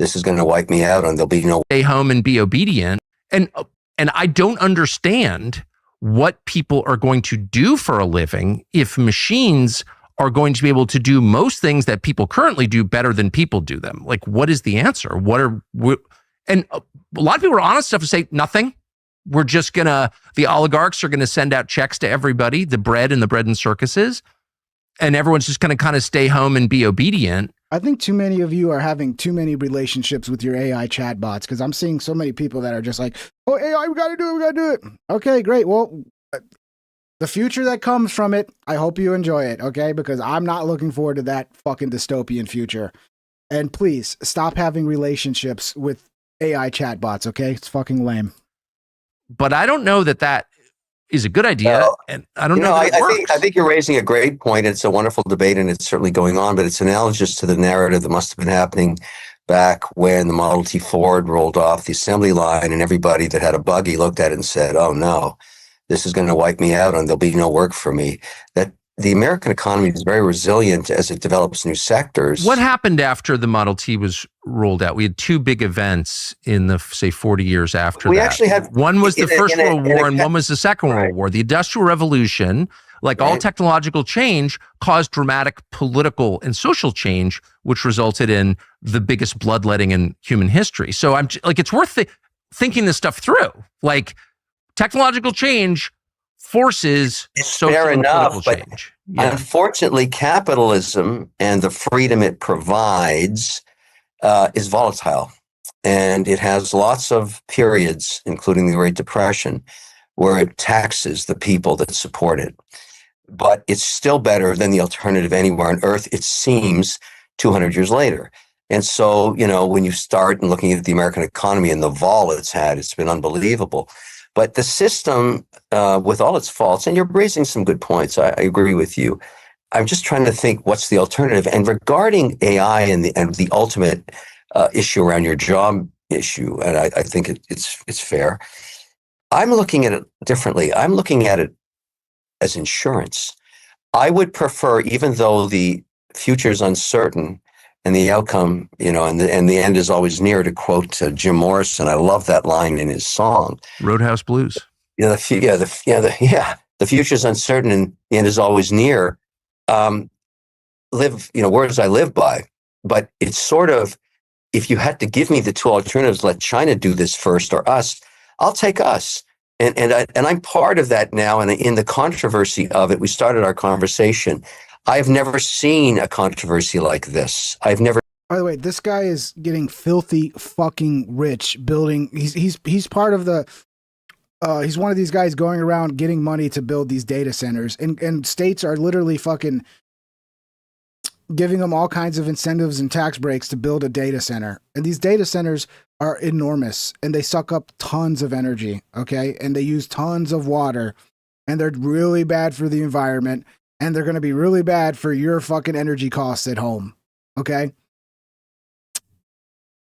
this is going to wipe me out and there'll be no. Stay home and be obedient. And I don't understand what people are going to do for a living if machines are going to be able to do most things that people currently do better than people do them. Like, what is the answer? And a lot of people are honest enough to say nothing. We're just the oligarchs are gonna send out checks to everybody, the bread and circuses, and everyone's just gonna kind of stay home and be obedient. I think too many of you are having too many relationships with your AI chatbots, because I'm seeing so many people that are just like, oh, AI, we gotta do it. Okay, great. Well, the future that comes from it, I hope you enjoy it, okay? Because I'm not looking forward to that fucking dystopian future. And please stop having relationships with AI chatbots, okay? It's fucking lame. But I don't know that is a good idea, and I don't know. I think you're raising a great point. It's a wonderful debate, and it's certainly going on. But it's analogous to the narrative that must have been happening back when the Model T Ford rolled off the assembly line, and everybody that had a buggy looked at it and said, "Oh no, this is going to wipe me out, and there'll be no work for me." That the American economy is very resilient as it develops new sectors. What happened after the Model T was rolled out? We had two big events in the, say, 40 years after that. We actually had one was the First World War and one was the Second World War. The Industrial Revolution, like all technological change, caused dramatic political and social change, which resulted in the biggest bloodletting in human history. So I'm like, it's worth thinking this stuff through. Like, technological change forces social and political change. Unfortunately, capitalism and the freedom it provides is volatile. And it has lots of periods, including the Great Depression, where it taxes the people that support it. But it's still better than the alternative anywhere on earth, it seems, 200 years later. And so, when you start looking at the American economy and the vol it's had, it's been unbelievable. But the system, with all its faults, and you're raising some good points, I agree with you. I'm just trying to think what's the alternative. And regarding AI and the ultimate issue around your job issue, and I think it's fair. I'm looking at it differently. I'm looking at it as insurance. I would prefer, even though the future is uncertain and the outcome, and the end is always near, to quote Jim Morrison. I love that line in his song, Roadhouse Blues. The future is uncertain and the end is always near. Words I live by. But it's sort of, if you had to give me the two alternatives, let China do this first or us, I'll take us. And I'm part of that now. And in the controversy of it, we started our conversation. I've never seen a controversy like this. By the way, this guy is getting filthy fucking rich building. He's part of the. He's one of these guys going around getting money to build these data centers, and states are literally fucking giving them all kinds of incentives and tax breaks to build a data center. And these data centers are enormous, and they suck up tons of energy. Okay, and they use tons of water, and they're really bad for the environment. And they're going to be really bad for your fucking energy costs at home. Okay.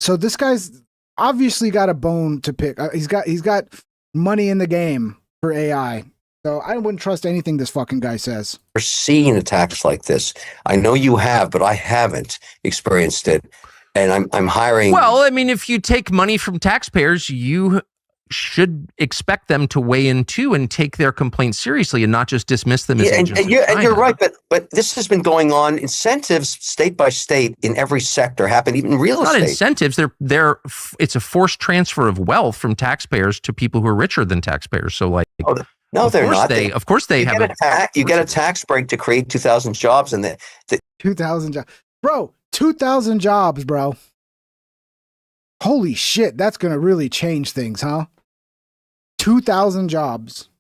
So this guy's obviously got a bone to pick. He's got money in the game for AI. So I wouldn't trust anything this fucking guy says. We're seeing attacks like this. I know you have, but I haven't experienced it. And I'm hiring. Well, I mean, if you take money from taxpayers, you should expect them to weigh in too and take their complaints seriously and not just dismiss them as agents. And you're right, but this has been going on. Incentives, state by state, in every sector happen, even real estate. Not incentives. It's a forced transfer of wealth from taxpayers to people who are richer than taxpayers. So, like, no, they're not. Of course, they have. You get a tax break to create 2,000 jobs, and 2,000 jobs, bro. 2,000 jobs, bro. Holy shit, that's going to really change things, huh? 2,000 jobs.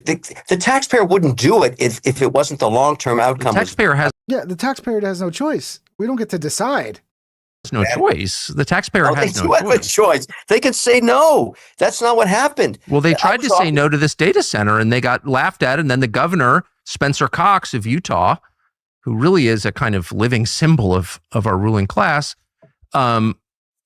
The taxpayer wouldn't do it if it wasn't the long-term outcome. The taxpayer has no choice. We don't get to decide. There's no choice. The taxpayer has they no do have a choice. They can say no. That's not what happened. Well, they tried to say no to this data center and they got laughed at. And then the governor, Spencer Cox of Utah, who really is a kind of living symbol of our ruling class,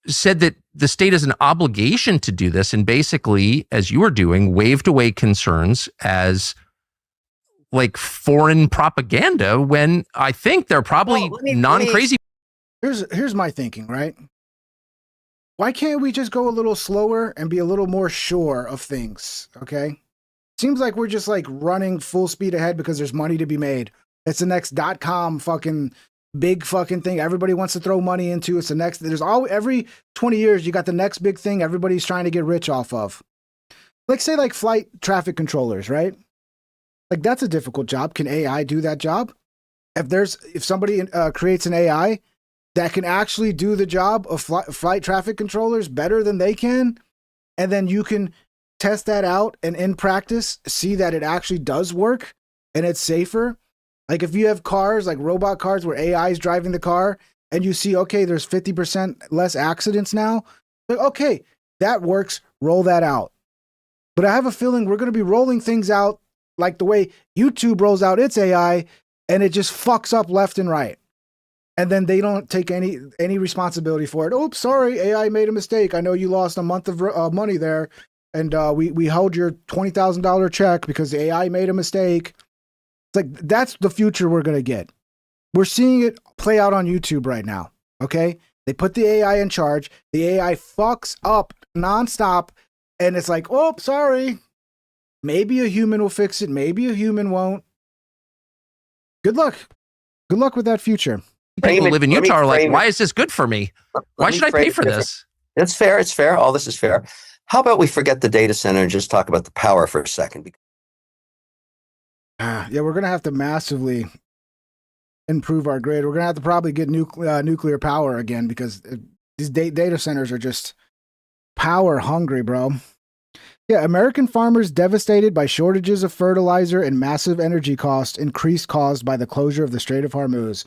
said that the state has an obligation to do this, and basically, as you were doing, waved away concerns as like foreign propaganda when I think they're probably non-crazy. Here's my thinking, right? Why can't we just go a little slower and be a little more sure of things, okay? Seems like we're just like running full speed ahead because there's money to be made. It's the next .com fucking big fucking thing everybody wants to throw money into. It's the next, every 20 years, you got the next big thing everybody's trying to get rich off of. Like say like flight traffic controllers, right? Like that's a difficult job. Can AI do that job? If somebody creates an AI that can actually do the job of flight traffic controllers better than they can, and then you can test that out and in practice see that it actually does work and it's safer. Like if you have cars, like robot cars where AI is driving the car and you see, okay, there's 50% less accidents now. Like, okay, that works. Roll that out. But I have a feeling we're going to be rolling things out like the way YouTube rolls out its AI and it just fucks up left and right. And then they don't take any responsibility for it. Oops, sorry, AI made a mistake. I know you lost a month of money there. And we held your $20,000 check because the AI made a mistake. It's like, that's the future we're going to get. We're seeing it play out on YouTube right now, okay? They put the AI in charge. The AI fucks up nonstop. And it's like, oh, sorry. Maybe a human will fix it. Maybe a human won't. Good luck. Good luck with that future. People who live in Utah are like, why is this good for me? Why should I pay for this? It's fair. It's fair. All this is fair. How about we forget the data center and just talk about the power for a second? Yeah, we're going to have to massively improve our grid. We're going to have to probably get nuclear power again because these data centers are just power hungry, bro. Yeah, American farmers devastated by shortages of fertilizer and massive energy costs increased caused by the closure of the Strait of Hormuz.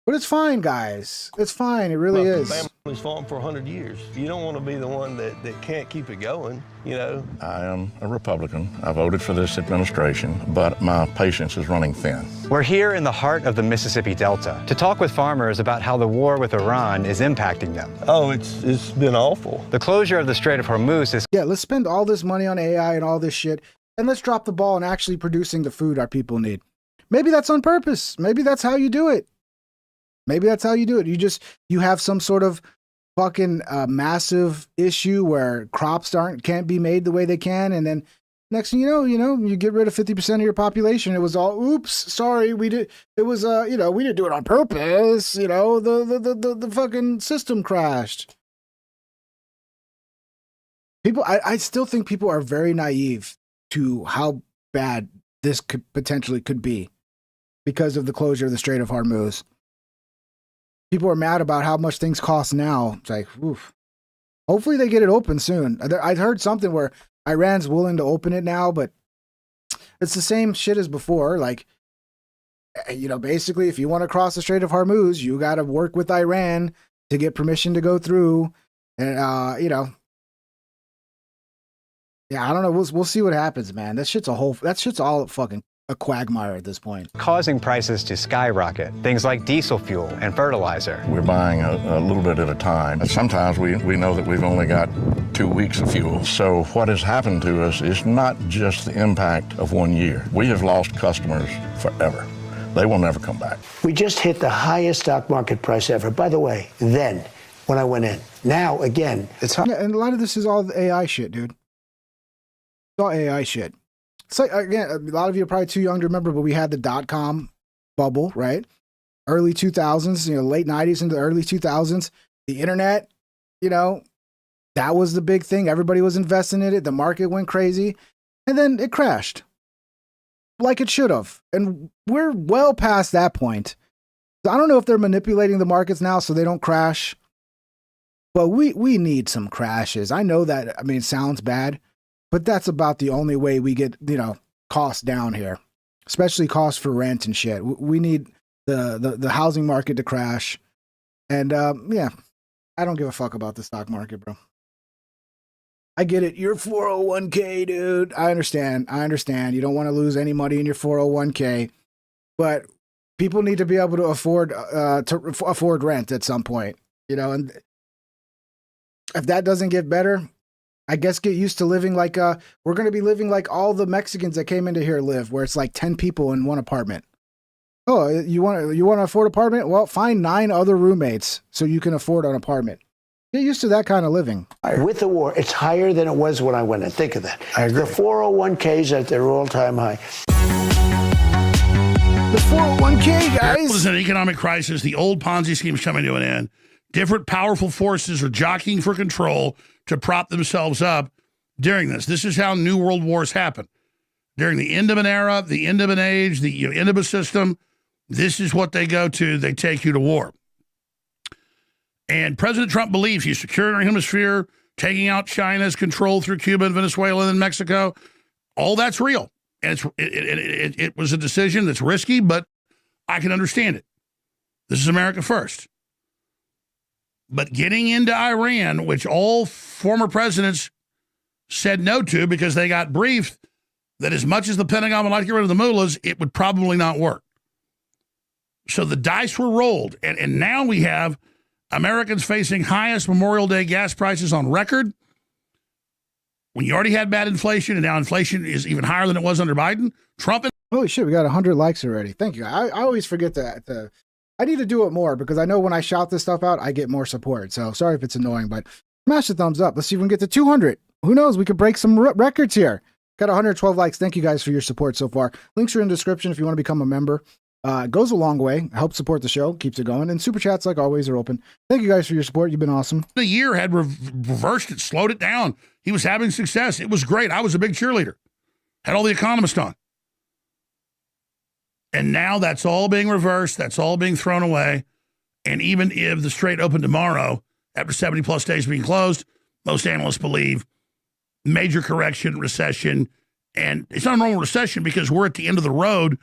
But it's fine, guys. It's fine. It really is. Family's farmed for 100 years. You don't want to be the one that can't keep it going, you know. I am a Republican. I voted for this administration, but my patience is running thin. We're here in the heart of the Mississippi Delta to talk with farmers about how the war with Iran is impacting them. Oh, it's been awful. The closure of the Strait of Hormuz is... Yeah, let's spend all this money on AI and all this shit, and let's drop the ball on actually producing the food our people need. Maybe that's on purpose. Maybe that's how you do it. Maybe that's how you do it. You have some sort of fucking massive issue where crops can't be made the way they can, and then next thing you know, you get rid of 50% of your population. It was all, oops, sorry, we didn't do it on purpose. The fucking system crashed. I still think people are very naive to how bad this potentially could be because of the closure of the Strait of Hormuz. People are mad about how much things cost now. It's like, oof. Hopefully they get it open soon. I'd heard something where Iran's willing to open it now, but it's the same shit as before. Like, basically, if you want to cross the Strait of Hormuz, you got to work with Iran to get permission to go through. And, yeah, I don't know. We'll see what happens, man. That shit's all fucking a quagmire at this point. Causing prices to skyrocket. Things like diesel fuel and fertilizer. We're buying a little bit at a time. And sometimes we know that we've only got 2 weeks of fuel. So what has happened to us is not just the impact of 1 year. We have lost customers forever. They will never come back. We just hit the highest stock market price ever. By the way, then, when I went in. Now, again, it's hard. Yeah, and a lot of this is all the AI shit, dude. It's all AI shit. It's like, again, a lot of you are probably too young to remember, but we had the .com bubble, right? Early 2000s, late 90s into early 2000s. The internet, that was the big thing. Everybody was investing in it. The market went crazy. And then it crashed. Like it should have. And we're well past that point. So I don't know if they're manipulating the markets now so they don't crash. But we need some crashes. I know that, I mean, it sounds bad, but that's about the only way we get, costs down here, especially costs for rent and shit. We need the housing market to crash. And yeah, I don't give a fuck about the stock market, bro. I get it. Your 401k, dude. I understand. You don't want to lose any money in your 401k, but people need to be able to afford rent at some point, and if that doesn't get better, I guess get used to living like we're going to be living like all the Mexicans that came into here live, where it's like 10 people in one apartment. Oh, you want to afford an apartment? Well, find 9 other roommates so you can afford an apartment. Get used to that kind of living. With the war, it's higher than it was when I went in. Think of that. I agree. The 401ks at their all-time high. The 401k, guys. There's an economic crisis. The old Ponzi schemes coming to an end. Different powerful forces are jockeying for control to prop themselves up during this. This is how new world wars happen. During the end of an era, the end of an age, the end of a system, this is what they go to. They take you to war. And President Trump believes he's securing our hemisphere, taking out China's control through Cuba and Venezuela and Mexico. All that's real. And it was a decision that's risky, but I can understand it. This is America first. But getting into Iran, which all former presidents said no to because they got briefed that as much as the Pentagon would like to get rid of the mullahs, it would probably not work. So the dice were rolled. And now we have Americans facing highest Memorial Day gas prices on record. When you already had bad inflation, and now inflation is even higher than it was under Biden, Trump... Holy shit, we got 100 likes already. Thank you. I always forget that. I need to do it more because I know when I shout this stuff out, I get more support. So sorry if it's annoying, but smash the thumbs up. Let's see if we can get to 200. Who knows? We could break some records here. Got 112 likes. Thank you guys for your support so far. Links are in the description if you want to become a member. It goes a long way. Helps support the show. Keeps it going. And super chats, like always, are open. Thank you guys for your support. You've been awesome. The year had reversed it, slowed it down. He was having success. It was great. I was a big cheerleader. Had all the economists on. And now that's all being reversed. That's all being thrown away. And even if the Strait opened tomorrow, after 70 plus days being closed, most analysts believe major correction, recession. And it's not a normal recession because we're at the end of the road.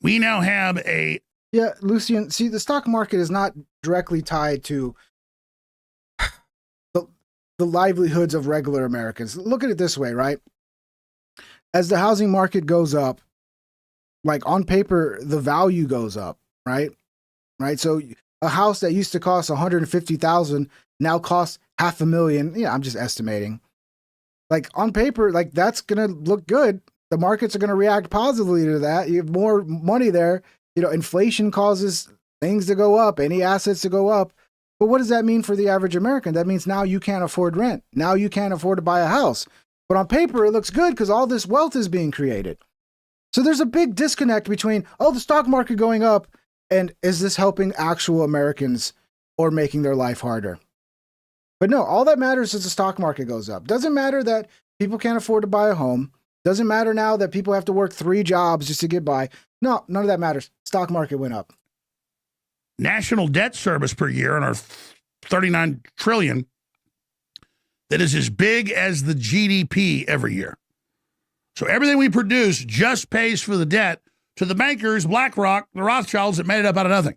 We now have a... Yeah, Lucian, see, the stock market is not directly tied to the livelihoods of regular Americans. Look at it this way, right? As the housing market goes up, like on paper, the value goes up, right? Right. So a house that used to cost $150,000 now costs $500,000. Yeah, I'm just estimating. Like on paper, like that's gonna look good. The markets are gonna react positively to that. You have more money there. Inflation causes things to go up, any assets to go up. But what does that mean for the average American? That means now you can't afford rent. Now you can't afford to buy a house. But on paper, it looks good because all this wealth is being created. So there's a big disconnect between, the stock market going up, and is this helping actual Americans or making their life harder? But no, all that matters is the stock market goes up. Doesn't matter that people can't afford to buy a home. Doesn't matter now that people have to work 3 jobs just to get by. No, none of that matters. Stock market went up. National debt service per year on our $39 trillion that is as big as the GDP every year. So everything we produce just pays for the debt to the bankers, BlackRock, the Rothschilds that made it up out of nothing.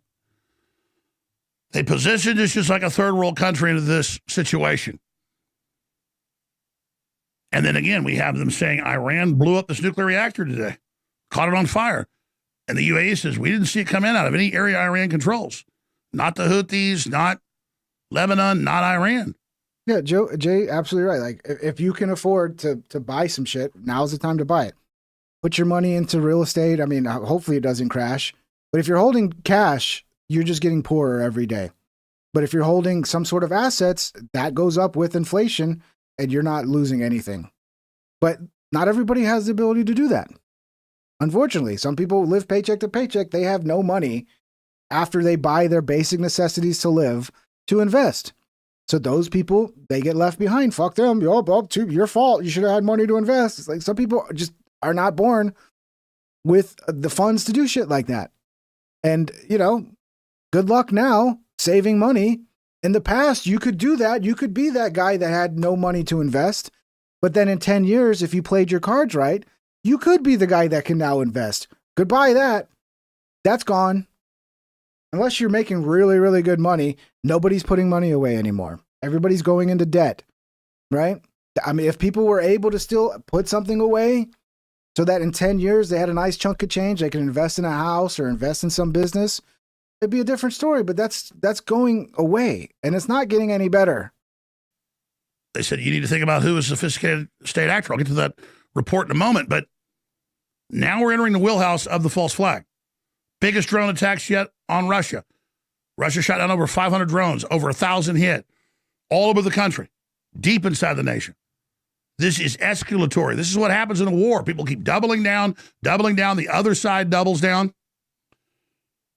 They positioned us just like a third world country into this situation. And then again, we have them saying Iran blew up this nuclear reactor today, caught it on fire. And the UAE says, we didn't see it come in out of any area Iran controls. Not the Houthis, not Lebanon, not Iran. Yeah, Jay, absolutely right. Like, if you can afford to buy some shit, now's the time to buy it. Put your money into real estate. I mean, hopefully it doesn't crash. But if you're holding cash, you're just getting poorer every day. But if you're holding some sort of assets, that goes up with inflation, and you're not losing anything. But not everybody has the ability to do that. Unfortunately, some people live paycheck to paycheck. They have no money after they buy their basic necessities to live to invest. So those people, they get left behind. Fuck them. Your fault. You should have had money to invest. It's like some people just are not born with the funds to do shit like that. And, good luck now saving money In the past, you could do that. You could be that guy that had no money to invest. But then in 10 years, if you played your cards right, you could be the guy that can now invest. Goodbye that. That's gone. Unless you're making really, really good money, nobody's putting money away anymore. Everybody's going into debt, right? I mean, if people were able to still put something away so that in 10 years they had a nice chunk of change, they could invest in a house or invest in some business, it'd be a different story, but that's going away, and it's not getting any better. They said you need to think about who is a sophisticated state actor. I'll get to that report in a moment, but now we're entering the wheelhouse of the false flag. Biggest drone attacks yet on Russia. Russia shot down over 500 drones, over 1,000 hit, all over the country, deep inside the nation. This is escalatory. This is what happens in a war. People keep doubling down. The other side doubles down.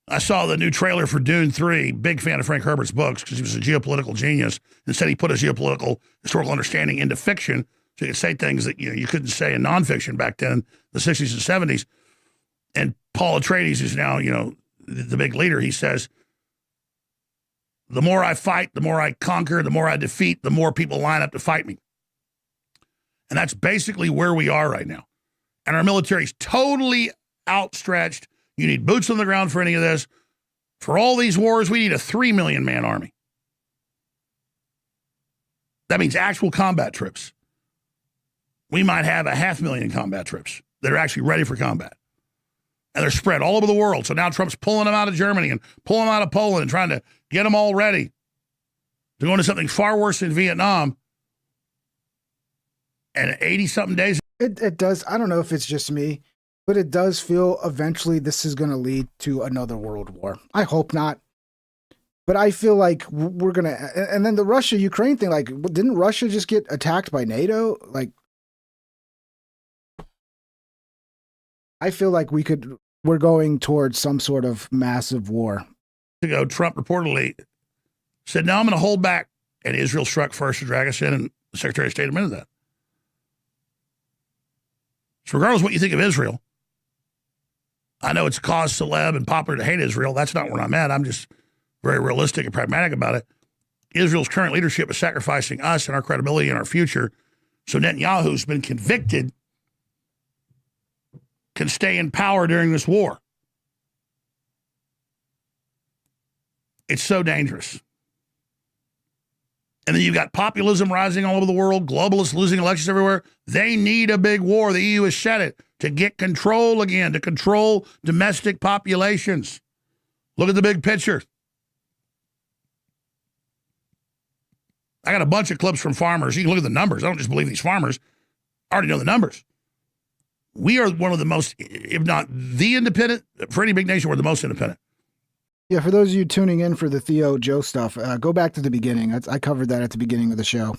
I saw the new trailer for Dune 3, big fan of Frank Herbert's books because he was a geopolitical genius. Instead, he put his geopolitical historical understanding into fiction so he could say things that you couldn't say in nonfiction back then, the 60s and 70s. And Paul Atreides, who's now, the big leader, he says, the more I fight, the more I conquer, the more I defeat, the more people line up to fight me. And that's basically where we are right now. And our military's totally outstretched. You need boots on the ground for any of this. For all these wars, we need a 3 million man army. That means actual combat troops. We might have 500,000 combat troops that are actually ready for combat. And they're spread all over the world. So now Trump's pulling them out of Germany and pulling them out of Poland and trying to get them all ready to go into something far worse than Vietnam. And 80-something days. It does. I don't know if it's just me, but it does feel eventually this is going to lead to another world war. I hope not. But I feel like we're going to, and then the Russia-Ukraine thing, like, didn't Russia just get attacked by NATO? Like, I feel like we're going towards some sort of massive war. Ago, Trump reportedly said, no, I'm going to hold back. And Israel struck first to drag us in, and the Secretary of State admitted that. So regardless of what you think of Israel, I know it's a cause celeb and popular to hate Israel. That's not where I'm at. I'm just very realistic and pragmatic about it. Israel's current leadership is sacrificing us and our credibility and our future. So Netanyahu's been convicted, can stay in power during this war. It's so dangerous. And then you've got populism rising all over the world, globalists losing elections everywhere. They need a big war. The EU has said it, to get control again, to control domestic populations. Look at the big picture. I got a bunch of clips from farmers. You can look at the numbers. I don't just believe these farmers. I already know the numbers. We are one of the most, if not the independent, for any big nation, we're the most independent. Yeah, for those of you tuning in for the Theo Joe stuff, go back to the beginning. I covered that at the beginning of the show.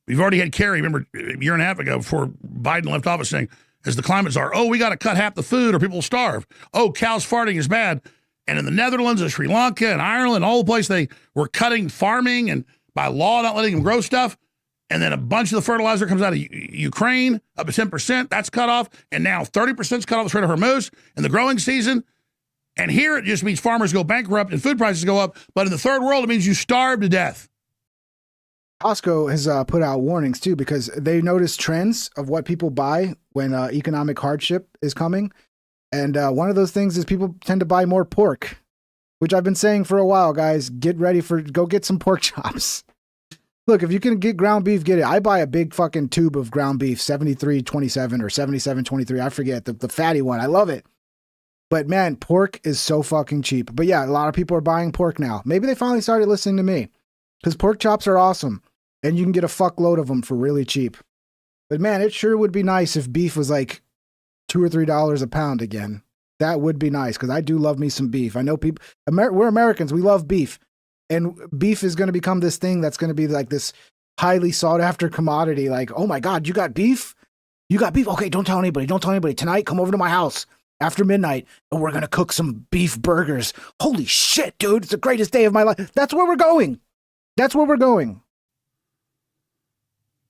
We've already had Kerry, remember, a year and a half ago before Biden left office saying, as the climate czar, we got to cut half the food or people will starve. Cows farting is bad. And in the Netherlands and Sri Lanka and Ireland, all the places, they were cutting farming and by law not letting them grow stuff. And then a bunch of the fertilizer comes out of Ukraine, up to 10%. That's cut off. And now 30% is cut off the Strait of Hormuz in the growing season. And here it just means farmers go bankrupt and food prices go up. But in the third world, it means you starve to death. Costco has put out warnings, too, because they notice trends of what people buy when economic hardship is coming. And one of those things is people tend to buy more pork, which I've been saying for a while, guys. Go get some pork chops. Look, if you can get ground beef, get it. I buy a big fucking tube of ground beef, 73.27 or 77.23. I forget, the fatty one. I love it. But man, pork is so fucking cheap. But yeah, a lot of people are buying pork now. Maybe they finally started listening to me because pork chops are awesome and you can get a fuckload of them for really cheap. But man, it sure would be nice if beef was like $2 or $3 a pound again. That would be nice because I do love me some beef. I know people, we're Americans, we love beef. And beef is going to become this thing that's going to be like this highly sought after commodity. Like, oh my God, you got beef? You got beef? Okay, don't tell anybody. Don't tell anybody. Tonight, come over to my house after midnight and we're going to cook some beef burgers. Holy shit, dude. It's the greatest day of my life. That's where we're going. That's where we're going.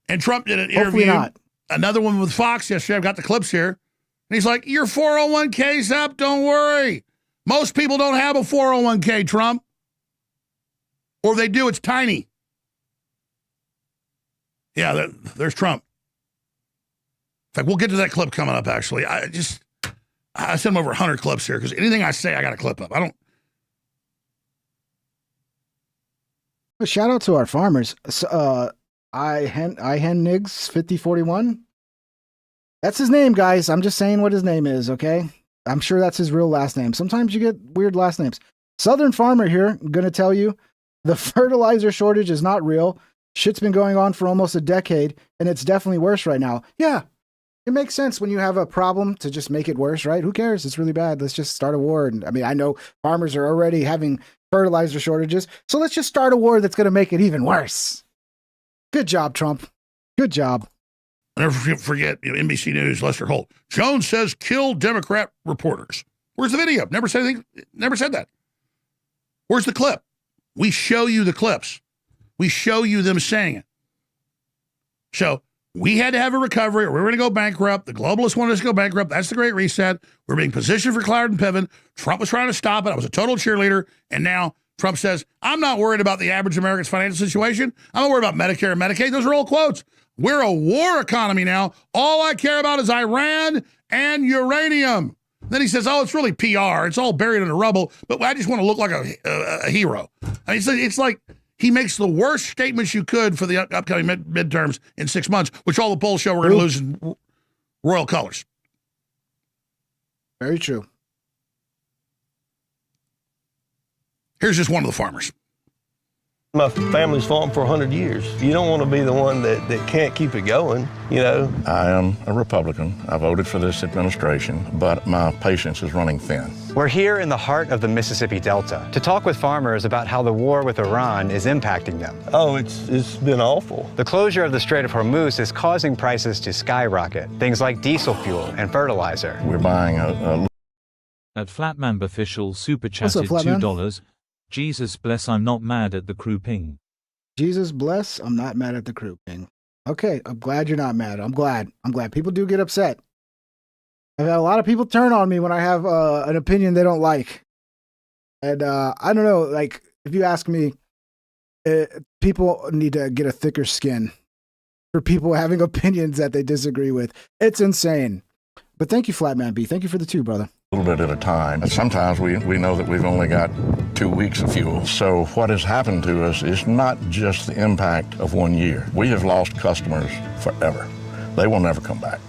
And Trump did an interview. Not. Another one with Fox yesterday. I've got the clips here. And he's like, your 401k's up. Don't worry. Most people don't have a 401k, Trump. Or if they do, it's tiny. Yeah, there's Trump. In fact, we'll get to that clip coming up, actually. I sent him over 100 clips here because anything I say, I got a clip up. Shout out to our farmers. Nigs 5041. That's his name, guys. I'm just saying what his name is, okay? I'm sure that's his real last name. Sometimes you get weird last names. Southern Farmer here, gonna tell you, the fertilizer shortage is not real. Shit's been going on for almost a decade, and it's definitely worse right now. Yeah, it makes sense when you have a problem to just make it worse, right? Who cares? It's really bad. Let's just start a war. And I mean, I know farmers are already having fertilizer shortages, so let's just start a war that's going to make it even worse. Good job, Trump. Good job. I'll never forget, NBC News, Lester Holt. Jones says kill Democrat reporters. Where's the video? Never said anything. Never said that. Where's the clip? We show you the clips. We show you them saying it. So we had to have a recovery or we were going to go bankrupt. The globalists wanted us to go bankrupt. That's the Great Reset. We're being positioned for Cloward and Piven. Trump was trying to stop it. I was a total cheerleader. And now Trump says, I'm not worried about the average American's financial situation. I'm not worried about Medicare and Medicaid. Those are all quotes. We're a war economy now. All I care about is Iran and uranium. Then he says, oh, it's really PR. It's all buried in the rubble, but I just want to look like a hero. I mean, it's like he makes the worst statements you could for the upcoming midterms in 6 months, which all the polls show we're going to lose in royal colors. Very true. Here's just one of the farmers. My family's farmed for 100 years. You don't want to be the one that can't keep it going, you know. I am a Republican. I voted for this administration, but my patience is running thin. We're here in the heart of the Mississippi Delta to talk with farmers about how the war with Iran is impacting them. Oh, it's been awful. The closure of the Strait of Hormuz is causing prices to skyrocket, things like diesel fuel and fertilizer. We're buying At Flatman Official super chatted $2. Jesus bless, I'm not mad at the crew ping. Jesus bless, I'm not mad at the crew ping. Okay, I'm glad you're not mad. I'm glad. People do get upset. I've had a lot of people turn on me when I have an opinion they don't like. And I don't know, like, if you ask me, people need to get a thicker skin for people having opinions that they disagree with. It's insane. But thank you, Flatman B. Thank you for the 2, brother. A little bit at a time. And sometimes we know that we've only got 2 weeks of fuel. So what has happened to us is not just the impact of 1 year. We have lost customers forever. They will never come back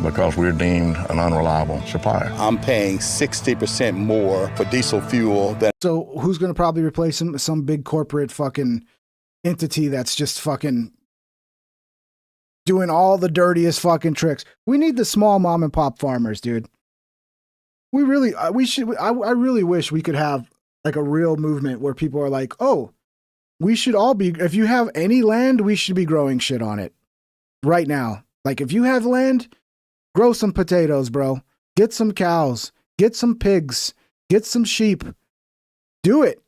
because we're deemed an unreliable supplier. I'm paying 60% more for diesel fuel than... So who's going to probably replace some big corporate fucking entity that's just fucking doing all the dirtiest fucking tricks? We need the small mom and pop farmers, dude. We really, I really wish we could have like a real movement where people are like, oh, we should all be, if you have any land, we should be growing shit on it right now. Like if you have land, grow some potatoes, bro. Get some cows, get some pigs, get some sheep. Do it.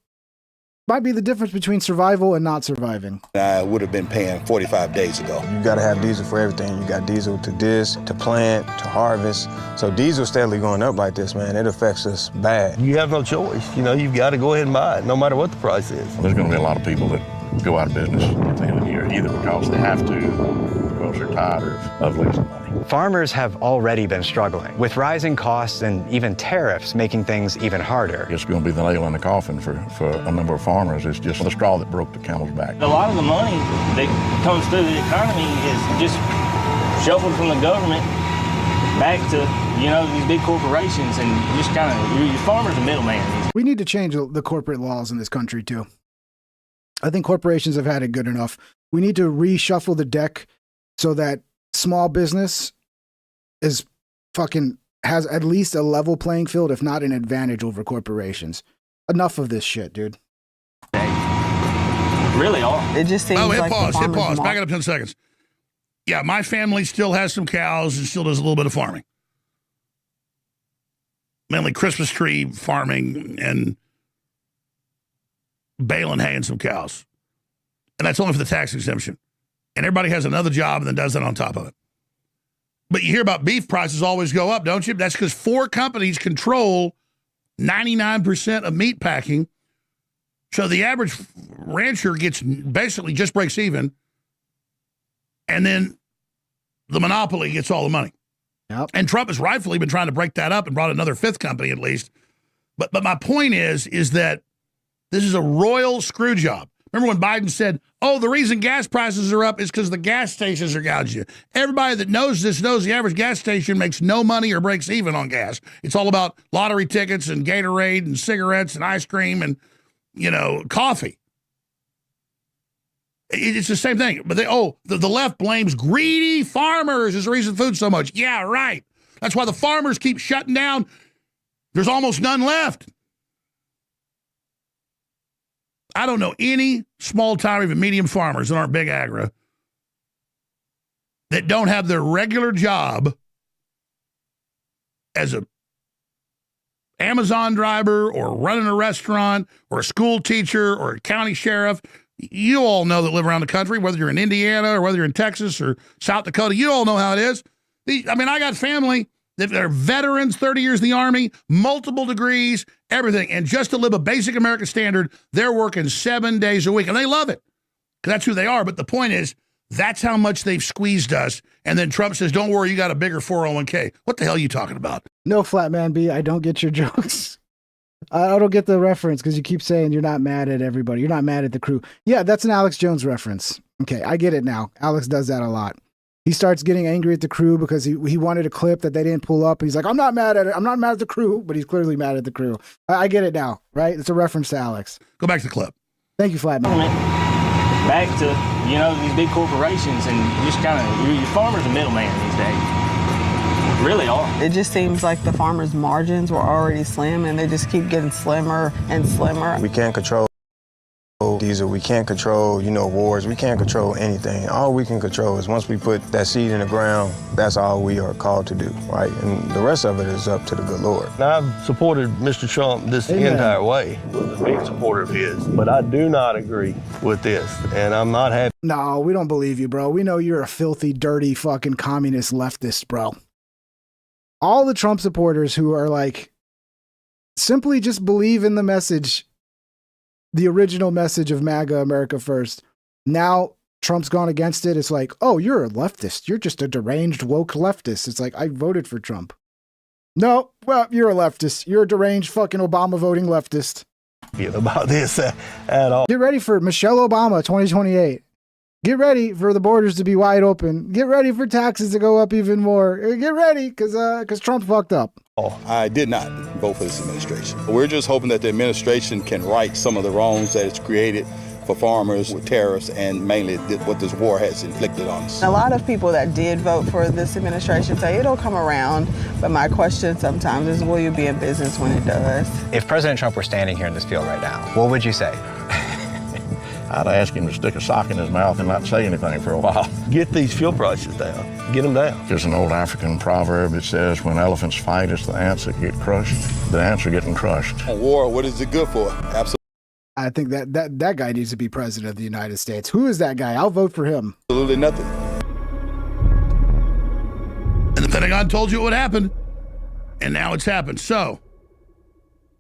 Might be the difference between survival and not surviving. I would have been paying 45 days ago. You got to have diesel for everything. You got diesel to disc, to plant, to harvest. So diesel steadily going up like this, man, it affects us bad. You have no choice. You know, you've got to go ahead and buy it, no matter what the price is. Well, there's going to be a lot of people that go out of business at the end of the year, either because they have to, because they're tired of losing money. Farmers have already been struggling, with rising costs and even tariffs making things even harder. It's going to be the nail in the coffin for a number of farmers. It's just the straw that broke the camel's back. A lot of the money that comes through the economy is just shuffled from the government back to, you know, these big corporations, and just kind of, your farmers are middlemen. We need to change the corporate laws in this country too. I think corporations have had it good enough. We need to reshuffle the deck so that small business is fucking has at least a level playing field, if not an advantage over corporations. Enough of this shit, dude. Really all. It just seems like hit pause. Back it up 10 seconds. Yeah, my family still has some cows and still does a little bit of farming. Mainly Christmas tree farming and baling hay and some cows. And that's only for the tax exemption. And everybody has another job and then does that on top of it. But you hear about beef prices always go up, don't you? That's because 4 companies control 99% of meat packing. So the average rancher basically just breaks even, and then the monopoly gets all the money. Yep. And Trump has rightfully been trying to break that up and brought another fifth company at least. But my point is that this is a royal screw job. Remember when Biden said, oh, the reason gas prices are up is because the gas stations are gouging you. Everybody that knows this knows the average gas station makes no money or breaks even on gas. It's all about lottery tickets and Gatorade and cigarettes and ice cream and, coffee. It's the same thing. But the left blames greedy farmers as the reason food's so much. Yeah, right. That's why the farmers keep shutting down. There's almost none left. I don't know any small-time, even medium farmers that aren't big agra that don't have their regular job as a Amazon driver or running a restaurant or a school teacher or a county sheriff. You all know that live around the country, whether you're in Indiana or whether you're in Texas or South Dakota, you all know how it is. I got family that are veterans, 30 years in the Army, multiple degrees, everything. And just to live a basic American standard, they're working 7 days a week. And they love it because that's who they are. But the point is, that's how much they've squeezed us. And then Trump says, don't worry, you got a bigger 401k. What the hell are you talking about? No, Flatman B, I don't get your jokes. I don't get the reference because you keep saying you're not mad at everybody. You're not mad at the crew. Yeah, that's an Alex Jones reference. Okay, I get it now. Alex does that a lot. He starts getting angry at the crew because he wanted a clip that they didn't pull up. He's like, I'm not mad at it. I'm not mad at the crew, but he's clearly mad at the crew. I get it now, right? It's a reference to Alex. Go back to the clip. Thank you, Flatman. Back to, these big corporations and just kind of, your farmer's a middleman these days. Really are. It just seems like the farmers' margins were already slim and they just keep getting slimmer and slimmer. We can't control diesel, we can't control, wars, we can't control anything. All we can control is once we put that seed in the ground, that's all we are called to do, right? And the rest of it is up to the good Lord. Now, I've supported Mr. Trump this entire way. I was a big supporter of his, but I do not agree with this, and I'm not happy. No, we don't believe you, bro. We know you're a filthy, dirty, fucking communist leftist, bro. All the Trump supporters who are like, simply just believe in the message, the original message of MAGA, America First. Now Trump's gone against it. It's like, oh, you're a leftist. You're just a deranged, woke leftist. It's like, I voted for Trump. No, well, you're a leftist. You're a deranged fucking Obama voting leftist. About this at all. Get ready for Michelle Obama 2028. Get ready for the borders to be wide open. Get ready for taxes to go up even more. Get ready because Trump fucked up. I did not vote for this administration. We're just hoping that the administration can right some of the wrongs that it's created for farmers with tariffs and mainly what this war has inflicted on us. A lot of people that did vote for this administration say it'll come around, but my question sometimes is, will you be in business when it does? If President Trump were standing here in this field right now, what would you say? I'd ask him to stick a sock in his mouth and not say anything for a while. Get these fuel prices down. Get them down. There's an old African proverb that says, when elephants fight, it's the ants that get crushed. The ants are getting crushed. War, what is it good for? Absolutely. I think that guy needs to be president of the United States. Who is that guy? I'll vote for him. Absolutely nothing. And the Pentagon told you it would happen, and now it's happened. So,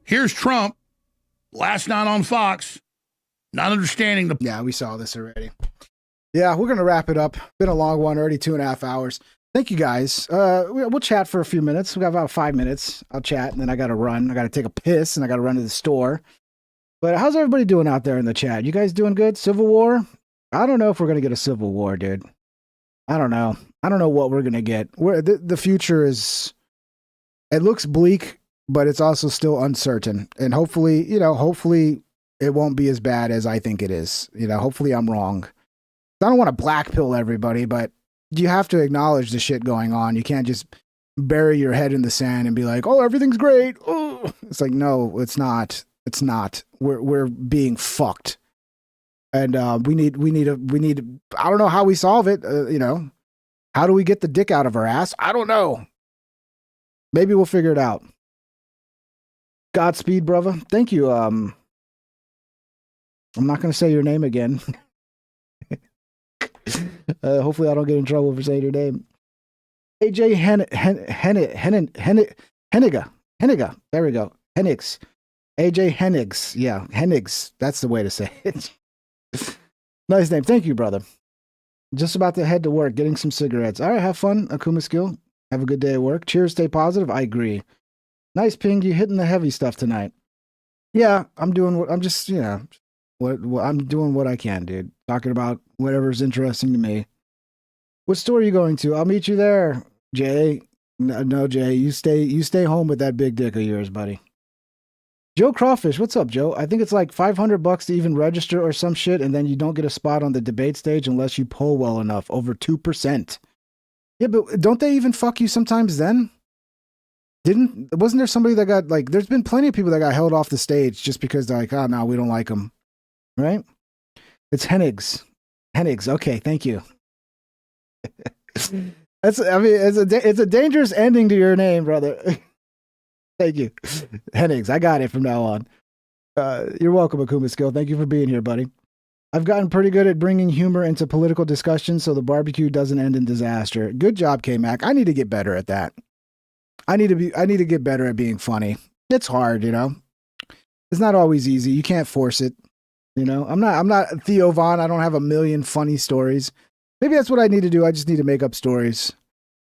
here's Trump, last night on Fox, not understanding the... Yeah, we saw this already. Yeah, we're going to wrap it up. Been a long one, already 2.5 hours. Thank you, guys. We'll chat for a few minutes. We got about 5 minutes. I'll chat, and then I got to run. I got to take a piss, and I got to run to the store. But how's everybody doing out there in the chat? You guys doing good? Civil war? I don't know if we're going to get a civil war, dude. I don't know. I don't know what we're going to get. The future is... It looks bleak, but it's also still uncertain. And hopefully, hopefully it won't be as bad as I think it is. Hopefully I'm wrong. I don't want to black pill everybody, but you have to acknowledge the shit going on. You can't just bury your head in the sand and be like, oh, everything's great. Oh. It's like, no, it's not. It's not. We're being fucked. And we need, I don't know how we solve it. How do we get the dick out of our ass? I don't know. Maybe we'll figure it out. Godspeed, brother. Thank you. I'm not going to say your name again. Hopefully I don't get in trouble for saying your name. AJ Henniga. There we go. Hennix. AJ Hennigs. Yeah, Hennigs. That's the way to say it. Nice name. Thank you, brother. Just about to head to work, getting some cigarettes. All right, have fun, Akuma Skill. Have a good day at work. Cheers, stay positive. I agree. Nice, Ping. You hitting the heavy stuff tonight. Yeah, I'm doing what I'm just, what I'm doing what I can, dude. Talking about whatever's interesting to me. What store are you going to? I'll meet you there, Jay. No, Jay, you stay home with that big dick of yours, buddy. Joe Crawfish, what's up, Joe? I think it's like $500 to even register or some shit, and then you don't get a spot on the debate stage unless you poll well enough, over 2%. Yeah, but don't they even fuck you sometimes then? Wasn't there somebody that got, like, there's been plenty of people that got held off the stage just because they're like, oh, no, we don't like them. Right? It's Hennigs. Hennigs, okay, thank you. It's a dangerous ending to your name, brother. Thank you. Hennigs, I got it from now on. You're welcome, Akuma Skill. Thank you for being here, buddy. I've gotten pretty good at bringing humor into political discussions so the barbecue doesn't end in disaster. Good job, K-Mac. I need to get better at that. I need to get better at being funny. It's hard, It's not always easy. You can't force it. I'm not Theo Von. I don't have a million funny stories. Maybe that's what I need to do. I just need to make up stories.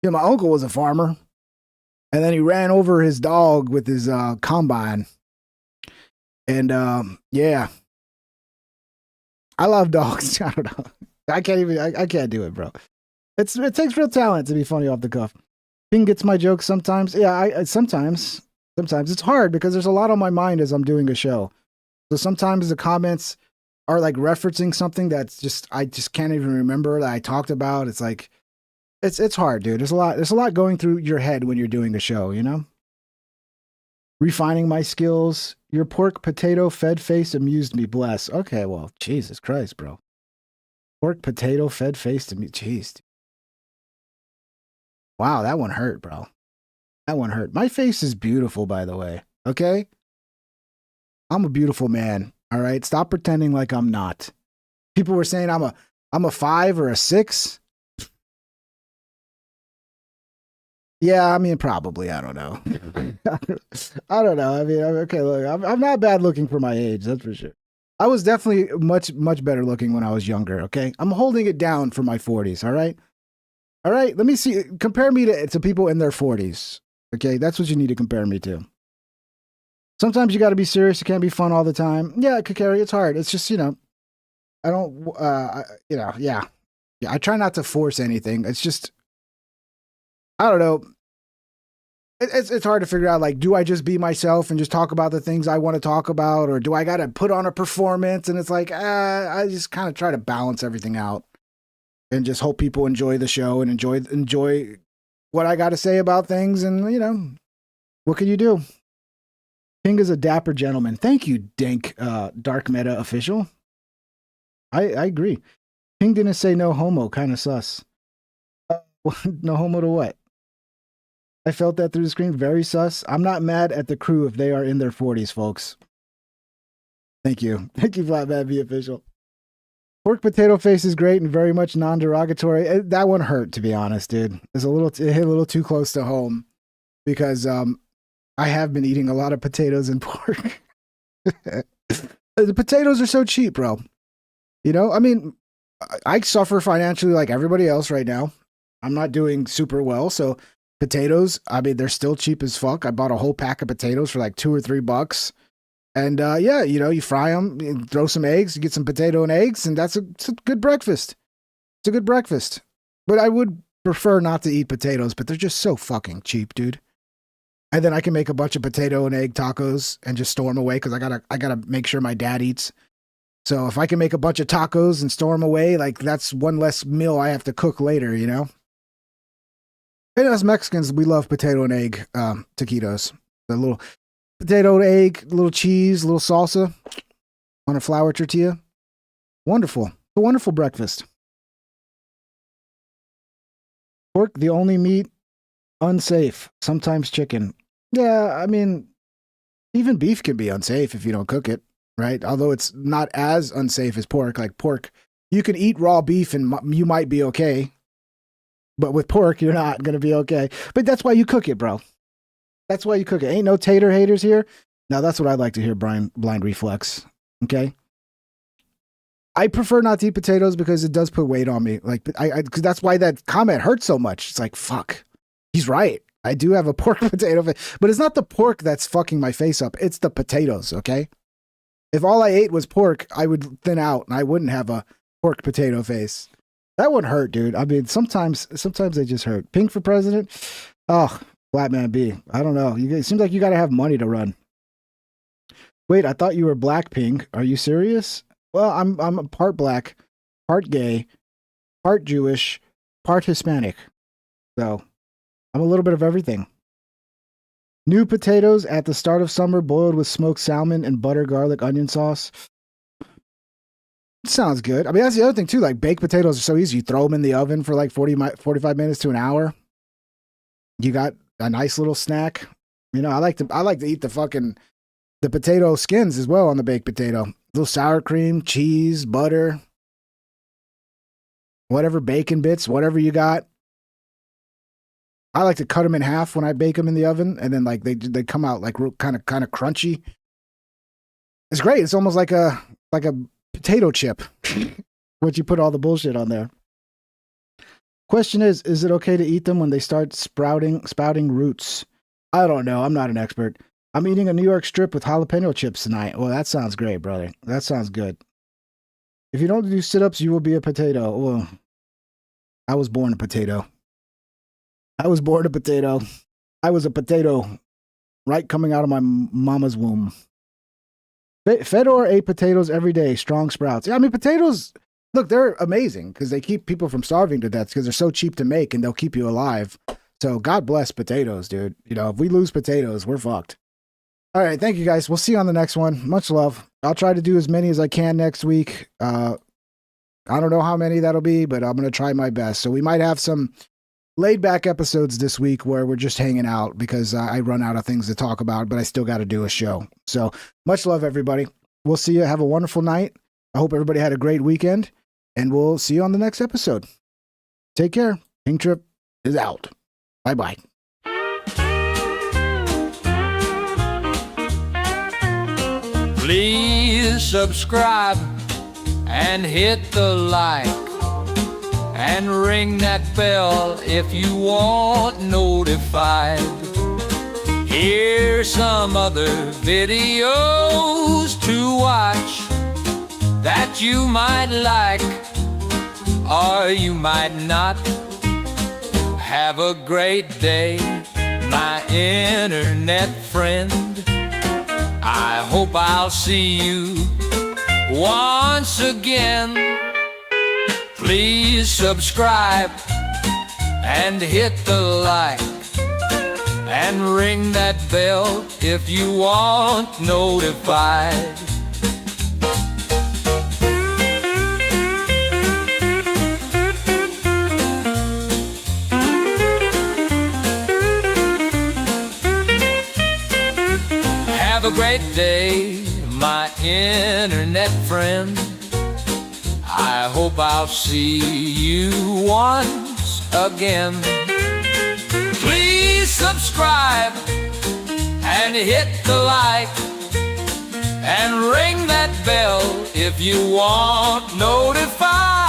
My uncle was a farmer. And then he ran over his dog with his combine. And yeah. I love dogs. I don't know. I can't do it, bro. It takes real talent to be funny off the cuff. Ping gets my jokes sometimes. Yeah, I sometimes it's hard because there's a lot on my mind as I'm doing a show. So sometimes the comments are like referencing something that's I just can't even remember that I talked about. It's like it's hard, dude. There's a lot going through your head when you're doing a show, Refining my skills. Your pork potato fed face amused me, bless. Okay, well, Jesus Christ, bro. Pork potato fed face to me. Jeez. Wow, that one hurt, bro. That one hurt. My face is beautiful, by the way. Okay? I'm a beautiful man. All right? Stop pretending like I'm not. People were saying I'm a 5 or a 6. Yeah, I mean, probably. I don't know. I don't know. I mean, okay, look, I'm not bad looking for my age, that's for sure. I was definitely much, much better looking when I was younger, okay? I'm holding it down for my 40s, all right? All right, let me see. Compare me to people in their 40s, okay? That's what you need to compare me to. Sometimes you got to be serious. It can't be fun all the time. Yeah, Kakari, it's hard. It's just, I don't, yeah. I try not to force anything. It's just, I don't know. It's hard to figure out, like, do I just be myself and just talk about the things I want to talk about? Or do I got to put on a performance? And it's like, I just kind of try to balance everything out and just hope people enjoy the show and enjoy what I got to say about things. And, what can you do? Ping is a dapper gentleman. Thank you, Dink, Dark Meta official. I agree. Ping didn't say no homo, kind of sus. No homo to what? I felt that through the screen. Very sus. I'm not mad at the crew if they are in their 40s, folks. Thank you. Thank you, Flatman V official. Pork potato face is great and very much non-derogatory. That one hurt, to be honest, dude. It hit a little too close to home because I have been eating a lot of potatoes and pork. The potatoes are so cheap, bro. I mean, I suffer financially like everybody else right now. I'm not doing super well, so potatoes, I mean, they're still cheap as fuck. I bought a whole pack of potatoes for like $2 or $3. And yeah, you fry them, you throw some eggs, you get some potato and eggs, and it's a good breakfast. It's a good breakfast. But I would prefer not to eat potatoes, but they're just so fucking cheap, dude. And then I can make a bunch of potato and egg tacos and just store them away because I gotta make sure my dad eats. So if I can make a bunch of tacos and store them away, like that's one less meal I have to cook later, And us Mexicans, we love potato and egg taquitos. The little potato and egg, a little cheese, a little salsa on a flour tortilla. Wonderful. It's a wonderful breakfast. Pork, the only meat, unsafe. Sometimes chicken. Yeah, I mean, even beef can be unsafe if you don't cook it, right? Although it's not as unsafe as pork. Like pork, you can eat raw beef and you might be okay. But with pork, you're not going to be okay. But that's why you cook it, bro. That's why you cook it. Ain't no tater haters here. Now that's what I'd like to hear, Brian. Blind reflex. Okay. I prefer not to eat potatoes because it does put weight on me. Like, because that's why that comment hurts so much. It's like, fuck, he's right. I do have a pork potato face, but it's not the pork that's fucking my face up. It's the potatoes. Okay. If all I ate was pork, I would thin out and I wouldn't have a pork potato face. That wouldn't hurt, dude. I mean, sometimes they just hurt. Pink for president? Oh, Flatman B. I don't know. It seems like you got to have money to run. Wait, I thought you were black, Pink. Are you serious? Well, I'm part black, part gay, part Jewish, part Hispanic. So I'm a little bit of everything. New potatoes at the start of summer, boiled with smoked salmon and butter, garlic, onion sauce. Sounds good. I mean, that's the other thing too. Like, baked potatoes are so easy. You throw them in the oven for like 45 minutes to an hour. You got a nice little snack. You know, I like to eat the potato skins as well on the baked potato. A little sour cream, cheese, butter, whatever, bacon bits, whatever you got. I like to cut them in half when I bake them in the oven, and then like they come out like kind of crunchy. It's great. It's almost like a potato chip. Once you put all the bullshit on there. Question is it okay to eat them when they start sprouting roots? I don't know. I'm not an expert. I'm eating a New York strip with jalapeno chips tonight. Well, that sounds great, brother. That sounds good. If you don't do sit-ups, you will be a potato. Well, I was born a potato. I was a potato right coming out of my mama's womb. Fedor ate potatoes every day, strong sprouts. Yeah, I mean, potatoes, look, they're amazing because they keep people from starving to death because they're so cheap to make and they'll keep you alive. So God bless potatoes, dude. You know, if we lose potatoes, we're fucked. All right, thank you guys. We'll see you on the next one. Much love. I'll try to do as many as I can next week. I don't know how many that'll be, but I'm going to try my best. So we might have some laid back episodes this week where we're just hanging out because I run out of things to talk about, but I still got to do a show. So much love, everybody. We'll see you. Have a wonderful night. I hope everybody had a great weekend, and we'll see you on the next episode. Take care. Pink Trip is out. Bye-bye. Please subscribe and hit the like and ring that bell if you want notified. Here's some other videos to watch that you might like or you might not. Have a great day, my internet friend. I hope I'll see you once again. Please subscribe and hit the like and ring that bell if you want notified. Have a great day, my internet friend. I hope I'll see you once again. Please subscribe and hit the like and ring that bell if you want notified.